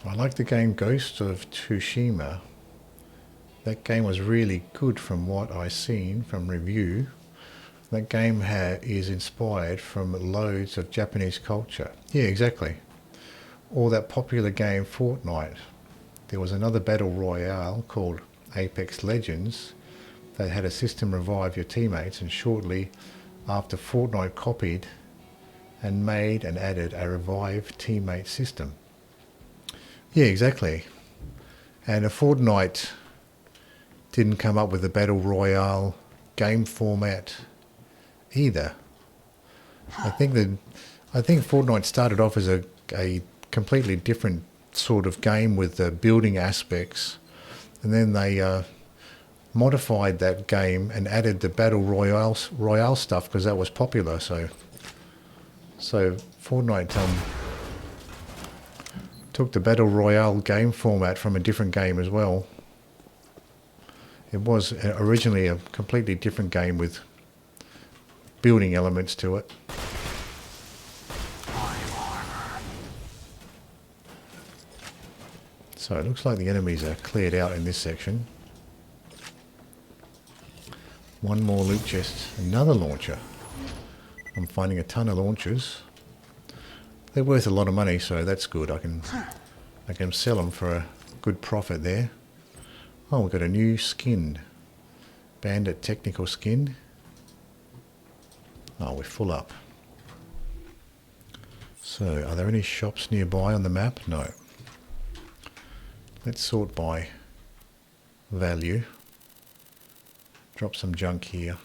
I like the game Ghost of Tsushima. That game was really good from what I've seen from review. That game is inspired from loads of Japanese culture. Yeah, exactly. Or that popular game Fortnite. There was another battle royale called Apex Legends that had a system revive your teammates, and shortly after Fortnite copied and made and added a revive teammate system. Yeah, exactly. And a Fortnite didn't come up with the Battle Royale game format either. I think Fortnite started off as a completely different sort of game with the building aspects, and then they modified that game and added the Battle Royale stuff because that was popular. So Fortnite took the Battle Royale game format from a different game as well. It was originally a completely different game with building elements to it. So it looks like the enemies are cleared out in this section. One more loot chest, another launcher. I'm finding a ton of launchers. They're worth a lot of money, so that's good. I can sell them for a good profit there. Oh, we've got a new skin. Bandit technical skin. Oh, we're full up. So, are there any shops nearby on the map? No. Let's sort by value. Drop some junk here.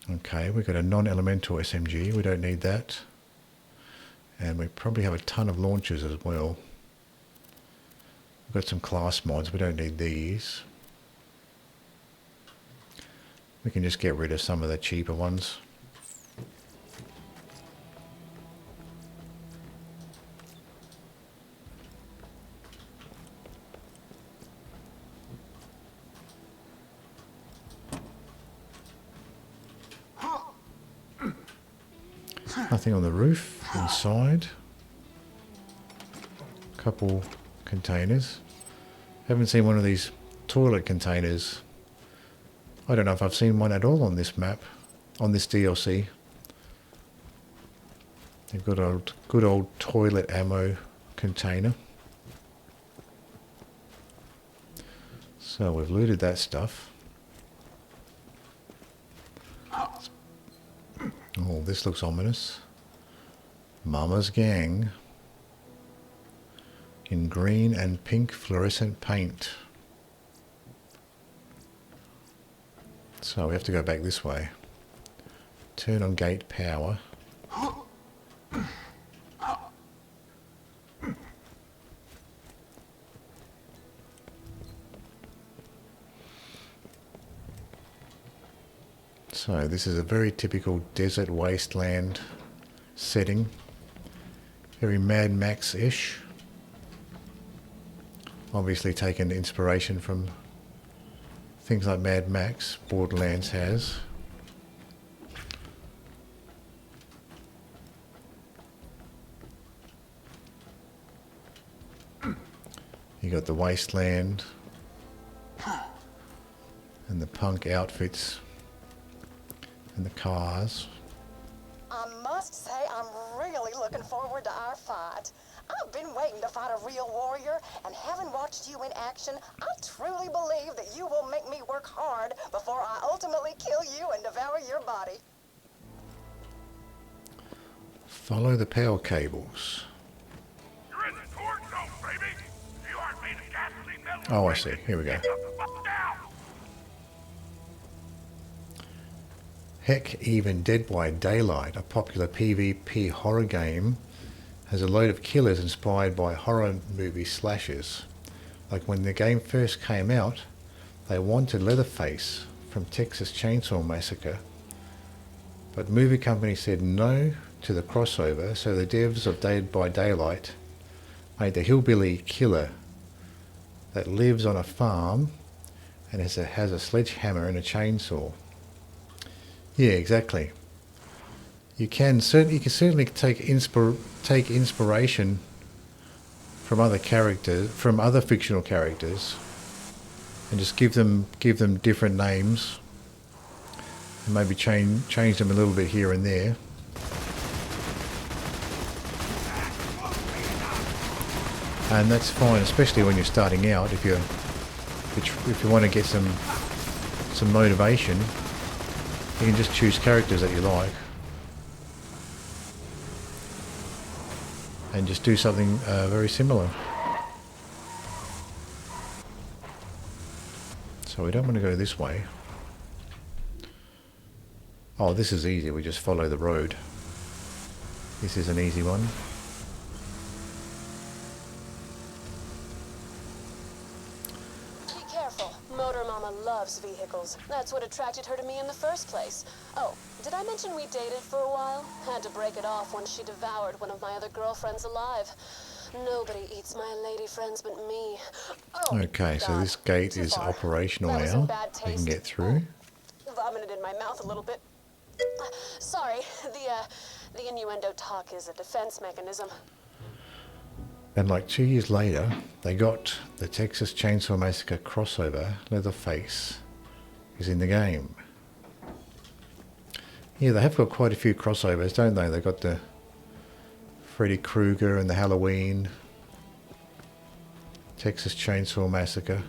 Okay, we've got a non-elemental SMG. We don't need that. And we probably have a ton of launchers as well. We've got some class mods. We don't need these. We can just get rid of some of the cheaper ones. Nothing on the roof, inside. Couple containers. Haven't seen one of these toilet containers. I don't know if I've seen one at all on this map, on this DLC. They've got a good old toilet ammo container. So we've looted that stuff. Oh, this looks ominous. Mama's Gang. In green and pink fluorescent paint. So we have to go back this way. Turn on gate power. So this is a very typical desert wasteland setting. Very Mad Max-ish. Obviously taken inspiration from things like Mad Max, Borderlands has. You got the wasteland and the punk outfits and the cars. I must say, I'm really looking forward to our fight. I've been waiting to fight a real warrior, and having watched you in action, I truly believe that you will make me work hard before I ultimately kill you and devour your body. Follow the power cables. You're in the Torgue zone, baby. You aren't made of gasoline metal. Oh, I see. Here we go. Get the fuck down. Heck, even Dead by Daylight, a popular PvP horror game, has a load of killers inspired by horror movie slashers. Like when the game first came out, they wanted Leatherface from Texas Chainsaw Massacre, but movie company said no to the crossover, so the devs of Dead by Daylight made the hillbilly killer that lives on a farm and has a sledgehammer and a chainsaw. Yeah, exactly. You can certainly take inspiration from other characters, from other fictional characters, and just give them different names, and maybe change them a little bit here and there. And that's fine, especially when you're starting out. If you want to get some motivation, you can just choose characters that you like. and just do something very similar. So we don't want to go this way. Oh, this is easy. We just follow the road. This is an easy one. Be careful. Motor Mama loves vehicles. That's what attracted her to me in the first place. Oh, did I mention we dated for a while? Had to break it off when she devoured one of my other girlfriends alive. Nobody eats my lady friends but me. Oh, Okay, God. so this gate Too is far. operational That was in now. bad We can taste. get through. Vomited in my mouth a little bit. Sorry, the innuendo talk is a defense mechanism. And like 2 years later, they got the Texas Chainsaw Massacre crossover. Leatherface is in the game. Yeah, they have got quite a few crossovers, don't they? They got the Freddy Krueger and the Halloween, Texas Chainsaw Massacre.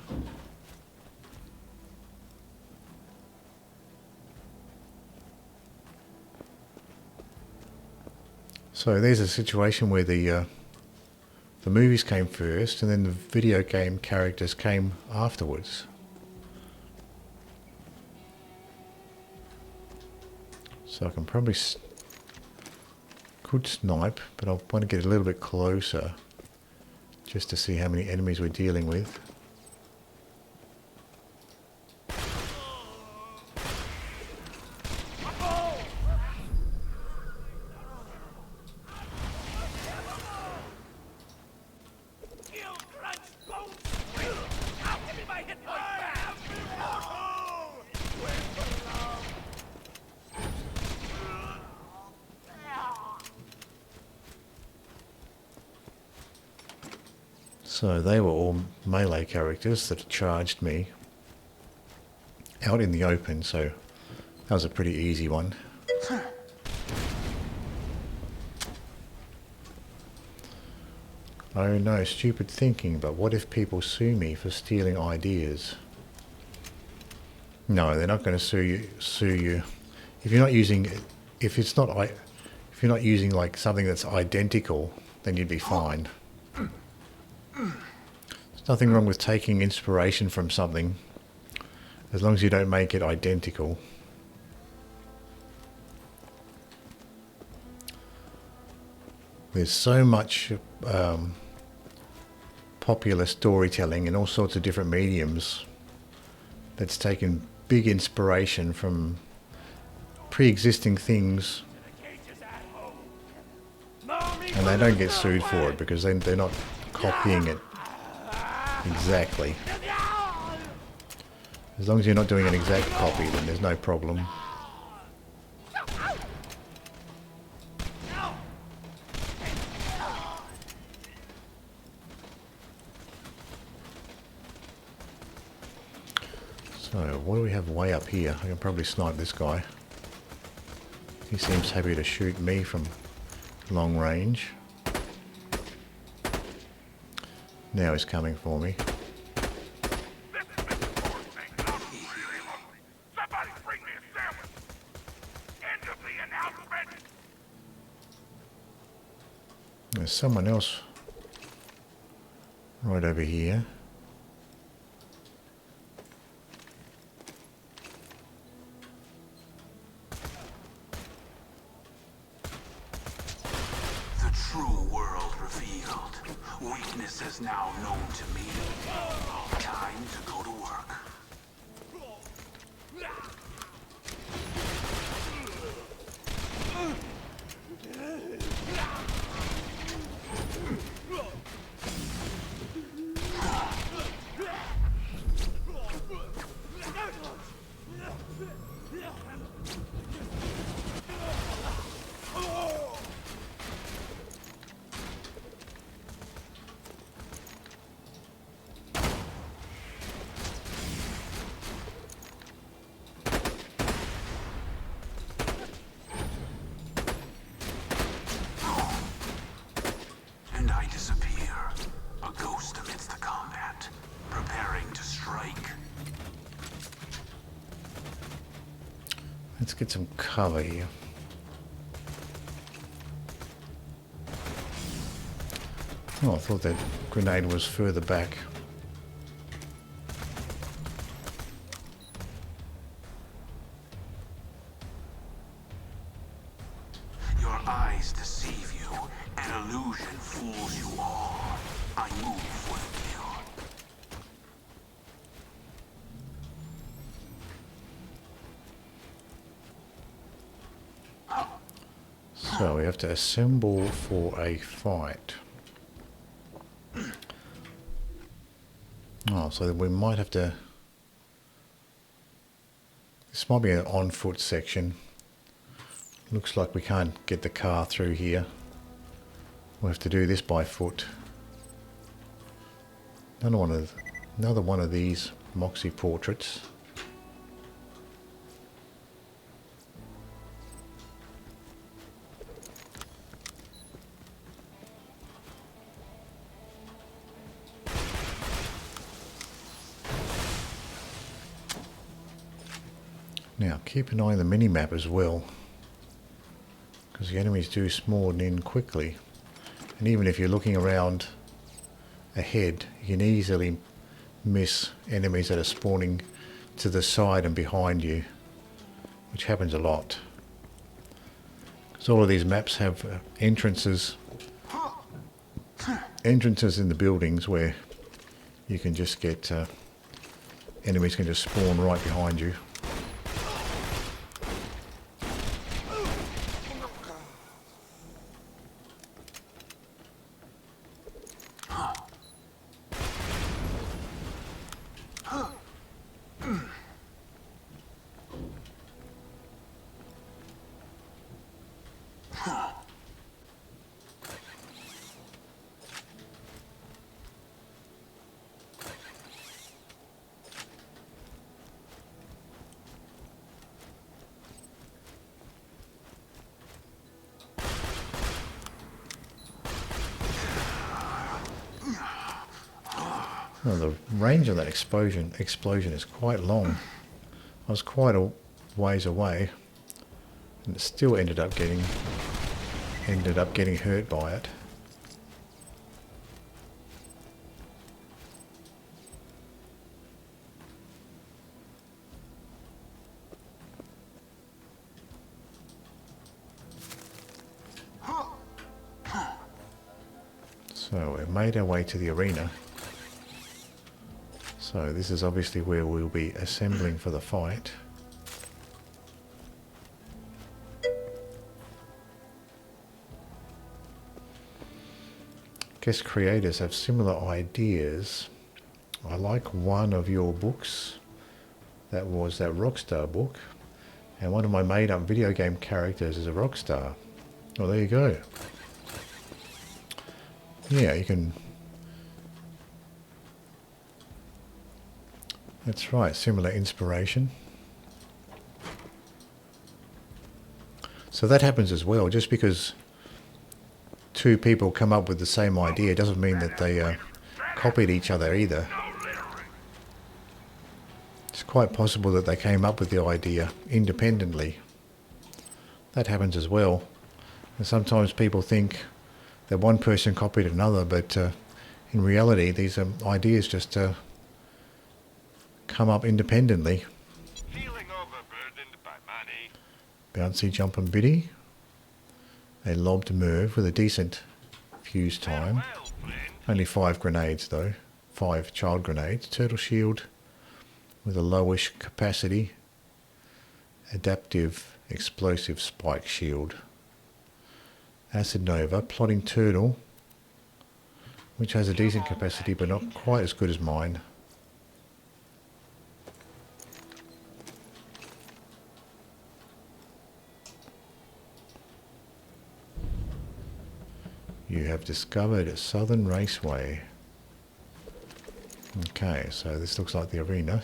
So there's a situation where the movies came first and then the video game characters came afterwards. So I can probably could snipe, but I want to get a little bit closer just to see how many enemies we're dealing with. So they were all melee characters that charged me out in the open, so that was a pretty easy one. Oh no, stupid thinking, but what if people sue me for stealing ideas? No, they're not going to sue you. If you're not using, if you're not using like something that's identical, then you'd be fine. There's nothing wrong with taking inspiration from something, as long as you don't make it identical. There's so much popular storytelling in all sorts of different mediums that's taken big inspiration from pre-existing things, and they don't get sued for it because they're not copying it exactly. As long as you're not doing an exact copy, then there's no problem. So, what do we have way up here? I can probably snipe this guy. He seems happy to shoot me from long range. Now he's coming for me. This is Miss Moxxi, and I'm really hungry. Somebody bring me a sandwich. End of the announcement. There's someone else right over here. The true world revealed. Weakness is now known to me. Time to go to work. And I disappear, a ghost amidst the combat, preparing to strike. Let's get some cover here. Oh, I thought that grenade was further back. Your eyes deceive you. An illusion fools you all. I move for the kill. So we have to assemble for a fight. Oh, so we might have to... This might be an on-foot section. Looks like we can't get the car through here. We'll have to do this by foot. Another one of these Moxxi portraits. Now keep an eye on the mini-map as well, because the enemies do spawn in quickly, and even if you're looking around ahead you can easily miss enemies that are spawning to the side and behind you, which happens a lot. Because all of these maps have entrances in the buildings where you can just get enemies can just spawn right behind you. Well, the range of that explosion is quite long. I was quite a ways away, and it still ended up getting hurt by it. So we've made our way to the arena. So this is obviously where we'll be assembling for the fight. Guess creators have similar ideas. I like one of your books. That was that Rockstar book. And one of my made up video game characters is a Rockstar. Oh, there you go. Yeah, you can... That's right, similar inspiration. So that happens as well. Just because two people come up with the same idea doesn't mean that they copied each other either. It's quite possible that they came up with the idea independently. That happens as well. And sometimes people think that one person copied another, but in reality these ideas just come up independently. Feeling overburdened by money. Bouncy jumping biddy. A lobbed Merv with a decent fuse time. Only 5 grenades though. 5 child grenades. Turtle shield with a lowish capacity. Adaptive explosive spike shield. Acid Nova. Plotting turtle, which has a decent capacity but not quite as good as mine. You have discovered a Southern Raceway. Okay, so this looks like the arena.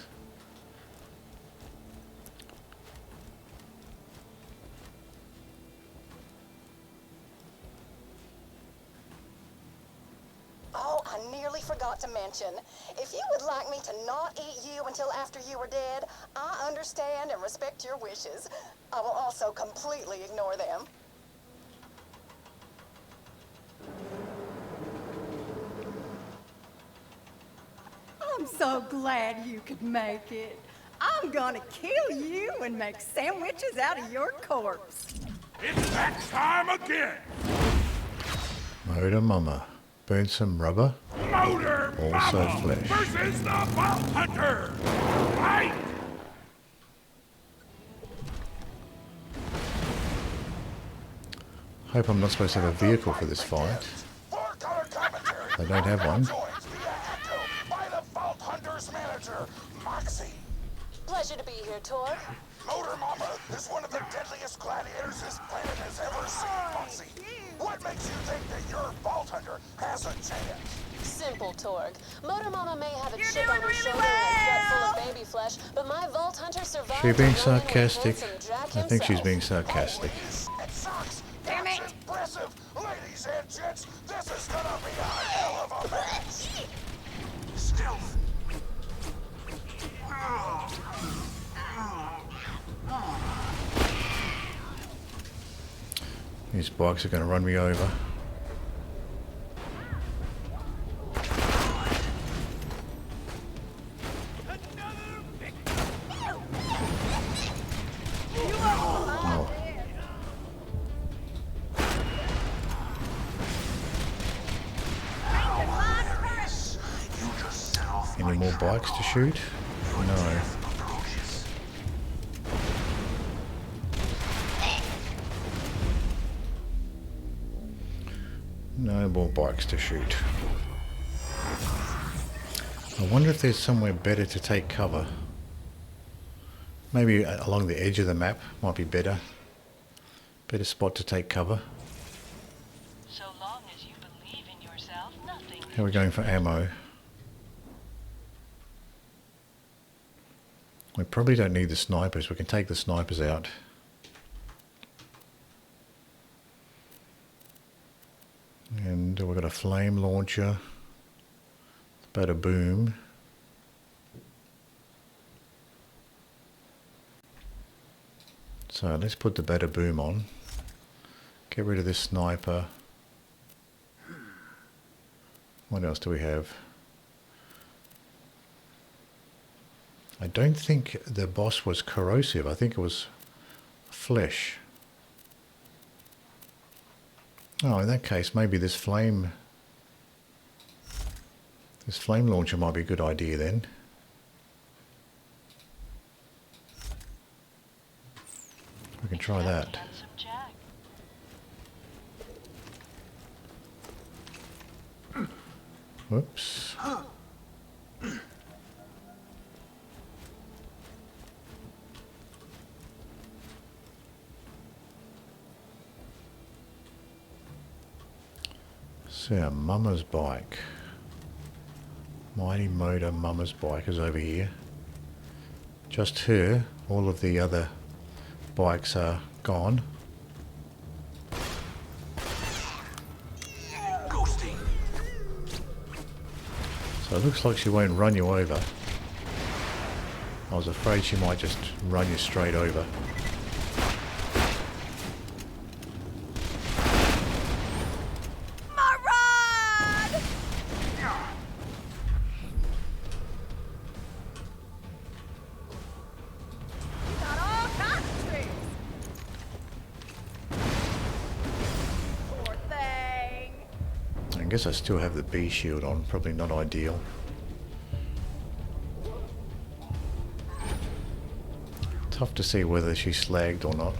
Oh, I nearly forgot to mention. If you would like me to not eat you until after you are dead, I understand and respect your wishes. I will also completely ignore them. I'm so glad you could make it. I'm gonna kill you and make sandwiches out of your corpse. It's that time again! Motor Mama. Burn some rubber. Motor Also Mama flesh. versus the Vault Hunter! Fight! Hope I'm not supposed to have a vehicle for this fight. Four-color commentary. I don't have one. Joins the Anikdote by the Vault Hunter's manager, Moxxi. Pleasure to be here, Torgue. Motor Mama is one of the deadliest gladiators this planet has ever seen, Moxxi. What makes you think that your Vault Hunter has a chance? Simple, Torgue. Motor Mama may have a chip on her shoulder and a gut full of baby flesh, but my Vault Hunter survived. She being running with sarcastic. handsome Drac I think she's himself. being sarcastic. It sucks. Damn it! Impressive, ladies and gents. This is gonna be a hell of a match. Stealth. These bikes are going to run me over. Oh. You just set off Any more bikes to shoot? No. approaches. No more bikes to shoot. I wonder if there's somewhere better to take cover. Maybe along the edge of the map might be better. Better spot to take cover. So long as you believe in yourself, nothing. How are we going for ammo? We probably don't need the snipers. We can take the snipers out. And we've got a flame launcher. About a boom. So let's put the better boom on. Get rid of this sniper. What else do we have? I don't think the boss was corrosive. I think it was flesh. Oh, in that case, maybe this flame launcher might be a good idea then. We can try that. Handsome Jack. Whoops. See our mama's bike. Mighty Motor Mama's bike is over here. Just her. All of the other bikes are gone. Ghosting. So it looks like she won't run you over. I was afraid she might just run you straight over. I guess I still have the B shield on, probably not ideal. Tough to see whether she slagged or not.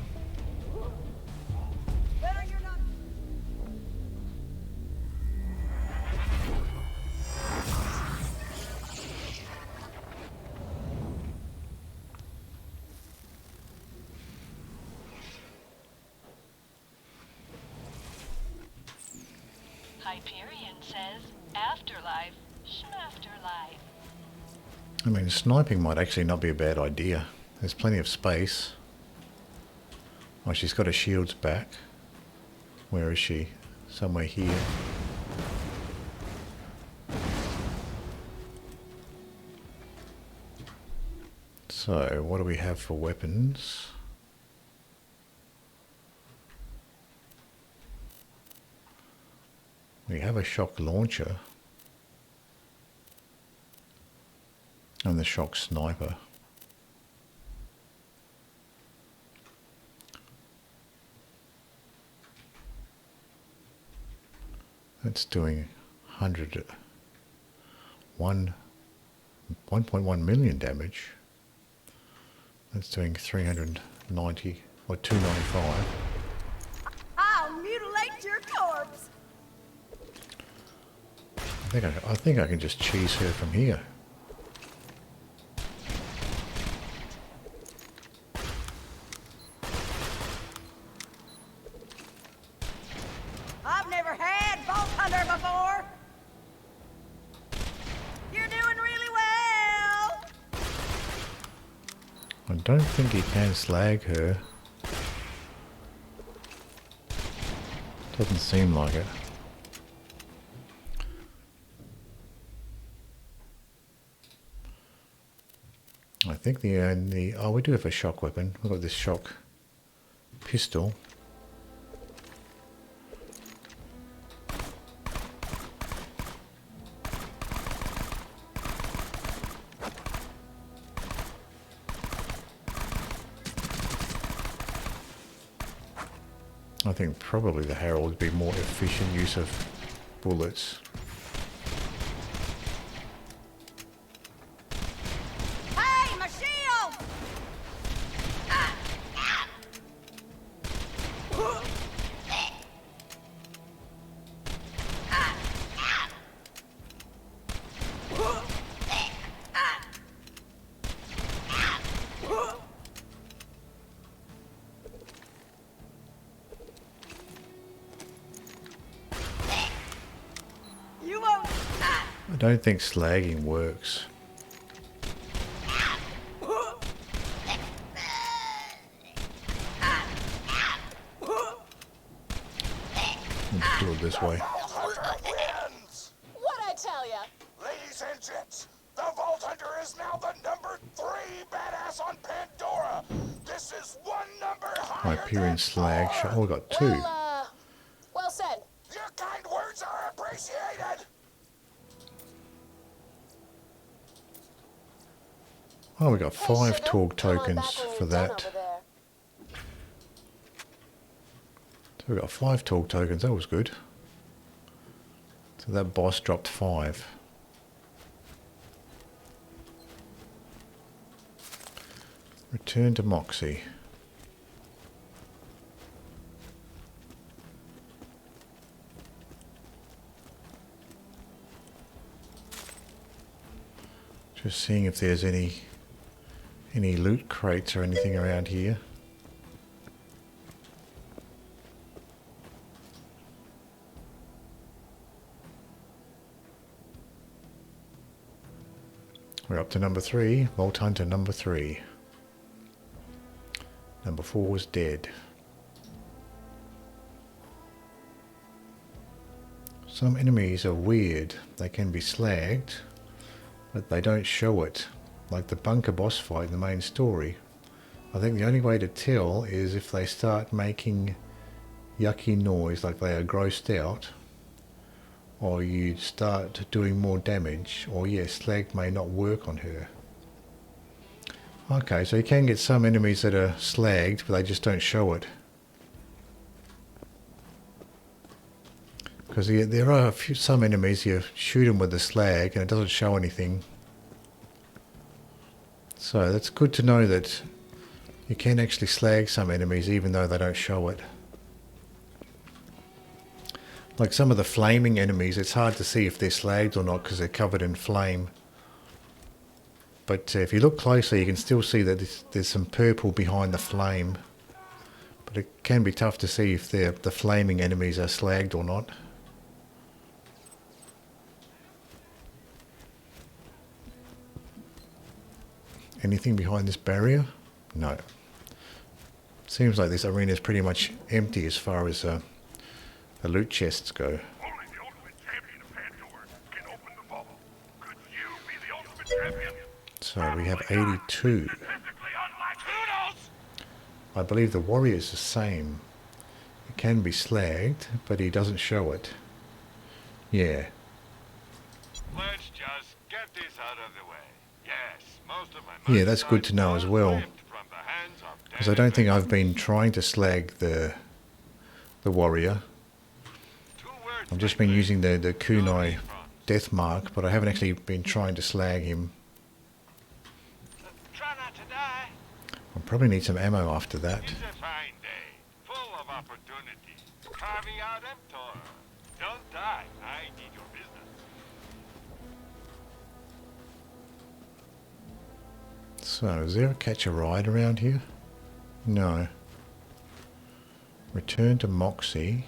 Hyperion says, afterlife, schmafterlife. I mean, sniping might actually not be a bad idea. There's plenty of space. Oh, she's got her shields back. Where is she? Somewhere here. So, what do we have for weapons? We have a shock launcher. And the shock sniper. That's doing 1.1 million damage. That's doing 390 or 295. I'll mutilate your corpse. I think I can just cheese her from here. I've never had Vault Hunter before. You're doing really well. I don't think he can slag her. Doesn't seem like it. I think oh, we do have a shock weapon. We've got this shock pistol. I think probably the Herald would be more efficient use of bullets. Hey, my shield! You won't. I don't think slagging works. Let's do it this way. Vault Hunter wins! What'd I tell ya? Ladies and gents, the Vault Hunter is now the #3 badass on Pandora. This is one number higher Hyperion than slag shot. Oh, we got two. Well said. Your kind words are appreciated. Oh, we got Hey, 5 sugar, Torgue come on tokens back when for you're done that. over there. So we got 5 Torgue tokens. That was good. So that boss dropped 5. Return to Moxxi. Just seeing if there's any loot crates or anything around here. We're up to number 3, Vault Hunter number 3. Number 4 was dead. Some enemies are weird. They can be slagged, but they don't show it. Like the bunker boss fight in the main story. I think the only way to tell is if they start making yucky noise, like they are grossed out, or you start doing more damage, or yeah, slag may not work on her. Okay, so you can get some enemies that are slagged, but they just don't show it. Because there are some enemies, you shoot them with the slag and it doesn't show anything. So that's good to know that you can actually slag some enemies even though they don't show it. Like some of the flaming enemies, it's hard to see if they're slagged or not because they're covered in flame. But if you look closely, you can still see that there's some purple behind the flame. But it can be tough to see if the flaming enemies are slagged or not. Anything behind this barrier? No. Seems like this arena is pretty much empty as far as the loot chests go. Only the ultimate champion of Pandora can open the bubble. Could you be the ultimate champion? So we have 82. Physically unlike Kudos! I believe the warrior's the same. He can be slagged, but he doesn't show it. Yeah. Let's just get this out of the way. Yes, most of my Yeah, that's good to know as well. Because I don't think I've been trying to slag the warrior. I've just been using the kunai death mark, but I haven't actually been trying to slag him. Try not to die. I'll probably need some ammo after that. It's a fine day, full of opportunity. Caveat emptor. Don't die. I need your business. So, is there a catch a ride around here? No. Return to Moxxi.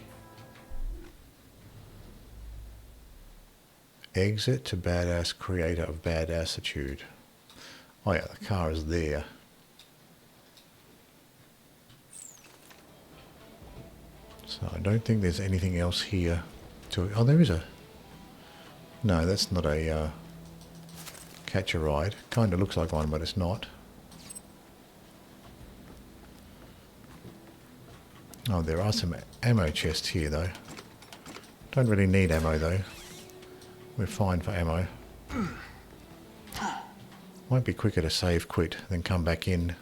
Exit to badass creator of badassitude. Oh yeah, the car is there. So I don't think there's anything else here to... Oh, there is a... No, that's not a catch a ride. Kind of looks like one, but it's not. Oh, there are some ammo chests here though. Don't really need ammo though. We're fine for ammo. Might be quicker to save quit than come back in.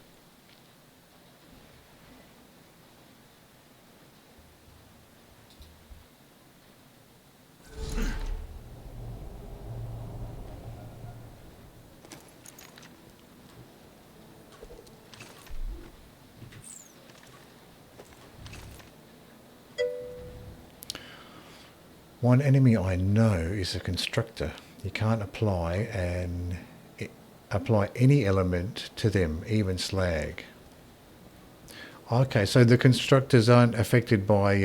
One enemy I know is a constructor. You can't apply any element to them, even slag. Okay, so the constructors aren't affected by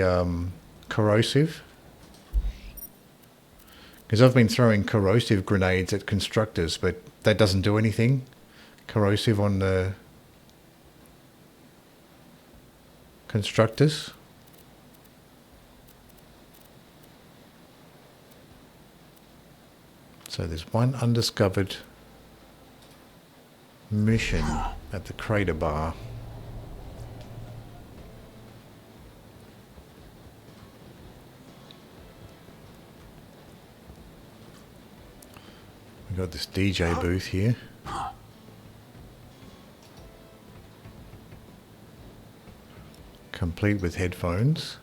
corrosive? Because I've been throwing corrosive grenades at constructors, but that doesn't do anything. Corrosive on the constructors. So there's one undiscovered mission at the crater bar. We've got this DJ booth here. Complete with headphones.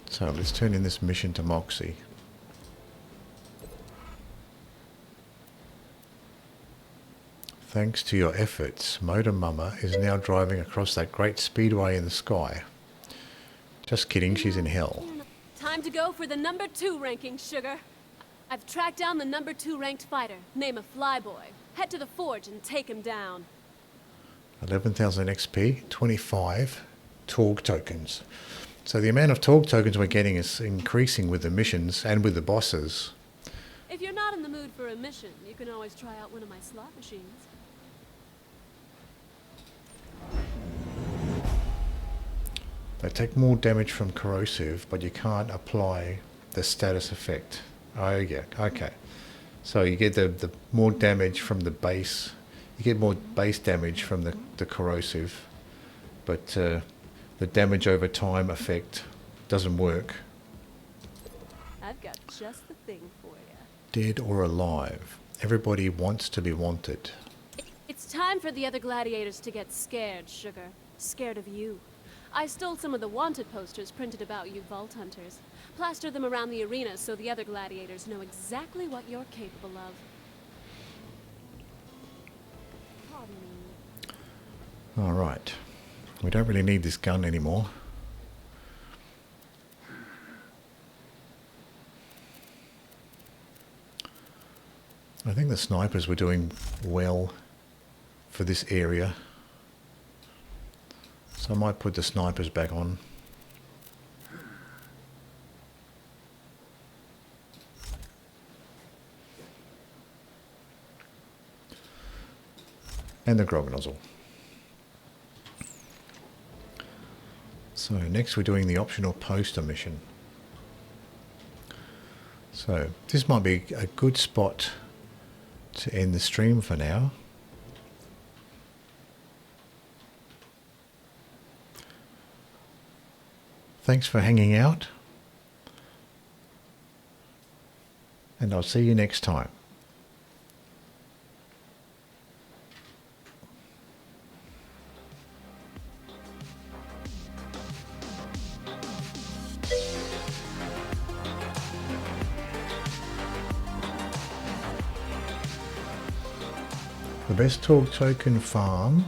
So let's turn in this mission to Moxxi. Thanks to your efforts, Motor Mama is now driving across that great speedway in the sky. Just kidding, she's in hell. Time to go for the number 2 ranking, sugar. I've tracked down the number 2 ranked fighter, name of Flyboy. Head to the forge and take him down. 11,000 XP, 25 Torgue tokens. So the amount of Torgue tokens we're getting is increasing with the missions and with the bosses. If you're not in the mood for a mission, you can always try out one of my slot machines. They take more damage from corrosive, but you can't apply the status effect. Oh yeah, okay. So you get the more damage from the base. You get more base damage from the corrosive, but the damage over time effect doesn't work. I've got just the thing for you. Dead or alive, everybody wants to be wanted. It's time for the other gladiators to get scared, sugar. Scared of you. I stole some of the wanted posters printed about you vault hunters. Plaster them around the arena so the other gladiators know exactly what you're capable of. Pardon me. Alright. We don't really need this gun anymore. I think the snipers were doing well for this area. So I might put the snipers back on. And the grog nozzle. So next we're doing the optional poster mission. So this might be a good spot to end the stream for now. Thanks for hanging out. and I'll see you next time. The best Torgue token farm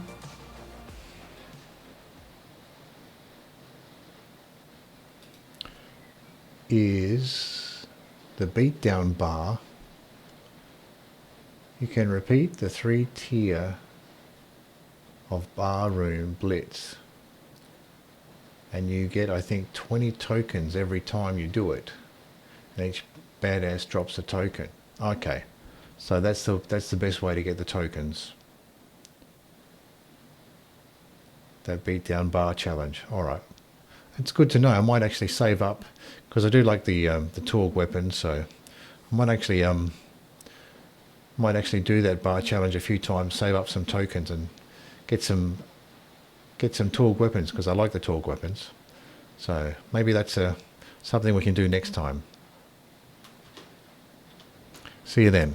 is the beatdown bar. You can repeat the 3-tier of bar room blitz and you get, I think, 20 tokens every time you do it, and each badass drops a token. Okay, so that's the best way to get the tokens. That beatdown bar challenge. All right, it's good to know. I might actually save up because I do like the Torgue weapon, so I might actually do that bar challenge a few times, save up some tokens, and get some Torgue weapons because I like the Torgue weapons. So maybe that's something we can do next time. See you then.